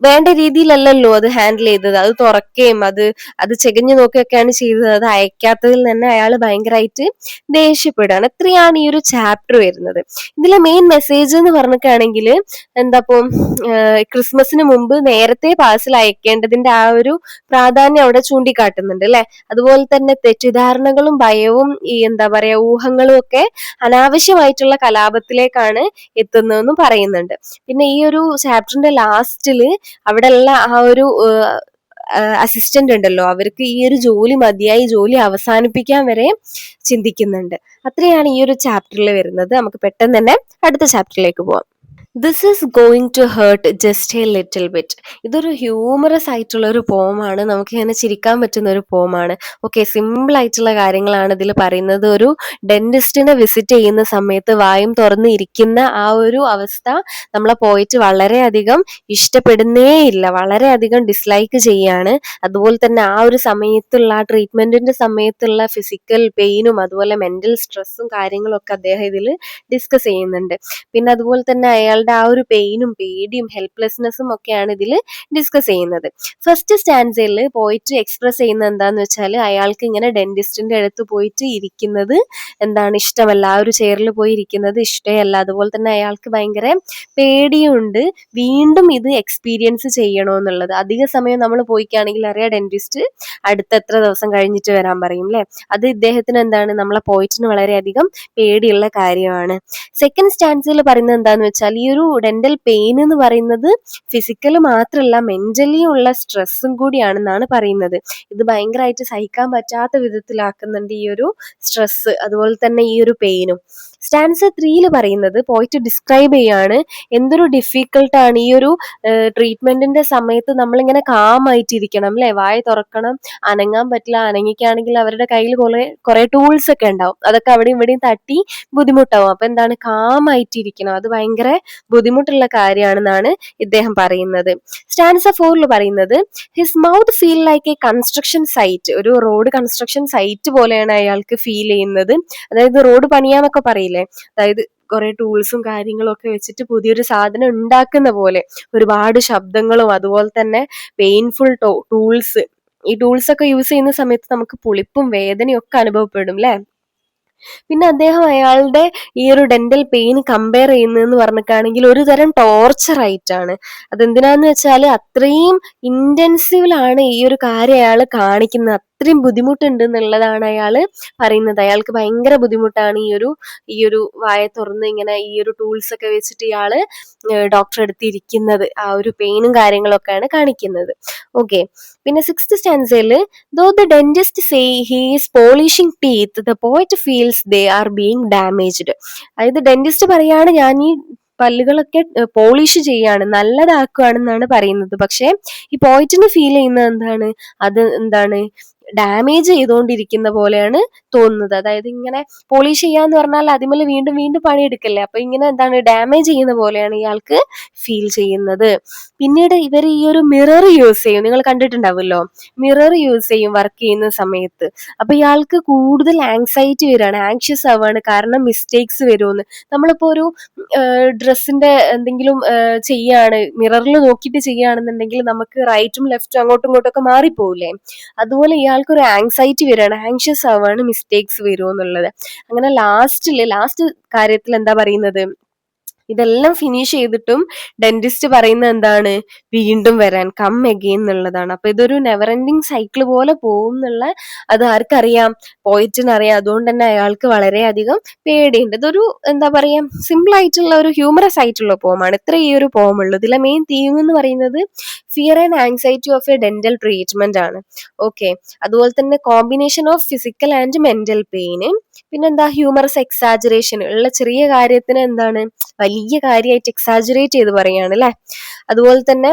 വേണ്ട രീതിയിലല്ലല്ലോ അത് ഹാൻഡിൽ ചെയ്തത്. അത് തുറക്കുകയും അത് ചെകഞ്ഞു നോക്കുകയൊക്കെയാണ് ചെയ്തത്. അത് അയക്കാത്തതിൽ തന്നെ അയാൾ ഭയങ്കരമായിട്ട് ദേഷ്യപ്പെടുകയാണ്. ഇത്രയാണ് ഈ ഒരു ചാപ്റ്റർ വരുന്നത്. ഇതിലെ മെയിൻ മെസ്സേജ് എന്ന് പറഞ്ഞിട്ടാണെങ്കിൽ എന്താപ്പം ക്രിസ്മസിന് മുമ്പ് നേരത്തെ പാഴ്സൽ അയക്കേണ്ടതിന്റെ ആ ഒരു പ്രാധാന്യം അവിടെ ചൂണ്ടിക്കാട്ടുന്നുണ്ട് അല്ലെ. അതുപോലെ തന്നെ തെറ്റിദ്ധാരണകളും ഭയവും ഈ എന്താ പറയാ ഊഹങ്ങളും ഒക്കെ അനാവശ്യമായിട്ടുള്ള കലാപത്തിലേക്കാണ് എത്തുന്നതെന്നും പറയുന്നുണ്ട്. പിന്നെ ഈ ഒരു ചാപ്റ്ററിന്റെ ലാസ്റ്റില് അവിടെയുള്ള ആ ഒരു അസിസ്റ്റന്റ് ഉണ്ടല്ലോ, അവർക്ക് ഈ ഒരു ജോലി മതിയായി, ജോലി അവസാനിപ്പിക്കാൻ വരെ ചിന്തിക്കുന്നുണ്ട്. അത്രയാണ് ഈ ഒരു ചാപ്റ്ററിൽ വരുന്നത്. നമുക്ക് പെട്ടെന്ന് തന്നെ അടുത്ത ചാപ്റ്ററിലേക്ക് പോവാം. This is going to hurt just a little bit. ഇതൊരു ഹ്യൂമറസ് ആയിട്ടുള്ള ഒരു പോമാണ്, നമുക്ക് ഇങ്ങനെ ചിരിക്കാൻ പറ്റുന്ന ഒരു പോമാണ്. ഓക്കെ, സിമ്പിൾ ആയിട്ടുള്ള കാര്യങ്ങളാണ് ഇതിൽ പറയുന്നത്. ഒരു ഡെന്റിസ്റ്റിനെ വിസിറ്റ് ചെയ്യുന്ന സമയത്ത് വായും തുറന്ന് ഇരിക്കുന്ന ആ ഒരു അവസ്ഥ നമ്മളെ പോയിട്ട് വളരെയധികം ഇഷ്ടപ്പെടുന്നേ ഇല്ല, വളരെയധികം ഡിസ്ലൈക്ക് ചെയ്യാണ്. അതുപോലെ തന്നെ ആ ഒരു സമയത്തുള്ള ആ ട്രീറ്റ്മെന്റിന്റെ സമയത്തുള്ള ഫിസിക്കൽ പെയിനും അതുപോലെ മെന്റൽ സ്ട്രെസ്സും കാര്യങ്ങളും ഒക്കെ അദ്ദേഹം ഇതിൽ ഡിസ്കസ് ചെയ്യുന്നുണ്ട്. പിന്നെ അതുപോലെ തന്നെ അയാളുടെ ആ ഒരു പെയിനും പേടിയും ഹെൽപ്ലെസ്നെസ്സും ഒക്കെയാണ് ഇതിൽ ഡിസ്കസ് ചെയ്യുന്നത്. ഫസ്റ്റ് സ്റ്റാൻസയിൽ പോയിട്ട് എക്സ്പ്രസ് ചെയ്യുന്നത് എന്താന്ന് വെച്ചാൽ, അയാൾക്ക് ഇങ്ങനെ ഡെന്റിസ്റ്റിന്റെ അടുത്ത് പോയിട്ട് ഇരിക്കുന്നത് എന്താണ് ഇഷ്ടമല്ല, ആ ഒരു ചെയറിൽ പോയി ഇരിക്കുന്നത് ഇഷ്ടമല്ല. അതുപോലെ തന്നെ അയാൾക്ക് ഭയങ്കര പേടിയുണ്ട് വീണ്ടും ഇത് എക്സ്പീരിയൻസ് ചെയ്യണമെന്നുള്ളത്. അധിക സമയം നമ്മൾ പോയിക്കാണെങ്കിൽ അറിയാം, ഡെന്റിസ്റ്റ് അടുത്ത എത്ര ദിവസം കഴിഞ്ഞിട്ട് വരാൻ പറയും അല്ലെ. അത് ഇദ്ദേഹത്തിന് എന്താണ്, നമ്മളെ പോയിട്ടിന് വളരെയധികം പേടിയുള്ള കാര്യമാണ്. സെക്കൻഡ് സ്റ്റാൻസിൽ പറയുന്നത് എന്താന്ന് വെച്ചാൽ, ഈ ഒരു ഡെന്റൽ പെയിൻ എന്ന് പറയുന്നത് ഫിസിക്കല് മാത്രമല്ല മെന്റലി ഉള്ള സ്ട്രെസ്സും കൂടിയാണെന്നാണ് പറയുന്നത്. ഇത് ഭയങ്കരമായിട്ട് സഹിക്കാൻ പറ്റാത്ത വിധത്തിലാക്കുന്നുണ്ട് ഈ ഒരു സ്ട്രെസ്, അതുപോലെ തന്നെ ഈ ഒരു പെയിനും. സ്റ്റാൻസ 3 പറയുന്നത് പോയിട്ട് ഡിസ്ക്രൈബ് ചെയ്യാണ് എന്തൊരു ഡിഫിക്കൽട്ടാണ് ഈ ഒരു ട്രീറ്റ്മെന്റിന്റെ സമയത്ത് നമ്മളിങ്ങനെ കാമായിട്ടിരിക്കണം അല്ലെ, വായ തുറക്കണം, അനങ്ങാൻ പറ്റില്ല. അനങ്ങിക്കാണെങ്കിൽ അവരുടെ കയ്യിൽ കുറെ ടൂൾസ് ഒക്കെ ഉണ്ടാവും, അതൊക്കെ അവിടെയും ഇവിടെയും തട്ടി ബുദ്ധിമുട്ടാവും. അപ്പൊ എന്താണ്, കാമായിട്ടിരിക്കണം, അത് ഭയങ്കര ബുദ്ധിമുട്ടുള്ള കാര്യമാണെന്നാണ് ഇദ്ദേഹം പറയുന്നത്. സ്റ്റാൻസ 4 പറയുന്നത് his mouth feel like a construction site. ഒരു റോഡ് കൺസ്ട്രക്ഷൻ സൈറ്റ് പോലെയാണ് അയാൾക്ക് ഫീൽ ചെയ്യുന്നത്. അതായത് റോഡ് പണിയാന്നൊക്കെ പറയില്ലേ, അതായത് കുറെ ടൂൾസും കാര്യങ്ങളും ഒക്കെ വെച്ചിട്ട് പുതിയൊരു സാധനം ഉണ്ടാക്കുന്ന പോലെ, ഒരുപാട് ശബ്ദങ്ങളും അതുപോലെ തന്നെ പെയിൻഫുൾ ടൂൾസ്. ഈ ടൂൾസ് ഒക്കെ യൂസ് ചെയ്യുന്ന സമയത്ത് നമുക്ക് പുളിപ്പും വേദനയും ഒക്കെ അനുഭവപ്പെടും അല്ലെ. പിന്നെ അദ്ദേഹം അയാളുടെ ഈ ഒരു ഡെന്റൽ പെയിൻ കമ്പയർ ചെയ്യുന്നതെന്ന് പറഞ്ഞിട്ടാണെങ്കിൽ ഒരു തരം ടോർച്ചർ ആയിട്ടാണ്. അതെന്തിനാന്ന് വെച്ചാൽ അത്രയും ഇന്റൻസീവിലാണ് ഈ ഒരു കാര്യം അയാൾ കാണിക്കുന്നത്, അത്രയും ബുദ്ധിമുട്ടുണ്ട് എന്നുള്ളതാണ് അയാൾ പറയുന്നത്. അയാൾക്ക് ഭയങ്കര ബുദ്ധിമുട്ടാണ് ഈ ഒരു വായ തുറന്ന് ഇങ്ങനെ ഈ ഒരു ടൂൾസ് ഒക്കെ വെച്ചിട്ട് ഇയാള് ഡോക്ടറെ അടുത്തിരിക്കുന്നത്, ആ ഒരു പെയിനും കാര്യങ്ങളൊക്കെയാണ് കാണിക്കുന്നത്. ഓക്കെ, പിന്നെ sixth സ്റ്റാൻസയിൽ though the dentist say he is polishing teeth, the poet feels they are being damaged. അതായത് ഡെന്റിസ്റ്റ് പറയാണ് ഞാൻ ഈ പല്ലുകളൊക്കെ പോളിഷ് ചെയ്യാണ്, നല്ലതാക്കുകയാണെന്നാണ് പറയുന്നത്. പക്ഷെ ഈ പോയിറ്റിന് ഫീൽ ചെയ്യുന്നത് എന്താണ്, അത് എന്താണ് ഡാമേജ് ചെയ്തുകൊണ്ടിരിക്കുന്ന പോലെയാണ് തോന്നുന്നത്. അതായത് ഇങ്ങനെ പോളിഷ് ചെയ്യാന്ന് പറഞ്ഞാൽ അതിമേൽ വീണ്ടും വീണ്ടും പണിയെടുക്കല്ലേ, അപ്പൊ ഇങ്ങനെ എന്താണ് ഡാമേജ് ചെയ്യുന്ന പോലെയാണ് ഇയാൾക്ക് ഫീൽ ചെയ്യുന്നത്. പിന്നീട് ഇവർ ഈ ഒരു മിറർ യൂസ് ചെയ്യും, നിങ്ങൾ കണ്ടിട്ടുണ്ടാവുമല്ലോ, മിറർ യൂസ് ചെയ്യും വർക്ക് ചെയ്യുന്ന സമയത്ത്. അപ്പൊ ഇയാൾക്ക് കൂടുതൽ ആങ്സൈറ്റി വരികയാണ്, ആങ്ഷ്യസ് ആവുകയാണ്, കാരണം മിസ്റ്റേക്സ് വരുമെന്ന്. നമ്മളിപ്പോ ഒരു ഡ്രസ്സിന്റെ എന്തെങ്കിലും ചെയ്യാണ്, മിററിൽ നോക്കിയിട്ട് ചെയ്യുകയാണെന്നുണ്ടെങ്കിൽ നമുക്ക് റൈറ്റും ലെഫ്റ്റും അങ്ങോട്ടും ഇങ്ങോട്ടും ഒക്കെ മാറിപ്പോവില്ലേ, അതുപോലെ ഇയാൾക്കൊരു ആങ്സൈറ്റി വരികയാണ്, ആങ്ഷ്യസ് ആവുകയാണ്, മിസ്റ്റേക്സ് വരുമോ എന്നുള്ളത്. അങ്ങനെ ലാസ്റ്റ് കാര്യത്തിൽ എന്താ പറയുന്നത്, ഇതെല്ലാം ഫിനിഷ് ചെയ്തിട്ടും ഡെന്റിസ്റ്റ് പറയുന്നത് എന്താണ്, വീണ്ടും വരാൻ, കം അഗെയിൻ എന്നുള്ളതാണ്. അപ്പൊ ഇതൊരു നെവർ എൻഡിങ് സൈക്കിൾ പോലെ പോകും എന്നുള്ള അത് ആർക്കറിയാം, പോയിറ്റിന് അറിയാം. അതുകൊണ്ട് തന്നെ അയാൾക്ക് വളരെയധികം പേടിയുണ്ട്. ഇതൊരു എന്താ പറയാ, സിമ്പിൾ ആയിട്ടുള്ള ഒരു ഹ്യൂമറസ് ആയിട്ടുള്ള പോമാണ്. ഇത്ര ഈ ഒരു പോമുള്ളൂ. ഇതിലെ മെയിൻ തീം എന്ന് പറയുന്നത് fear and anxiety of A dental treatment ആണ്. ഓക്കെ, അതുപോലെ തന്നെ combination of physical and mental pain, പിന്നെന്താ ഹ്യൂമറസ് എക്സാജറേഷൻ, ഉള്ള ചെറിയ കാര്യത്തിന് എന്താണ് വലിയ കാര്യമായിട്ട് എക്സാജറേറ്റ് ചെയ്ത് പറയാണ് അല്ലെ. അതുപോലെ തന്നെ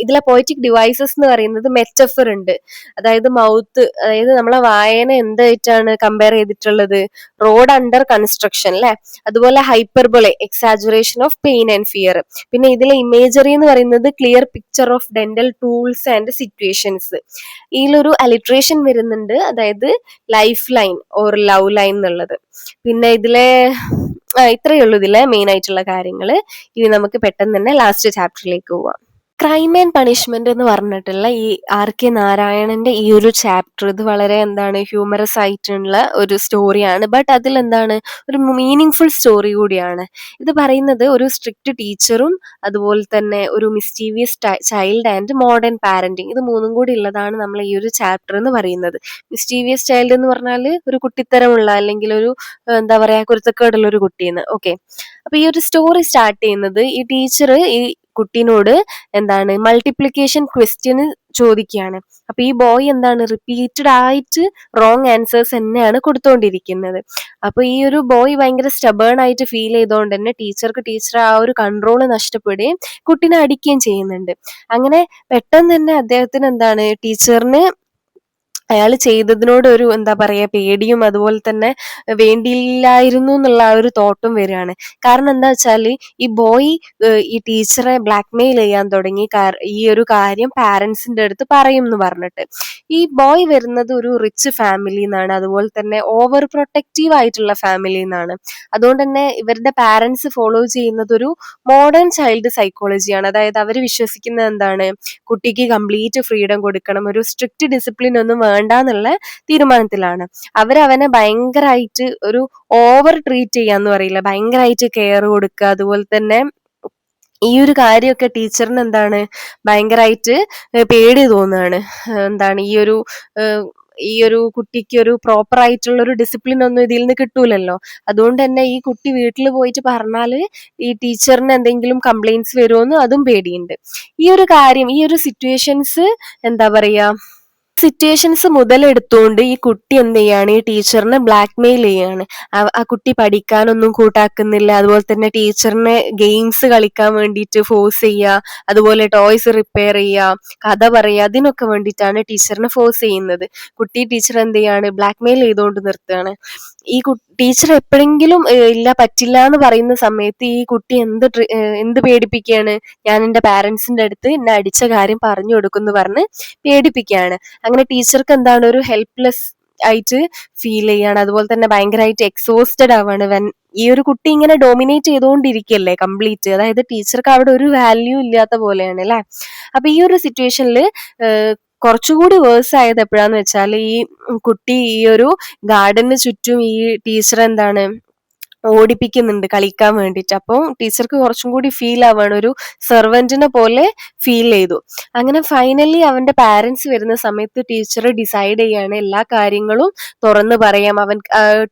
ഇതിലെ പോയറ്റിക് ഡിവൈസസ് എന്ന് പറയുന്നത് മെറ്റഫർ ഉണ്ട്. അതായത് മൗത്ത്, അതായത് നമ്മളെ വായന എന്തായിട്ടാണ് കമ്പയർ ചെയ്തിട്ടുള്ളത്, റോഡ് അണ്ടർ കൺസ്ട്രക്ഷൻ അല്ലെ. അതുപോലെ hyperbole, exaggeration of pain and fear. പിന്നെ ഇതിലെ ഇമേജറി എന്ന് പറയുന്നത് clear picture of dental tools and situations. ഇതിലൊരു അലിട്രേഷൻ വരുന്നുണ്ട്, അതായത് life line or love line എന്നുള്ളത്. പിന്നെ ഇതിലെ ഇത്രയേ ഉള്ളൂ ഇതിലെ മെയിൻ ആയിട്ടുള്ള കാര്യങ്ങള്. ഇനി നമുക്ക് പെട്ടെന്ന് തന്നെ ലാസ്റ്റ് ചാപ്റ്ററിലേക്ക് പോവാം. ക്രൈം ആൻഡ് പണിഷ്മെന്റ് എന്ന് പറഞ്ഞിട്ടുള്ള ഈ RK നാരായണന്റെ ഈ ഒരു ചാപ്റ്റർ, ഇത് വളരെ എന്താണ് ഹ്യൂമറസ് ആയിട്ടുള്ള ഒരു സ്റ്റോറിയാണ്. ബട്ട് അതിൽ എന്താണ് ഒരു മീനിങ് ഫുൾ സ്റ്റോറി കൂടിയാണ്. ഇത് പറയുന്നത് ഒരു സ്ട്രിക്റ്റ് ടീച്ചറും അതുപോലെ തന്നെ ഒരു mischievous child and modern parenting, ഇത് മൂന്നും കൂടി ഉള്ളതാണ് നമ്മൾ ഈ ഒരു ചാപ്റ്റർ എന്ന് പറയുന്നത്. മിസ്റ്റീവിയസ് ചൈൽഡ് എന്ന് പറഞ്ഞാൽ ഒരു കുട്ടിത്തരമുള്ള അല്ലെങ്കിൽ ഒരു എന്താ പറയാ കുരുത്തക്കേടുള്ള ഒരു കുട്ടിയെന്ന്. ഓക്കെ, അപ്പൊ ഈ ഒരു സ്റ്റോറി സ്റ്റാർട്ട് ചെയ്യുന്നത് ഈ ടീച്ചർ ഈ കുട്ടീനോട് എന്താണ് മൾട്ടിപ്ലിക്കേഷൻ ക്വസ്റ്റ്യന് ചോദിക്കുകയാണ്. അപ്പൊ ഈ ബോയ് എന്താണ് റിപ്പീറ്റഡ് ആയിട്ട് റോങ് ആൻസേഴ്സ് തന്നെയാണ് കൊടുത്തുകൊണ്ടിരിക്കുന്നത്. അപ്പൊ ഈ ഒരു ബോയ് ഭയങ്കര സ്റ്റബേൺ ആയിട്ട് ഫീൽ ചെയ്തുകൊണ്ട് തന്നെ ടീച്ചർ ആ ഒരു കൺട്രോൾ നഷ്ടപ്പെടുകയും കുട്ടീനെ അടിക്കുകയും ചെയ്യുന്നുണ്ട്. അങ്ങനെ പെട്ടെന്ന് തന്നെ അദ്ദേഹത്തിന് എന്താണ് ടീച്ചറിന് അയാൾ ചെയ്തതിനോട് ഒരു എന്താ പറയാ പേടിയും അതുപോലെ തന്നെ വേണ്ടിയില്ലായിരുന്നു എന്നുള്ള ആ ഒരു തോട്ടും വരികയാണ്. കാരണം എന്താ വെച്ചാല് ഈ ബോയ് ഈ ടീച്ചറെ ബ്ലാക്ക്മെയിൽ ചെയ്യാൻ തുടങ്ങി. ഈ ഒരു കാര്യം പാരന്റ്സിന്റെ അടുത്ത് പറയും എന്ന് പറഞ്ഞിട്ട്. ഈ ബോയ് വരുന്നത് ഒരു റിച്ച് ഫാമിലി നിന്നാണ്, അതുപോലെ തന്നെ ഓവർ പ്രൊട്ടക്റ്റീവ് ആയിട്ടുള്ള ഫാമിലി നിന്നാണ്. അതുകൊണ്ട് തന്നെ ഇവരുടെ പാരന്റ്സ് ഫോളോ ചെയ്യുന്നത് ഒരു മോഡേൺ ചൈൽഡ് സൈക്കോളജിയാണ്. അതായത് അവർ വിശ്വസിക്കുന്നത് എന്താണ്, കുട്ടിക്ക് കംപ്ലീറ്റ് ഫ്രീഡം കൊടുക്കണം, ഒരു സ്ട്രിക്റ്റ് ഡിസിപ്ലിൻ ഒന്നും വേണ്ട എന്നുള്ള തീരുമാനത്തിലാണ്. അവരവനെ ഭയങ്കരമായിട്ട് ഒരു ഓവർ ട്രീറ്റ് ചെയ്യാന്ന് പറയില്ല, ഭയങ്കരമായിട്ട് കെയർ കൊടുക്കുക. അതുപോലെ തന്നെ ഈ ഒരു കാര്യമൊക്കെ ടീച്ചറിന് എന്താണ് ഭയങ്കരമായിട്ട് പേടി തോന്നുകയാണ്. എന്താണ് ഈ ഒരു കുട്ടിക്ക് ഒരു പ്രോപ്പർ ആയിട്ടുള്ള ഒരു ഡിസിപ്ലിൻ ഒന്നും ഇതിൽ നിന്ന് കിട്ടൂലല്ലോ. അതുകൊണ്ട് തന്നെ ഈ കുട്ടി വീട്ടിൽ പോയിട്ട് പറഞ്ഞാല് ഈ ടീച്ചറിന് എന്തെങ്കിലും കംപ്ലൈന്റ്സ് വരുമോന്ന് അതും പേടിയുണ്ട്. ഈ ഒരു കാര്യം, ഈ ഒരു സിറ്റുവേഷൻസ് എന്താ പറയാ സിറ്റുവേഷൻസ് മുതലെടുത്തുകൊണ്ട് ഈ കുട്ടി എന്ത് ചെയ്യാണ്, ഈ ടീച്ചറിനെ ബ്ലാക്ക്മെയിൽ ചെയ്യാണ്. ആ കുട്ടി പഠിക്കാനൊന്നും കൂട്ടാക്കുന്നില്ല, അതുപോലെ തന്നെ ടീച്ചറിനെ ഗെയിംസ് കളിക്കാൻ വേണ്ടിയിട്ട് ഫോഴ്സ് ചെയ്യുക, അതുപോലെ ടോയ്സ് റിപ്പയർ ചെയ്യുക, കഥ പറയുക, അതിനൊക്കെ വേണ്ടിയിട്ടാണ് ടീച്ചറിനെ ഫോഴ്സ് ചെയ്യുന്നത്. ടീച്ചർ എന്ത് ചെയ്യാണ്, ബ്ലാക്ക്മെയിൽ ചെയ്തുകൊണ്ട് നിർത്തുകയാണ്. ഈ ടീച്ചർ എപ്പോഴെങ്കിലും ഇല്ല പറ്റില്ല എന്ന് പറയുന്ന സമയത്ത് ഈ കുട്ടി എന്ത് പേടിപ്പിക്കുകയാണ്, ഞാൻ എൻ്റെ പാരന്റ്സിന്റെ അടുത്ത് എന്നെ അടിച്ച കാര്യം പറഞ്ഞു കൊടുക്കുന്നു പറഞ്ഞ് പേടിപ്പിക്കുകയാണ്. അങ്ങനെ ടീച്ചർക്ക് എന്താണ് ഒരു ഹെൽപ്ലെസ് ആയിട്ട് ഫീൽ ചെയ്യാണ്. അതുപോലെ തന്നെ ഭയങ്കരമായിട്ട് എക്സോസ്റ്റഡ് ആവാണ്. ഈ ഒരു കുട്ടി ഇങ്ങനെ ഡോമിനേറ്റ് ചെയ്തുകൊണ്ടിരിക്കുകയല്ലേ കംപ്ലീറ്റ്. അതായത് ടീച്ചർക്ക് അവിടെ ഒരു വാല്യൂ ഇല്ലാത്ത പോലെയാണ് അല്ലെ. അപ്പൊ ഈ ഒരു സിറ്റുവേഷനിൽ കുറച്ചുകൂടി വേഴ്സ് ആയത് എപ്പോഴാന്ന് വെച്ചാൽ ഈ കുട്ടി ഈ ഒരു ഗാർഡന് ചുറ്റും ഈ ടീച്ചർ എന്താണ് ഓടിപ്പിക്കുന്നുണ്ട് കളിക്കാൻ വേണ്ടിയിട്ട്. അപ്പോൾ ടീച്ചർക്ക് കുറച്ചും കൂടി ഫീൽ ആവാണ്, ഒരു സെർവന്റിനെ പോലെ ഫീൽ ചെയ്തു. അങ്ങനെ ഫൈനലി അവന്റെ പാരന്റ്സ് വരുന്ന സമയത്ത് ടീച്ചർ ഡിസൈഡ് ചെയ്യാണ് എല്ലാ കാര്യങ്ങളും തുറന്നു പറയാം,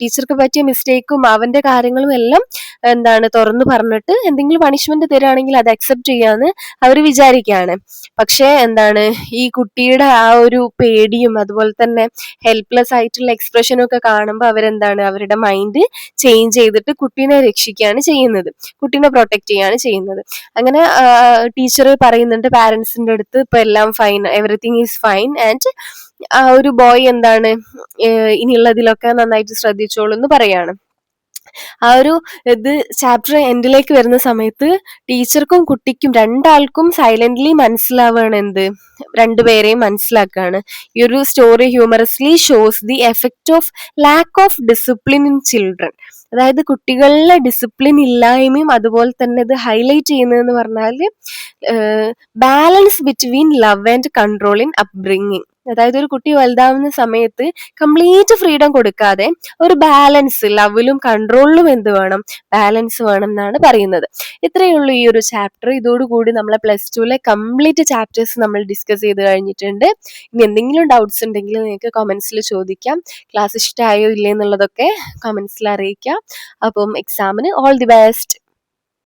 ടീച്ചർക്ക് പറ്റിയ മിസ്റ്റേക്കും അവന്റെ കാര്യങ്ങളും എല്ലാം എന്താണ് തുറന്നു പറഞ്ഞിട്ട് എന്തെങ്കിലും പണിഷ്മെന്റ് തരുവാണെങ്കിൽ അത് അക്സെപ്റ്റ് ചെയ്യാന്ന് അവർ വിചാരിക്കുകയാണ്. പക്ഷെ എന്താണ് ഈ കുട്ടിയുടെ ആ ഒരു പേടിയും അതുപോലെ തന്നെ ഹെൽപ്ലെസ് ആയിട്ടുള്ള എക്സ്പ്രഷനും ഒക്കെ കാണുമ്പോൾ അവരെന്താണ് അവരുടെ മൈൻഡ് ചേഞ്ച് ചെയ്തിട്ട് കുട്ടീനെ രക്ഷിക്കുകയാണ് ചെയ്യുന്നത്, കുട്ടീനെ പ്രൊട്ടക്ട് ചെയ്യാണ് ചെയ്യുന്നത്. അങ്ങനെ ടീച്ചർ പറയുന്നുണ്ട് പാരന്റ്സിന്റെ അടുത്ത് ഇപ്പൊ എല്ലാം fine, everything is fine, and ആ ഒരു ബോയ് എന്താണ് ഇനിയുള്ളതിലൊക്കെ നന്നായിട്ട് ശ്രദ്ധിച്ചോളൂ എന്ന് പറയാണ്. ആ ഒരു ചാപ്റ്റർ എൻഡിലേക്ക് വരുന്ന സമയത്ത് ടീച്ചർക്കും കുട്ടിക്കും രണ്ടാൾക്കും സൈലന്റ്ലി മനസ്സിലാവാണ് രണ്ടുപേരെയും മനസ്സിലാക്കുകയാണ്. ഈ ഒരു story humorously shows the effect of lack of discipline in children. അതായത് കുട്ടികളിലെ ഡിസിപ്ലിൻ ഇല്ലായ്മയും അതുപോലെ തന്നെ ഇത് ഹൈലൈറ്റ് ചെയ്യുന്നതെന്ന് പറഞ്ഞാൽ balance between love and control in upbringing. അതായത് ഒരു കുട്ടി വലുതാവുന്ന സമയത്ത് കംപ്ലീറ്റ് ഫ്രീഡം കൊടുക്കാതെ ഒരു ബാലൻസ്, ലവിലും കൺട്രോളിലും ബാലൻസ് വേണം എന്നാണ് പറയുന്നത്. ഇത്രയേ ഉള്ളൂ ഈ ഒരു ചാപ്റ്റർ. ഇതോടുകൂടി നമ്മളെ +2 കംപ്ലീറ്റ് ചാപ്റ്റേഴ്സ് നമ്മൾ ഡിസ്കസ് ചെയ്ത് കഴിഞ്ഞിട്ടുണ്ട്. ഇനി എന്തെങ്കിലും ഡൗട്ട്സ് ഉണ്ടെങ്കിൽ നിങ്ങൾക്ക് കമന്റ്സിൽ ചോദിക്കാം. ക്ലാസ് ഇഷ്ടമായോ ഇല്ലേ എന്നുള്ളതൊക്കെ കമന്റ്സിൽ അറിയിക്കാം. അപ്പം എക്സാമിന് ഓൾ ദി ബെസ്റ്റ്.